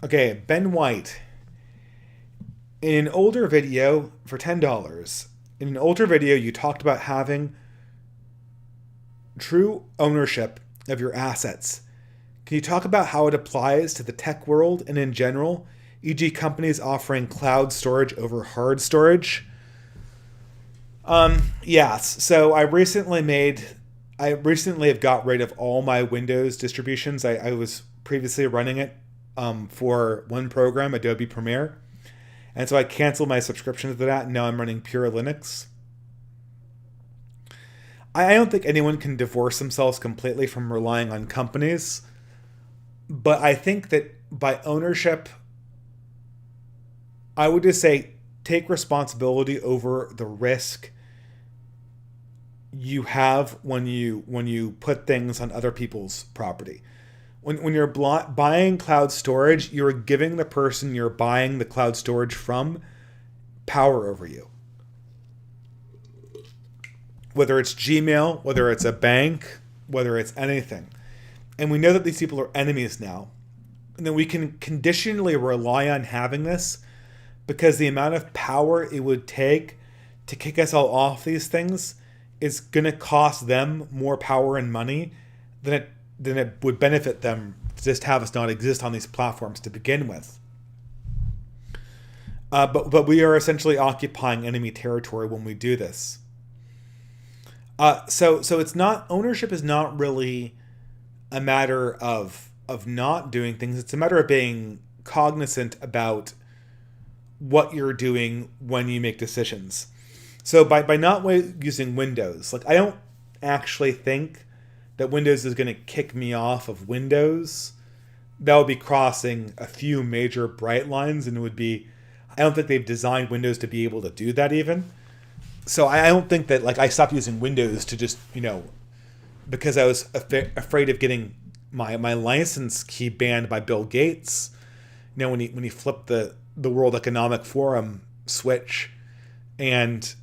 Okay, Ben White. In an older video for $10, in an older video, you talked about having true ownership of your assets. Can you talk about how it applies to the tech world and in general, e.g. companies offering cloud storage over hard storage? Yes. So I recently have got rid of all my Windows distributions. I was previously running it for one program, Adobe Premiere. And so I canceled my subscription to that, and now I'm running pure Linux. I don't think anyone can divorce themselves completely from relying on companies, but I think that by ownership, I would just say take responsibility over the risk you have when you put things on other people's property. When you're buying cloud storage, you're giving the person you're buying the cloud storage from power over you. Whether it's Gmail, whether it's a bank, whether it's anything. And we know that these people are enemies now. And then we can conditionally rely on having this because the amount of power it would take to kick us all off these things is going to cost them more power and money than it would benefit them to just have us not exist on these platforms to begin with. But we are essentially occupying enemy territory when we do this. So it's not, ownership is not really a matter of not doing things. It's a matter of being cognizant about what you're doing when you make decisions. So by not using Windows, like I don't actually think that Windows is going to kick me off of Windows. That would be crossing a few major bright lines, and it would be, I don't think they've designed Windows to be able to do that even. So I don't think that like I stopped using Windows to just, because I was afraid of getting my license key banned by Bill Gates. When he flipped the World Economic Forum switch and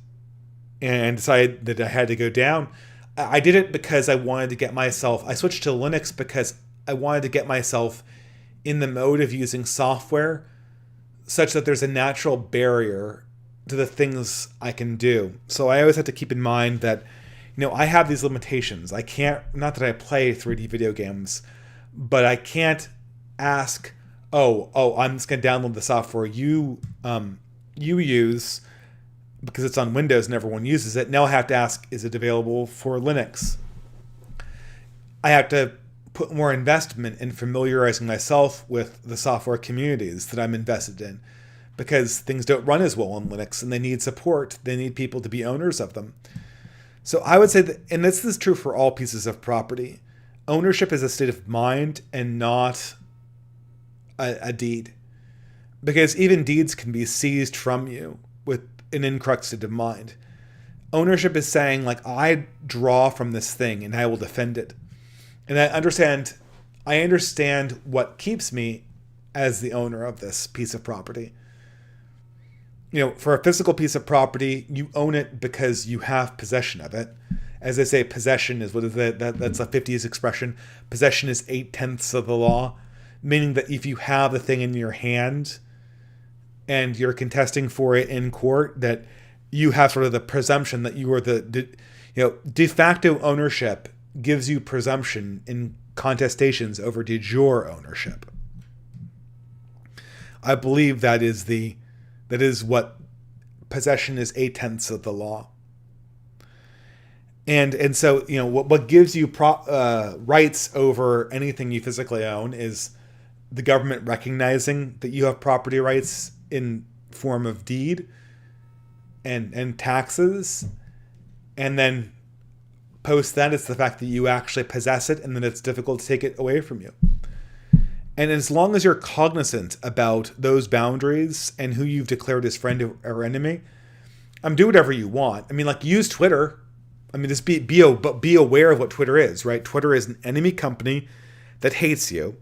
decided that I had to go down. I did it because I wanted to get myself, I switched to Linux because I wanted to get myself in the mode of using software such that there's a natural barrier to the things I can do. So I always have to keep in mind that, I have these limitations. I can't, not that I play 3D video games, but I can't ask, I'm just going to download the software you use because it's on Windows and everyone uses it. Now I have to ask, is it available for Linux? I have to put more investment in familiarizing myself with the software communities that I'm invested in because things don't run as well on Linux and they need support. They need people to be owners of them. So I would say that, and this is true for all pieces of property, ownership is a state of mind and not a deed. Because even deeds can be seized from you with an incorrect state of mind. Ownership is saying, like, I draw from this thing and I will defend it. And I understand what keeps me as the owner of this piece of property. For a physical piece of property, you own it because you have possession of it. As they say, possession is that's a 50s expression. Possession is 8/10 of the law, meaning that if you have the thing in your hand and you're contesting for it in court, that you have sort of the presumption that you are de facto ownership gives you presumption in contestations over de jure ownership. I believe that is what possession is 8/10 of the law. And so, what gives you rights over anything you physically own is the government recognizing that you have property rights in form of deed and taxes. And then post that, it's the fact that you actually possess it and then it's difficult to take it away from you. And as long as you're cognizant about those boundaries and who you've declared as friend or enemy, do whatever you want. Use Twitter. Just be aware of what Twitter is, right? Twitter is an enemy company that hates you.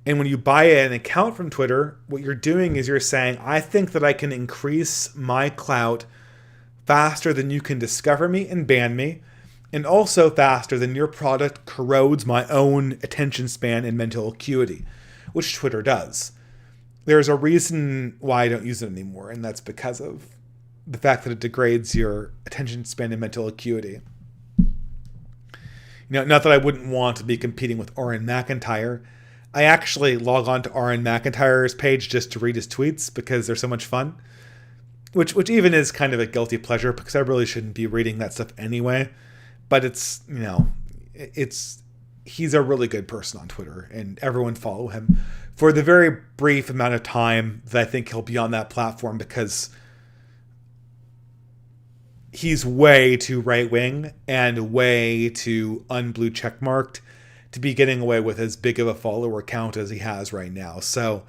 And when you buy an account from Twitter, what you're doing is you're saying, I think that I can increase my clout faster than you can discover me and ban me, and also faster than your product corrodes my own attention span and mental acuity, which Twitter does. there's a reason why I don't use it anymore, and that's because of the fact that it degrades your attention span and mental acuity. Not that I wouldn't want to be competing with Oren McIntyre. I actually log on to Oren McIntyre's page just to read his tweets because they're so much fun. Which even is kind of a guilty pleasure because I really shouldn't be reading that stuff anyway. But he's a really good person on Twitter, and everyone follow him for the very brief amount of time that I think he'll be on that platform, because he's way too right-wing and way too unblue checkmarked to be getting away with as big of a follower count as he has right now. So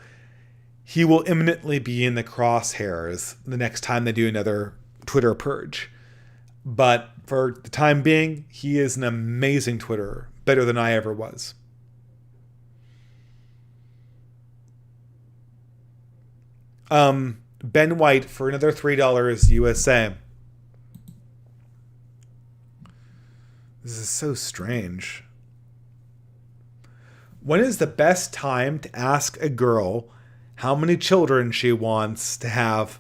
he will imminently be in the crosshairs the next time they do another Twitter purge. But for the time being, he is an amazing Twitterer, better than I ever was. Ben White for another $3 USA. This is so strange. When is the best time to ask a girl how many children she wants to have?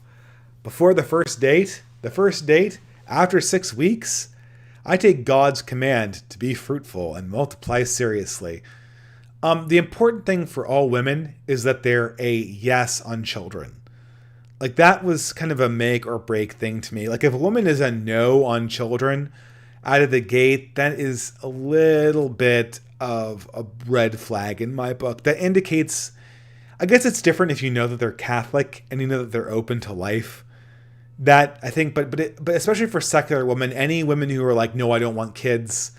Before the first date? The first date? After 6 weeks? I take God's command to be fruitful and multiply seriously. The important thing for all women is that they're a yes on children. Like, that was kind of a make or break thing to me. Like, if a woman is a no on children out of the gate, that is a little bit of a red flag in my book. That indicates, I guess it's different if you know that they're Catholic and you know that they're open to life. That, I think, but especially for secular women, any women who are like, no, I don't want kids.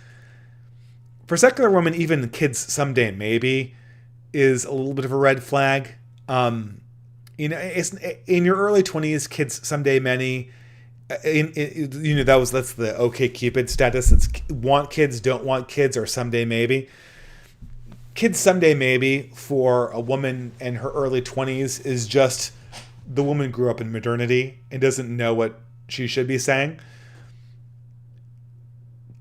For secular women, even kids someday maybe is a little bit of a red flag. It's in your early 20s, kids someday many. That's the OK Cupid status. It's want kids, don't want kids, or someday maybe. Kids someday maybe for a woman in her early 20s is just the woman grew up in modernity and doesn't know what she should be saying.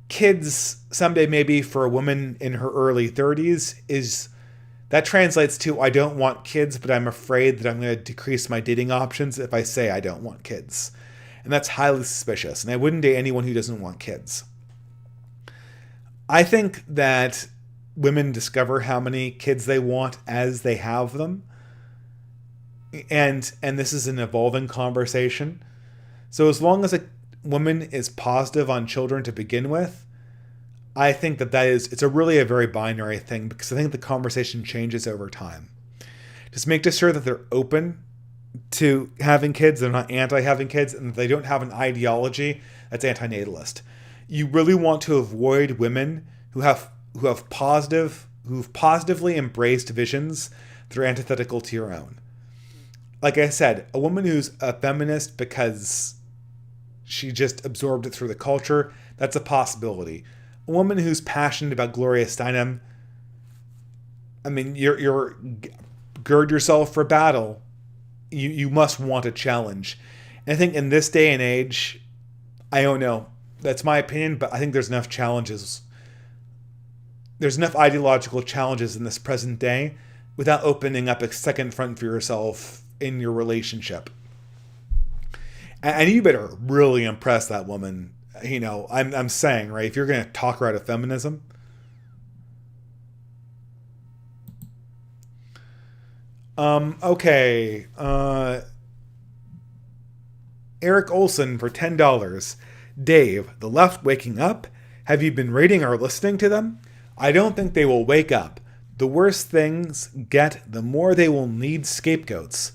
Kids someday maybe for a woman in her early 30s is that translates to, I don't want kids, but I'm afraid that I'm going to decrease my dating options if I say I don't want kids. And that's highly suspicious. And I wouldn't date anyone who doesn't want kids. I think that women discover how many kids they want as they have them. And this is an evolving conversation. So as long as a woman is positive on children to begin with, I think it's a very binary thing, because I think the conversation changes over time. Just make sure that they're open to having kids, they're not anti-having kids, and they don't have an ideology that's antinatalist. You really want to avoid women who've positively embraced visions that are antithetical to your own. Like I said, a woman who's a feminist because she just absorbed it through the culture, that's a possibility. A woman who's passionate about Gloria Steinem, I mean, you're gird yourself for battle. You must want a challenge. And I think in this day and age, I don't know, that's my opinion, but I think there's enough challenges. There's enough ideological challenges in this present day without opening up a second front for yourself in your relationship. And you better really impress that woman. I'm saying, right, if you're going to talk her out of feminism. Okay. Eric Olson for $10. Dave, the left waking up? Have you been reading or listening to them? I don't think they will wake up. The worse things get, the more they will need scapegoats.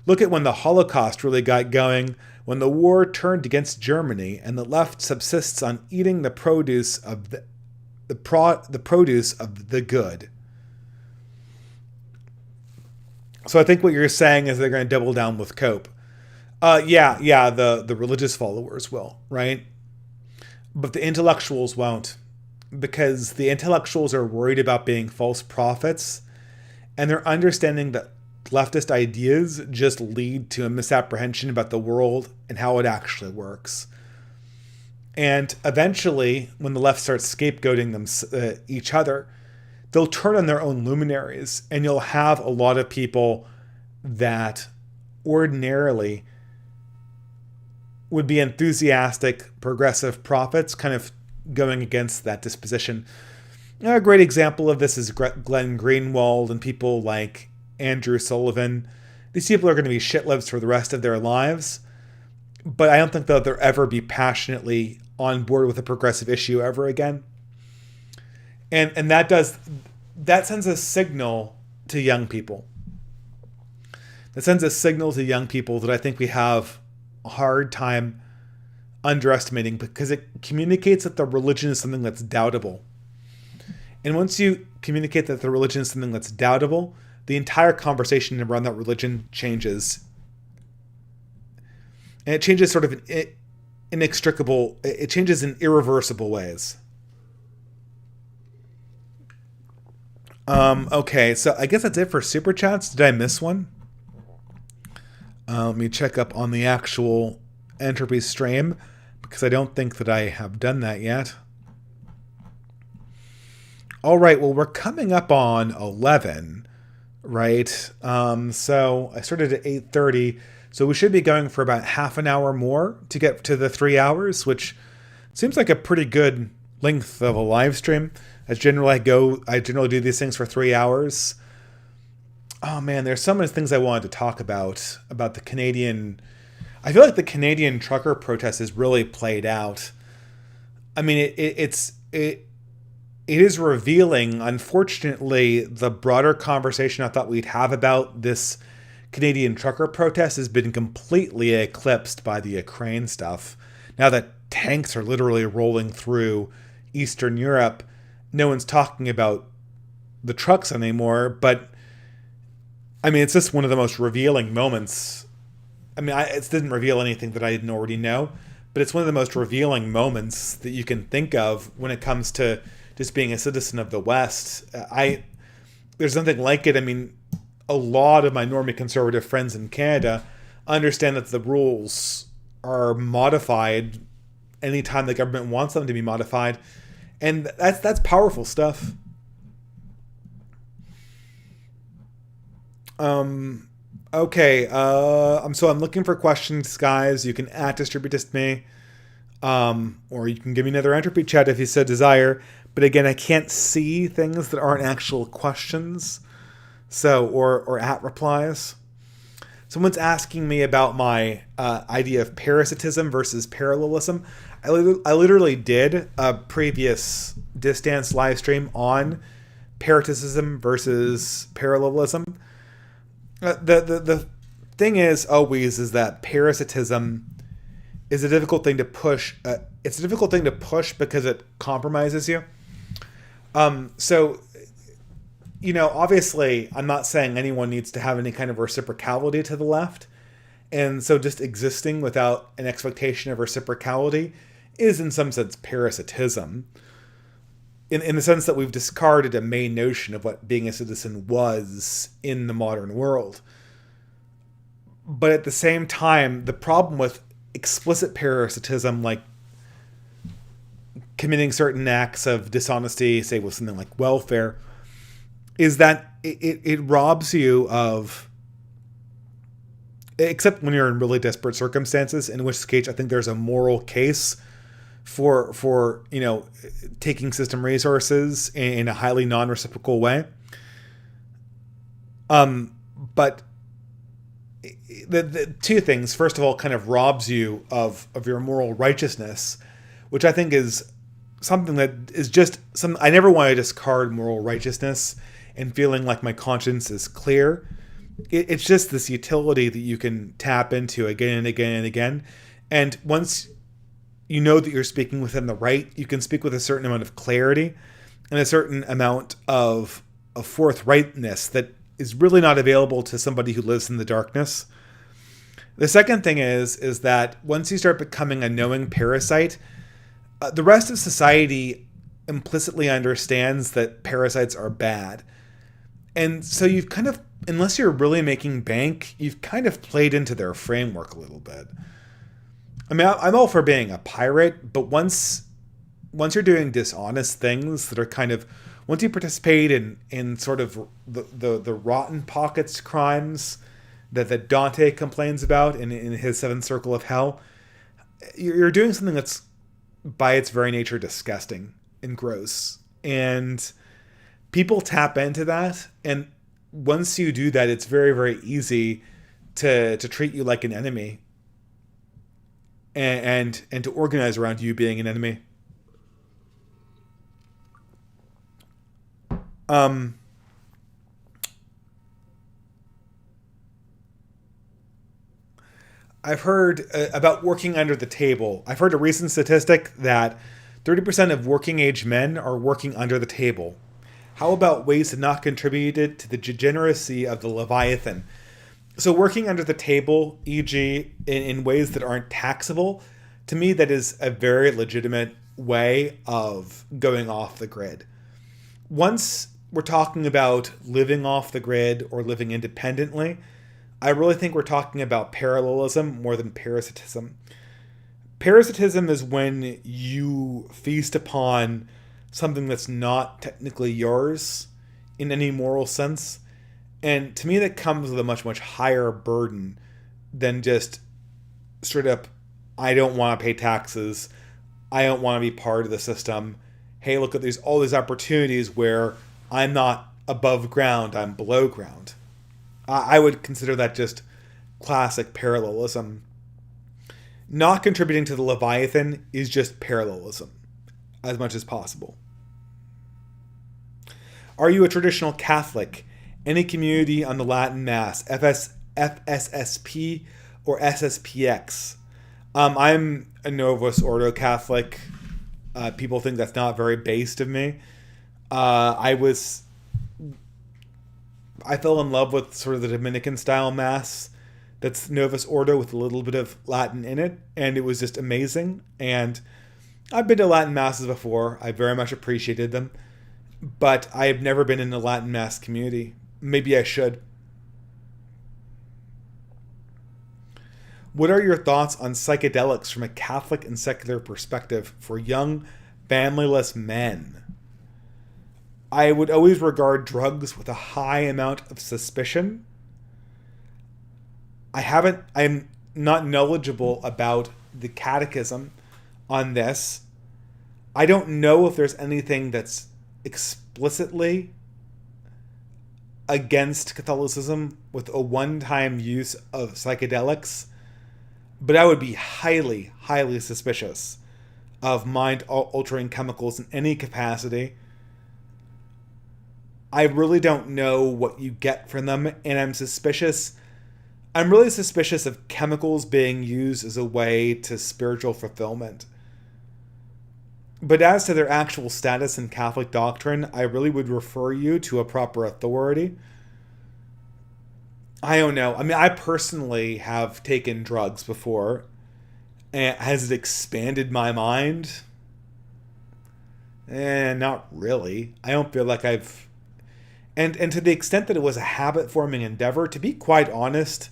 Look at when the Holocaust really got going, when the war turned against Germany and the left subsists on eating the produce of the produce of the good. So I think what you're saying is they're going to double down with Cope. The religious followers will, right? But the intellectuals won't, because the intellectuals are worried about being false prophets, and they're understanding that leftist ideas just lead to a misapprehension about the world and how it actually works. And eventually, when the left starts scapegoating each other, they'll turn on their own luminaries, and you'll have a lot of people that ordinarily would be enthusiastic progressive prophets kind of going against that disposition. A great example of this is Glenn Greenwald and people like Andrew Sullivan. These people are going to be shitlibs for the rest of their lives, but I don't think they'll ever be passionately on board with a progressive issue ever again. And that sends a signal to young people. That sends a signal to young people that I think we have a hard time underestimating, because it communicates that the religion is something that's doubtable. And once you communicate that the religion is something that's doubtable, the entire conversation around that religion changes. And it changes sort of inextricable, it changes in irreversible ways. Okay, so I guess that's it for Super Chats. Did I miss one? Let me check up on the actual entropy stream, because I don't think that I have done that yet. All right, well, we're coming up on 11, right? So I started at 8:30, so we should be going for about half an hour more to get to the 3 hours, which seems like a pretty good length of a live stream. I generally do these things for 3 hours. Oh man, there's so many things I wanted to talk about the Canadian. I feel like the Canadian trucker protest is really played out. I mean, it is revealing, unfortunately, the broader conversation I thought we'd have about this Canadian trucker protest has been completely eclipsed by the Ukraine stuff. Now that tanks are literally rolling through Eastern Europe, no one's talking about the trucks anymore, but I mean, it's just one of the most revealing moments. I mean, it didn't reveal anything that I didn't already know, but it's one of the most revealing moments that you can think of when it comes to just being a citizen of the West. There's nothing like it. I mean, a lot of my normie conservative friends in Canada understand that the rules are modified anytime the government wants them to be modified, and that's powerful stuff. Okay. So I'm looking for questions, guys. You can @distribute this to me, or you can give me another entropy chat if you so desire. But again, I can't see things that aren't actual questions, so or @ replies. Someone's asking me about my idea of parasitism versus parallelism. I literally did a previous Distance live stream on parasitism versus parallelism. The thing is that parasitism is a difficult thing to push. It's a difficult thing to push because it compromises you. So, obviously, I'm not saying anyone needs to have any kind of reciprocality to the left. And so just existing without an expectation of reciprocality is in some sense parasitism. In the sense that we've discarded a main notion of what being a citizen was in the modern world. But at the same time, the problem with explicit parasitism, like committing certain acts of dishonesty, say with something like welfare, is that it robs you of, except when you're in really desperate circumstances, in which case I think there's a moral case for taking system resources in a highly non-reciprocal way. But the two things, first of all, kind of robs you of your moral righteousness, which I think is something that is just some. I never want to discard moral righteousness and feeling like my conscience is clear. It's just this utility that you can tap into again and again and again. And once you know that you're speaking within the right, you can speak with a certain amount of clarity and a certain amount of forthrightness that is really not available to somebody who lives in the darkness. The second thing is that once you start becoming a knowing parasite, the rest of society implicitly understands that parasites are bad. And so you've kind of, unless you're really making bank, you've kind of played into their framework a little bit. I mean, I'm all for being a pirate, but once you're doing dishonest things that are kind of, once you participate in sort of the rotten pockets crimes that Dante complains about in his Seventh Circle of Hell. You're doing something that's by its very nature disgusting and gross. And people tap into that. And once you do that, it's very, very easy to treat you like an enemy and to organize around you being an enemy. I've heard about working under the table. I've heard a recent statistic that 30% of working age men are working under the table. How about ways to not contribute to the degeneracy of the Leviathan? So working under the table, e.g. in ways that aren't taxable, to me that is a very legitimate way of going off the grid. Once we're talking about living off the grid or living independently, I really think we're talking about parallelism more than parasitism. Parasitism is when you feast upon something that's not technically yours in any moral sense. And to me, that comes with a much, much higher burden than just straight up, I don't want to pay taxes. I don't want to be part of the system. Hey, look at all these opportunities where I'm not above ground, I'm below ground. I would consider that just classic parallelism. Not contributing to the Leviathan is just parallelism, as much as possible. Are you a traditional Catholic? Any community on the Latin Mass, FSSP or SSPX? I'm a Novus Ordo Catholic. People think that's not very based of me. I fell in love with sort of the Dominican style Mass that's Novus Ordo with a little bit of Latin in it, and it was just amazing. And I've been to Latin Masses before. I very much appreciated them, but I have never been in a Latin Mass community. Maybe I should. What are your thoughts on psychedelics from a Catholic and secular perspective for young, familyless men? I would always regard drugs with a high amount of suspicion. I'm not knowledgeable about the catechism on this. I don't know if there's anything that's explicitly against Catholicism with a one-time use of psychedelics, but I would be highly, highly suspicious of mind-altering chemicals in any capacity. I really don't know what you get from them, and I'm really suspicious of chemicals being used as a way to spiritual fulfillment. But as to their actual status in Catholic doctrine, I really would refer you to a proper authority. I don't know. I mean, I personally have taken drugs before. And has it expanded my mind? Not really. I don't feel like I've... And to the extent that it was a habit-forming endeavor, to be quite honest,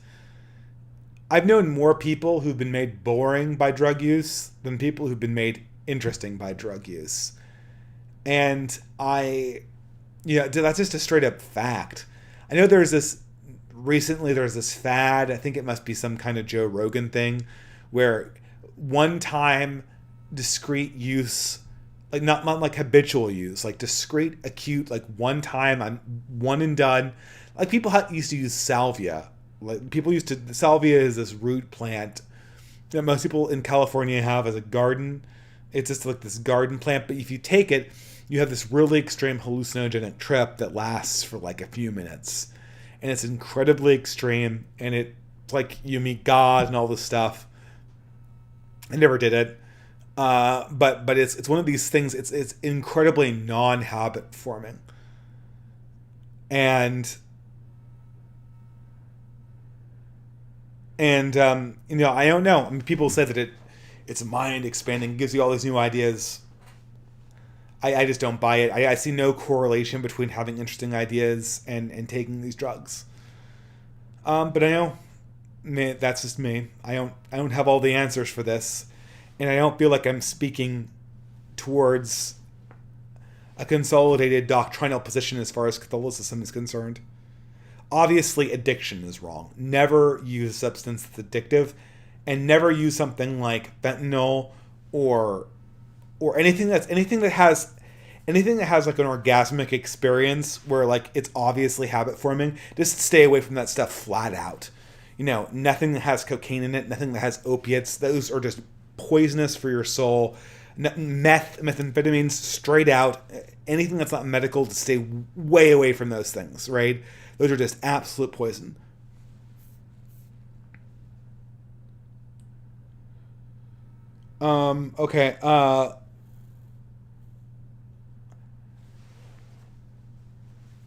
I've known more people who've been made boring by drug use than people who've been made interesting by drug use. And that's just a straight-up fact. I know recently there's this fad, I think it must be some kind of Joe Rogan thing, where one-time discrete use, like not like habitual use, like discrete, acute, like one time, I'm one and done. Like people used to use salvia. Salvia is this root plant that most people in California have as a garden. It's just like this garden plant, but if you take it, you have this really extreme hallucinogenic trip that lasts for like a few minutes. And it's incredibly extreme, and it's like you meet God and all this stuff. I never did it. But it's one of these things. It's incredibly non-habit forming, and I don't know. I mean, people say that it's mind expanding, gives you all these new ideas. I just don't buy it. I see no correlation between having interesting ideas and taking these drugs. But I know, that's just me. I don't have all the answers for this. And I don't feel like I'm speaking towards a consolidated doctrinal position as far as Catholicism is concerned. Obviously, addiction is wrong. Never use a substance that's addictive, and never use something like fentanyl or anything that has like an orgasmic experience where like it's obviously habit forming. Just stay away from that stuff flat out. Nothing that has cocaine in it, nothing that has opiates. Those are just poisonous for your soul. Methamphetamines, straight out. Anything that's not medical, to stay way away from those things, right? Those are just absolute poison. Okay.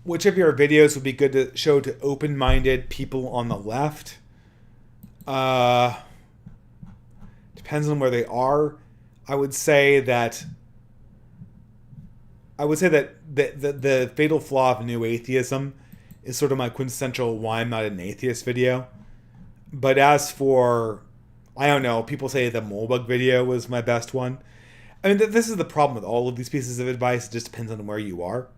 Which of your videos would be good to show to open-minded people on the left? Depends on where they are. I would say that the fatal flaw of new atheism is sort of my quintessential why I'm not an atheist video. But as for, I don't know, people say the Molebug video was my best one. I mean, this is the problem with all of these pieces of advice. It just depends on where you are.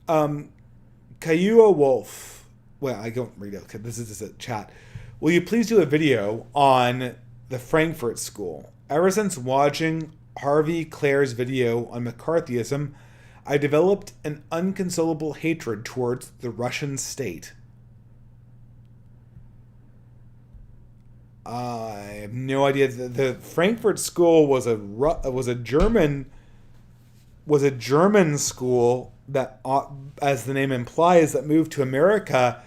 Kayua Wolf. Well, I don't read it. Okay, this is just a chat. Will you please do a video on the Frankfurt School? Ever since watching Harvey Clare's video on McCarthyism, I developed an unconsolable hatred towards the Russian state. I have no idea. The Frankfurt School was a German school that, as the name implies, that moved to America,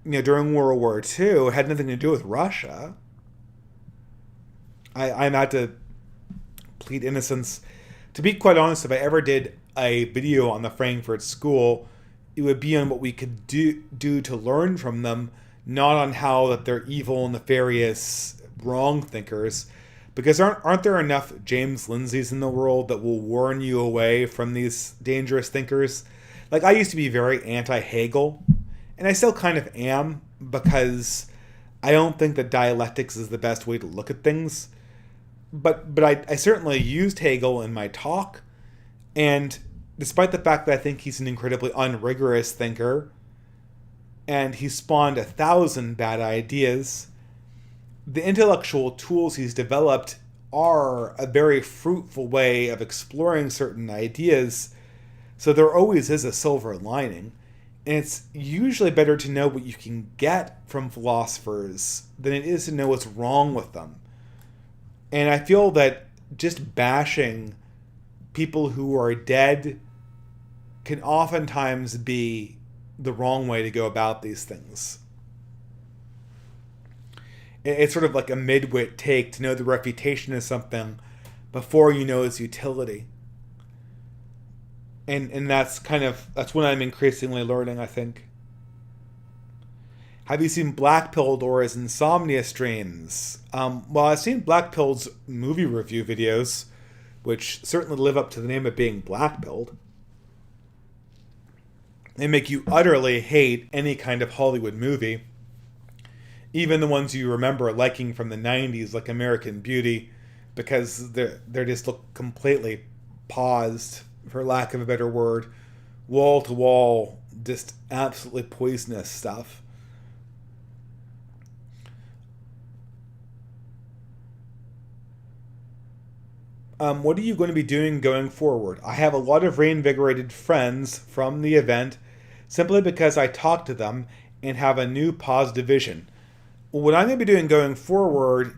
during World War II. It had nothing to do with Russia. I'm out to plead innocence. To be quite honest, if I ever did a video on the Frankfurt School, it would be on what we could do to learn from them, not on how that they're evil, nefarious, wrong thinkers. Because aren't there enough James Lindsays in the world that will warn you away from these dangerous thinkers? Like, I used to be very anti-Hegel, and I still kind of am, because I don't think that dialectics is the best way to look at things. But I certainly used Hegel in my talk, and despite the fact that I think he's an incredibly unrigorous thinker, and he spawned 1,000 bad ideas, the intellectual tools he's developed are a very fruitful way of exploring certain ideas, so there always is a silver lining. And it's usually better to know what you can get from philosophers than it is to know what's wrong with them. And I feel that just bashing people who are dead can oftentimes be the wrong way to go about these things. It's sort of like a midwit take to know the reputation of something before you know its utility. And that's what I'm increasingly learning, I think. Have you seen Blackpilled or his insomnia streams? Well, I've seen Blackpilled's movie review videos, which certainly live up to the name of being Blackpilled. They make you utterly hate any kind of Hollywood movie. Even the ones you remember liking from the 90s, like American Beauty, because they're just look completely paused, for lack of a better word, wall to wall, just absolutely poisonous stuff. What are you going to be doing going forward? I have a lot of reinvigorated friends from the event simply because I talked to them and have a new positive vision. What I'm going to be doing going forward,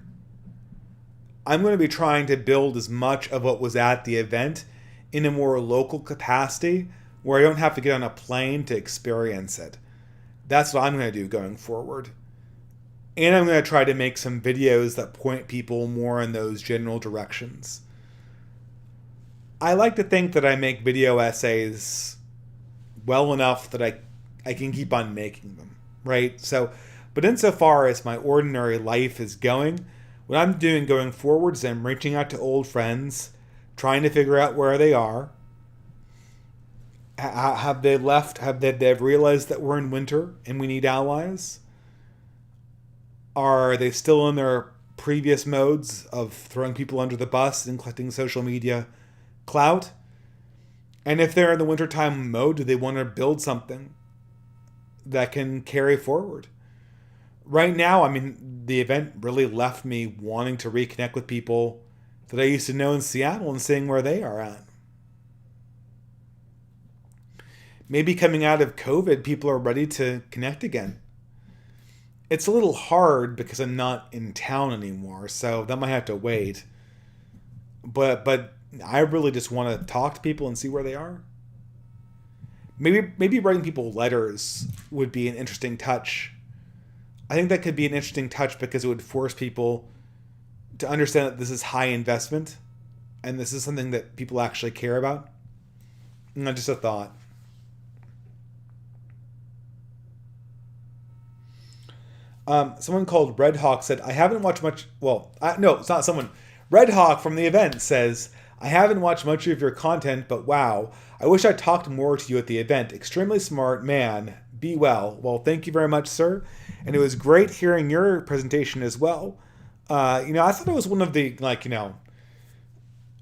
I'm going to be trying to build as much of what was at the event in a more local capacity where I don't have to get on a plane to experience it. That's what I'm going to do going forward. And I'm going to try to make some videos that point people more in those general directions. I like to think that I make video essays well enough that I can keep on making them, right? But insofar as my ordinary life is going, what I'm doing going forward is I'm reaching out to old friends, trying to figure out where they are. Have they left? Have they realized that we're in winter and we need allies? Are they still in their previous modes of throwing people under the bus and collecting social media clout? And if they're in the wintertime mode, do they want to build something that can carry forward? Right now, I mean, the event really left me wanting to reconnect with people that I used to know in Seattle and seeing where they are at. Maybe coming out of COVID, people are ready to connect again. It's a little hard because I'm not in town anymore, so that might have to wait. But I really just want to talk to people and see where they are. Maybe writing people letters would be an interesting touch. I think that could be an interesting touch because it would force people to understand that this is high investment and this is something that people actually care about. Not just a thought. Someone called Red Hawk said, I haven't watched much. Well, no, it's not someone. Red Hawk from the event says, I haven't watched much of your content, but wow, I wish I talked more to you at the event. Extremely smart man. Be well. Well, thank you very much, sir. And it was great hearing your presentation as well. I thought it was one of the,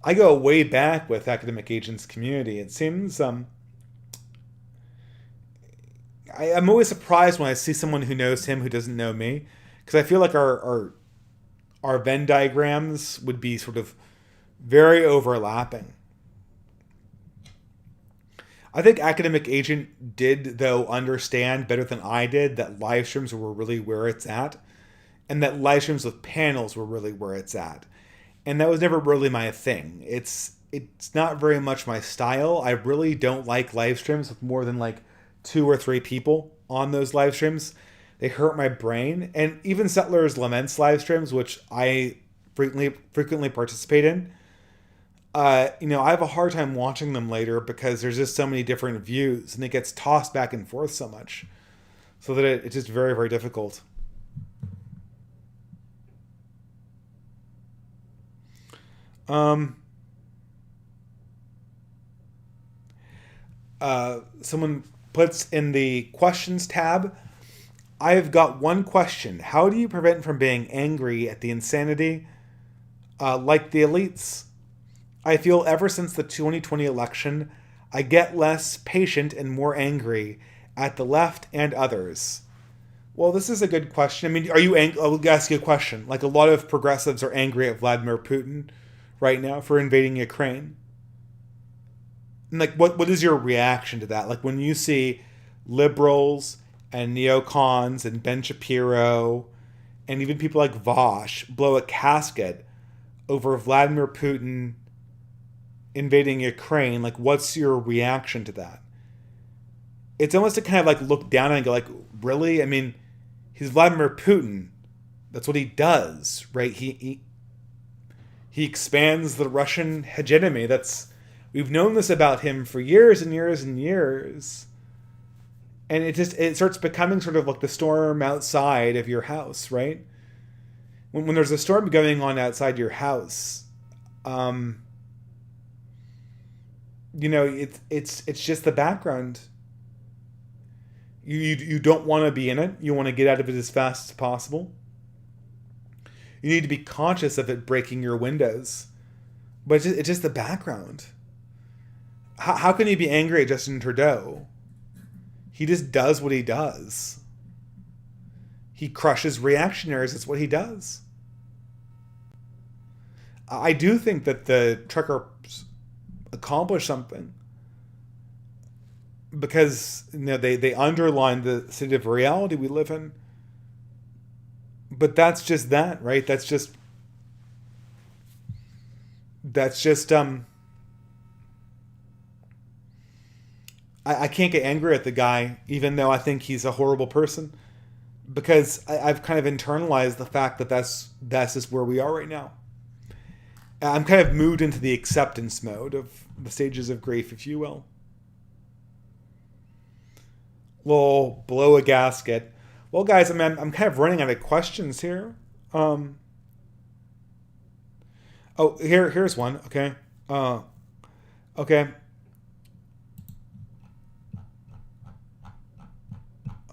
I go way back with Academic Agents community. It seems, I'm always surprised when I see someone who knows him who doesn't know me, because I feel like our Venn diagrams would be sort of very overlapping. I think Academic Agent did, though, understand better than I did that live streams were really where it's at, and that live streams with panels were really where it's at. And that was never really my thing. It's not very much my style. I really don't like live streams with more than like 2 or 3 people on those live streams. They hurt my brain. And even Settlers Laments live streams, which I frequently participate in, I have a hard time watching them later because there's just so many different views and it gets tossed back and forth so much, so that it's just very, very difficult. Someone puts in the questions tab, I've got one question. How do you prevent from being angry at the insanity like the elites? I feel ever since the 2020 election, I get less patient and more angry at the left and others. Well, this is a good question. I mean, are you angry? I'll ask you a question. Like, a lot of progressives are angry at Vladimir Putin right now for invading Ukraine. And like, what is your reaction to that? Like, when you see liberals and neocons and Ben Shapiro and even people like Vosh blow a casket over Vladimir Putin invading Ukraine, like, what's your reaction to that? It's almost to kind of like look down and go like, really? I mean, he's Vladimir Putin. That's what he does, right? He expands the Russian hegemony. We've known this about him for years and years and years. And it starts becoming sort of like the storm outside of your house, right? When there's a storm going on outside your house, it's just the background. You don't want to be in it. You want to get out of it as fast as possible. You need to be conscious of it breaking your windows. But it's just the background. How can you be angry at Justin Trudeau? He just does what he does. He crushes reactionaries. That's what he does. I do think that the truckers accomplish something because they underline the state of reality we live in. But that's just that, right? That's just I can't get angry at the guy, even though I think he's a horrible person, because I've kind of internalized the fact that that's just where we are right now. I'm kind of moved into the acceptance mode of the stages of grief, if you will. Lol, blow a gasket. Well, guys, I'm kind of running out of questions here. Here's one. Okay. Okay.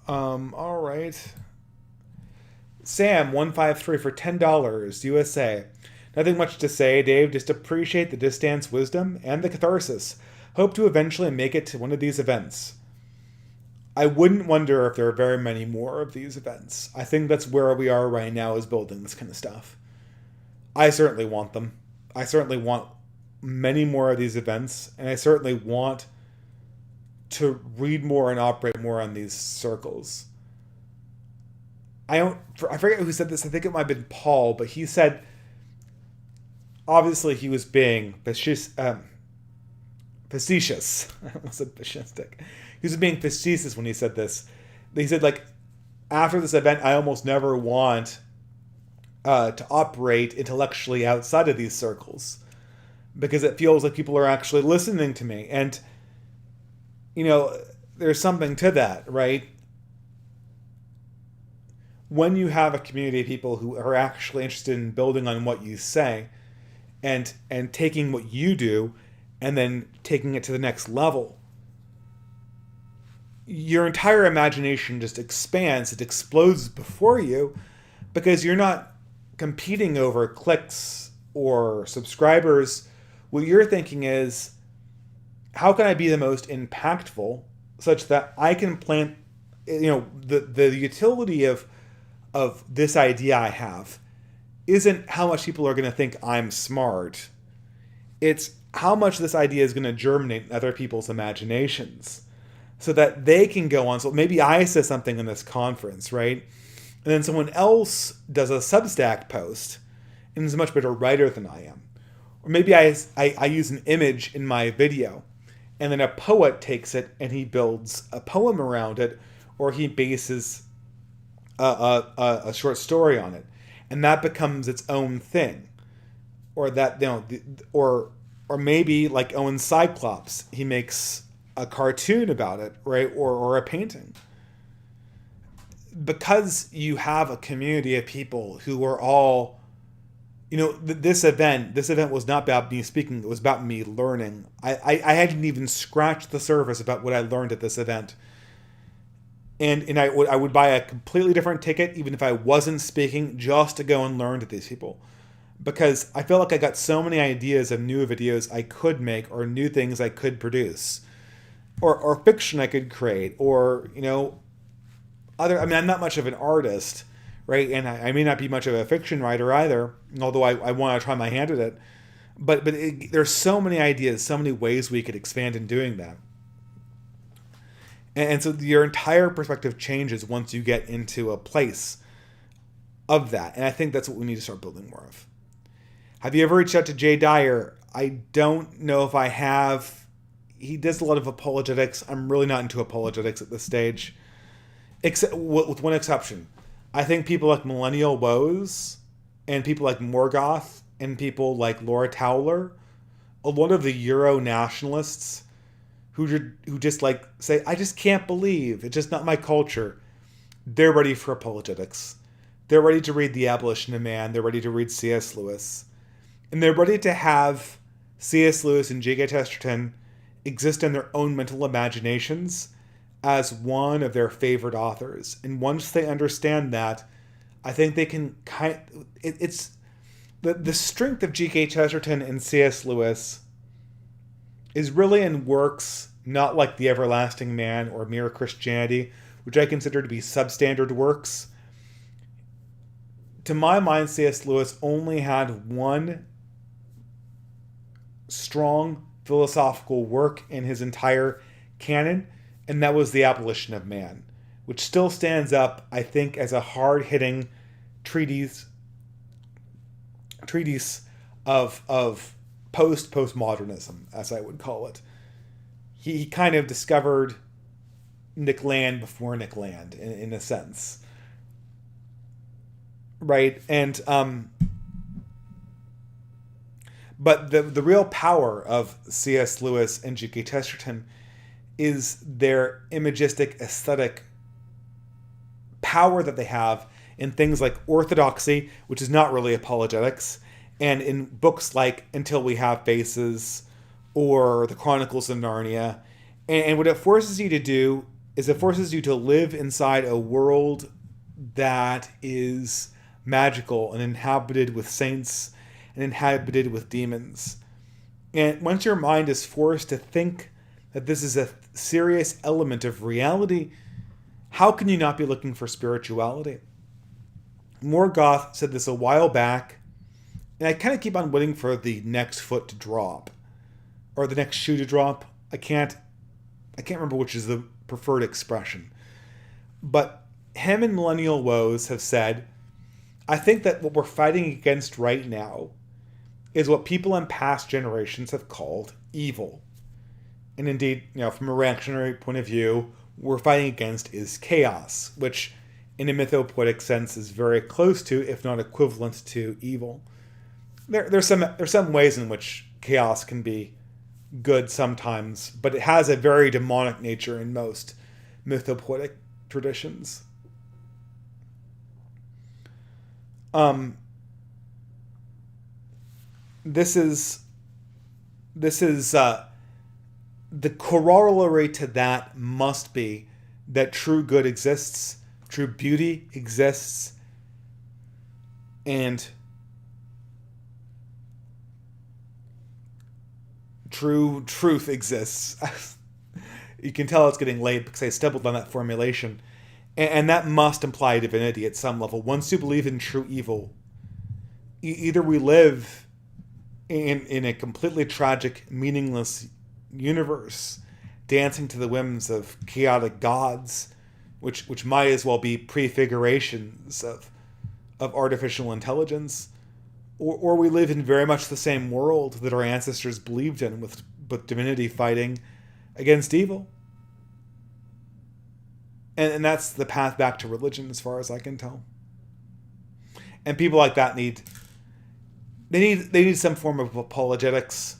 All right. Sam153 for $10 USA. Nothing much to say, Dave. Just appreciate the distance, wisdom, and the catharsis. hope to eventually make it to one of these events. I wouldn't wonder if there are very many more of these events. I think that's where we are right now, is building this kind of stuff. I certainly want them. I certainly want many more of these events, and I certainly want to read more and operate more on these circles. I forget who said this. I think it might have been Paul, but he said, obviously he was being facetious. I almost said fascistic. He was being facetious when he said this. He said, like, after this event, I almost never want to operate intellectually outside of these circles, because it feels like people are actually listening to me. And, you know, there's something to that, right? When you have a community of people who are actually interested in building on what you say and taking what you do and then taking it to the next level, your entire imagination just expands. It explodes before you, because you're not competing over clicks or subscribers. What you're thinking is, how can I be the most impactful such that I can plant, the utility of this idea I have isn't how much people are going to think I'm smart. It's how much this idea is going to germinate in other people's imaginations, so that they can go on. So maybe I say something in this conference, right? And then someone else does a Substack post and is a much better writer than I am. Or maybe I use an image in my video, and then a poet takes it and he builds a poem around it, or he bases a short story on it, and that becomes its own thing. Or that, or maybe like Owen Cyclops, he makes a cartoon about it, right? Or a painting. Because you have a community of people who are all, this event was not about me speaking, it was about me learning. I hadn't even scratched the surface about what I learned at this event. And I would buy a completely different ticket, even if I wasn't speaking, just to go and learn to these people. Because I feel like I got so many ideas of new videos I could make, or new things I could produce, or fiction I could create, or, I'm not much of an artist, right? And I may not be much of a fiction writer either, although I want to try my hand at it. But there's so many ideas, so many ways we could expand in doing that. And so your entire perspective changes once you get into a place of that. And I think that's what we need to start building more of. Have you ever reached out to Jay Dyer? I don't know if I have. He does a lot of apologetics. I'm really not into apologetics at this stage, except with one exception. I think people like Millennial Woes and people like Morgoth and people like Laura Towler, a lot of the Euro nationalists who just like say, I just can't believe, it's just not my culture. They're ready for apologetics. They're ready to read The Abolition of Man. They're ready to read C.S. Lewis. And they're ready to have C.S. Lewis and G.K. Chesterton exist in their own mental imaginations as one of their favorite authors. And once they understand that, I think they can it's the strength of G.K. Chesterton and C.S. Lewis is really in works not like The Everlasting Man or Mere Christianity, which I consider to be substandard works. To my mind, C.S. Lewis only had one strong philosophical work in his entire canon, and that was The Abolition of Man, which still stands up, I think, as a hard-hitting treatise of postmodernism, as I would call it. He kind of discovered Nick Land before Nick Land, in a sense. Right? And but the real power of C.S. Lewis and G.K. Chesterton is their imagistic aesthetic power that they have in things like orthodoxy, which is not really apologetics, and in books like Until We Have Faces or The Chronicles of Narnia. And what it forces you to do is it forces you to live inside a world that is magical and inhabited with saints and inhabited with demons. And once your mind is forced to think that this is a serious element of reality, how can you not be looking for spirituality? Morgoth said this a while back, and I kind of keep on waiting for the next foot to drop, or the next shoe to drop. I can't remember which is the preferred expression. But him and Millennial Woes have said, I think that what we're fighting against right now is what people in past generations have called evil. And indeed, from a reactionary point of view, we're fighting against is chaos, which in a mythopoetic sense is very close to, if not equivalent to, evil. There's some ways in which chaos can be good sometimes, but it has a very demonic nature in most mythopoetic traditions. This is the corollary to that must be that true good exists, true beauty exists, and true truth exists. You can tell it's getting late because I stumbled on that formulation. And that must imply divinity at some level. Once you believe in true evil, either we live in a completely tragic, meaningless universe, dancing to the whims of chaotic gods, which might as well be prefigurations of artificial intelligence, or we live in very much the same world that our ancestors believed in, with divinity fighting against evil. And that's the path back to religion, as far as I can tell. And people like that need some form of apologetics.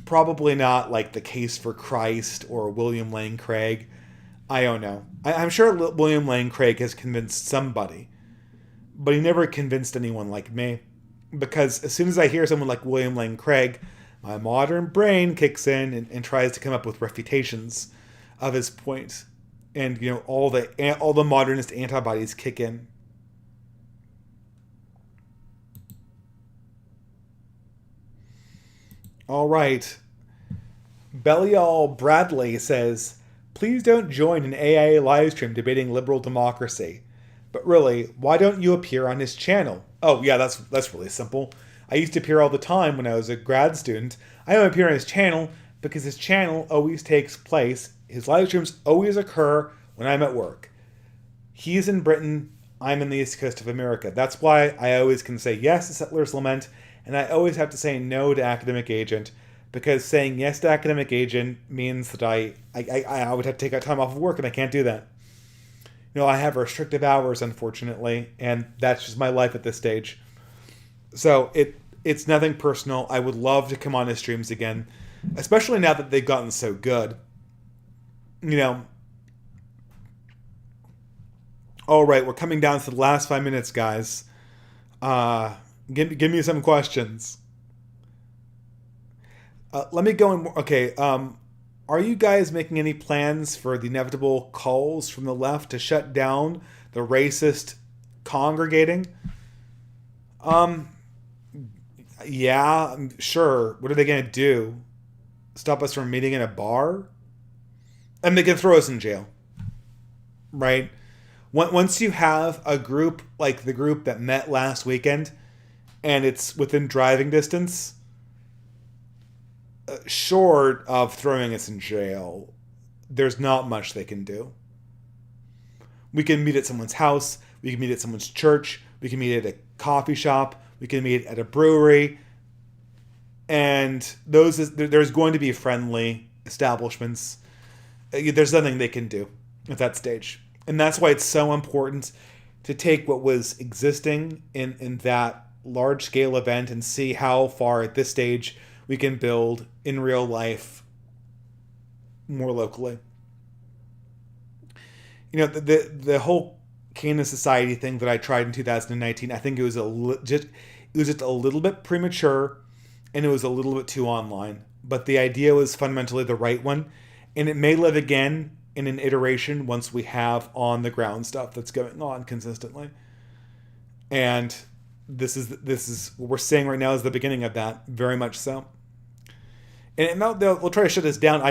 Probably not like the Case for Christ or William Lane Craig. I don't know. I'm sure William Lane Craig has convinced somebody, but he never convinced anyone like me. Because as soon as I hear someone like William Lane Craig, my modern brain kicks in and tries to come up with refutations of his point. And all the modernist antibodies kick in. All right. Belial Bradley says, please don't join an AA livestream debating liberal democracy. But really, why don't you appear on his channel? Oh yeah, that's really simple. I used to appear all the time when I was a grad student. I don't appear on his channel because his channel always takes place. His live streams always occur when I'm at work. He's in Britain, I'm in the East Coast of America. That's why I always can say yes to Settler's Lament, and I always have to say no to Academic Agent, because saying yes to Academic Agent means that I would have to take time off of work, and I can't do that. I have restrictive hours, unfortunately, and that's just my life at this stage. So it's nothing personal. I would love to come on his streams again, especially now that they've gotten so good. All right, we're coming down to the last 5 minutes, guys. Give me some questions. Let me go in. Okay. Are you guys making any plans for the inevitable calls from the left to shut down the racist congregating? Yeah, sure. What are they going to do? Stop us from meeting in a bar? And they can throw us in jail. Right? Once you have a group like the group that met last weekend, and it's within driving distance, short of throwing us in jail, there's not much they can do. We can meet at someone's house, we can meet at someone's church, we can meet at a coffee shop, we can meet at a brewery, and there's going to be friendly establishments. There's nothing they can do at that stage. And that's why it's so important to take what was existing in that large-scale event and see how far at this stage we can build in real life more locally. The whole Cana Society thing that I tried in 2019, I think it was just a little bit premature, and it was a little bit too online. But the idea was fundamentally the right one, and it may live again in an iteration once we have on the ground stuff that's going on consistently. And this is what we're seeing right now is the beginning of that, very much so. And they'll try to shut us down.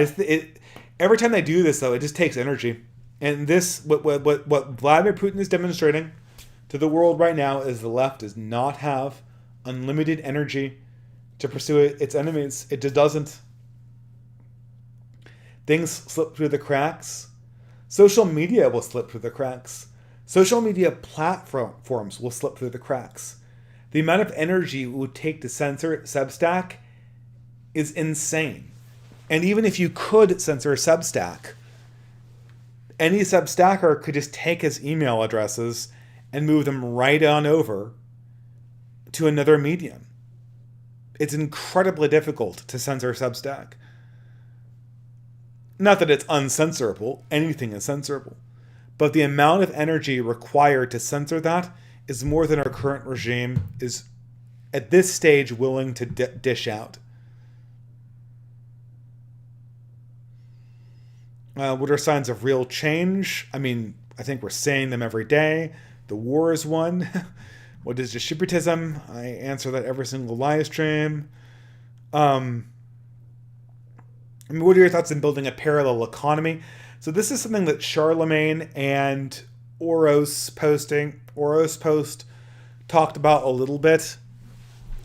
Every time they do this, though, it just takes energy. And what Vladimir Putin is demonstrating to the world right now is the left does not have unlimited energy to pursue its enemies. It just doesn't. Things slip through the cracks. Social media will slip through the cracks. Social media platforms will slip through the cracks. The amount of energy it would take to censor Substack is insane. And even if you could censor Substack, any Substacker could just take his email addresses and move them right on over to another medium. It's incredibly difficult to censor Substack. Not that it's uncensorable, anything is censorable. But the amount of energy required to censor that is more than our current regime is, at this stage, willing to dish out. What are signs of real change? I mean, I think we're saying them every day. The war is won. What is distributism? I answer that every single live stream. I mean, what are your thoughts on building a parallel economy? So this is something that Charlemagne and Ouros Post talked about a little bit.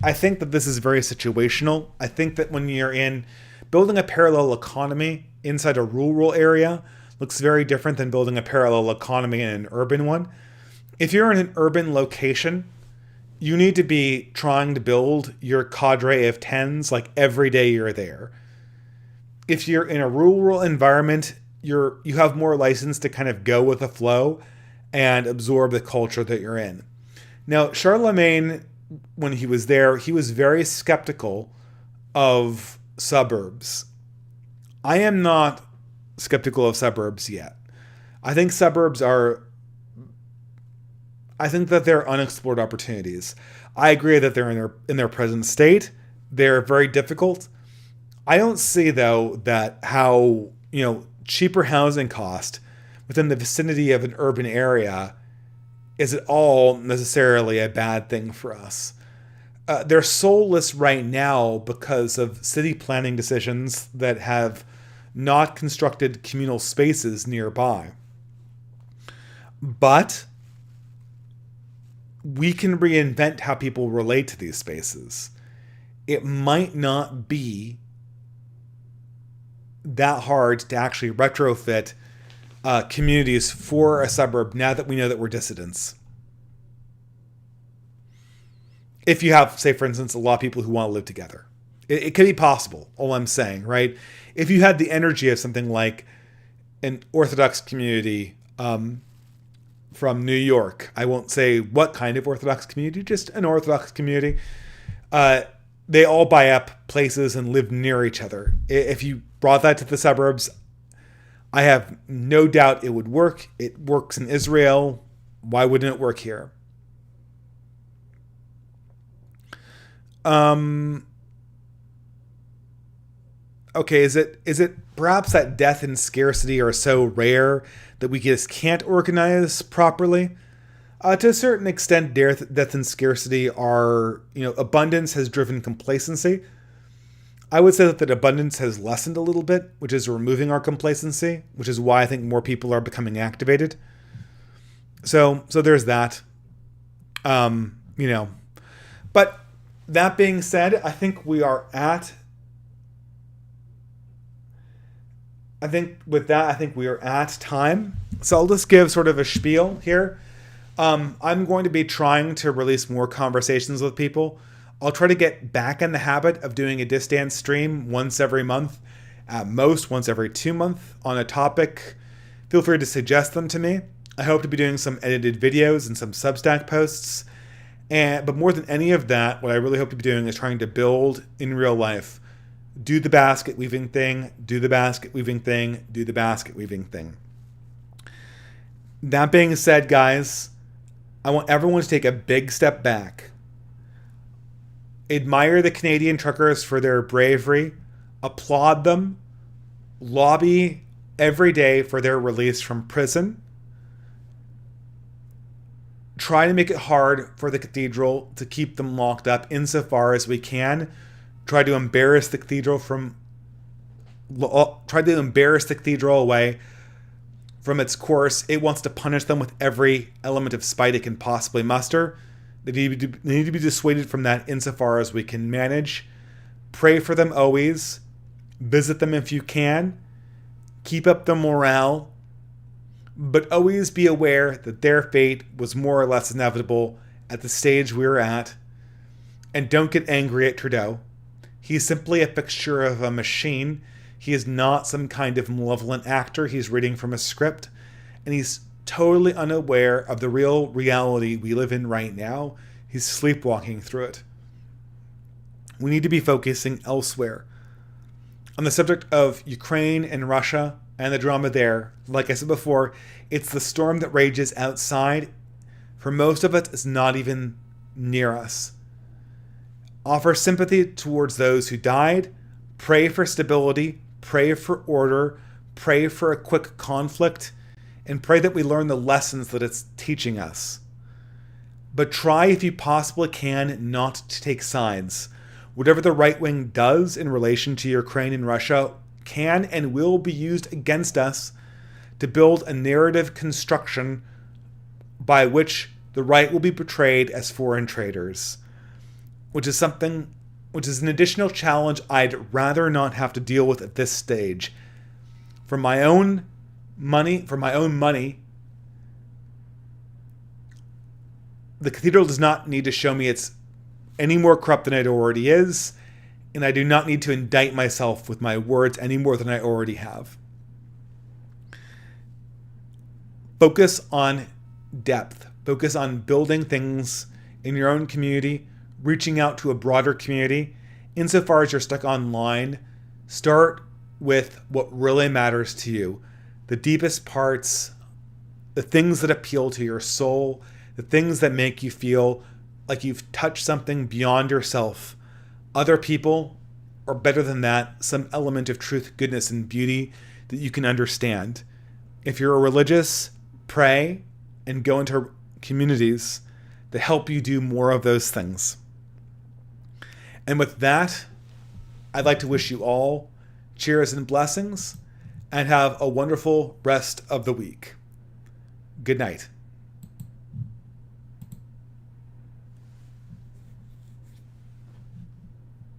I think that this is very situational. I think that when you're in building a parallel economy inside a rural area looks very different than building a parallel economy in an urban one. If you're in an urban location, you need to be trying to build your cadre of tens like every day you're there. If you're in a rural environment, you have more license to kind of go with the flow and absorb the culture that you're in. Now, Charlemagne, when he was there, he was very skeptical of suburbs. I am not skeptical of suburbs yet. I think that they're unexplored opportunities. I agree that they're in their present state. They're very difficult. I don't see, though, that how, cheaper housing cost within the vicinity of an urban area is at all necessarily a bad thing for us. They're soulless right now because of city planning decisions that have not constructed communal spaces nearby. But we can reinvent how people relate to these spaces. It might not be that hard to actually retrofit communities for a suburb now that we know that we're dissidents. If you have, say, for instance, a lot of people who want to live together. It could be possible, all I'm saying, right? If you had the energy of something like an Orthodox community from New York, I won't say what kind of Orthodox community, just an Orthodox community, they all buy up places and live near each other. If you brought that to the suburbs, I have no doubt it would work. It works in Israel. Why wouldn't it work here? Okay, is it perhaps that death and scarcity are so rare that we just can't organize properly? To a certain extent, death and scarcity are, abundance has driven complacency. I would say that abundance has lessened a little bit, which is removing our complacency, which is why I think more people are becoming activated. So there's that. But that being said, I think we are at time. So I'll just give sort of a spiel here. I'm going to be trying to release more conversations with people. I'll try to get back in the habit of doing a distance stream once every month, at most once every 2 months on a topic. Feel free to suggest them to me. I hope to be doing some edited videos and some Substack posts. But more than any of that, what I really hope to be doing is trying to build in real life. Do the basket weaving thing, do the basket weaving thing, do the basket weaving thing. That being said, guys, I want everyone to take a big step back. Admire the Canadian truckers for their bravery. Applaud them. Lobby every day for their release from prison. Try to make it hard for the cathedral to keep them locked up insofar as we can. Try to embarrass the cathedral from tried to embarrass the cathedral away from its course. It wants to punish them with every element of spite it can possibly muster. They need to be dissuaded from that insofar as we can manage. Pray for them always. Visit them if you can. Keep up the morale. But always be aware that their fate was more or less inevitable at the stage we were at. And don't get angry at Trudeau. He's simply a fixture of a machine. He is not some kind of malevolent actor. He's reading from a script. And he's totally unaware of the real reality we live in right now. He's sleepwalking through it. We need to be focusing elsewhere. On the subject of Ukraine and Russia and the drama there, like I said before, it's the storm that rages outside. For most of it, it's not even near us. Offer sympathy towards those who died. Pray for stability. Pray for order. Pray for a quick conflict. And pray that we learn the lessons that it's teaching us. But try, if you possibly can, not to take sides. Whatever the right wing does in relation to Ukraine and Russia can and will be used against us to build a narrative construction by which the right will be portrayed as foreign traitors, which is an additional challenge I'd rather not have to deal with at this stage. For my own money, the cathedral does not need to show me it's any more corrupt than it already is, and I do not need to indict myself with my words any more than I already have. Focus on depth. Focus on building things in your own community, reaching out to a broader community. Insofar as you're stuck online, start with what really matters to you. The deepest parts, the things that appeal to your soul, the things that make you feel like you've touched something beyond yourself. Other people, or better than that, some element of truth, goodness, and beauty that you can understand. If you're a religious, pray and go into communities that help you do more of those things. And with that, I'd like to wish you all cheers and blessings, and have a wonderful rest of the week. Good night.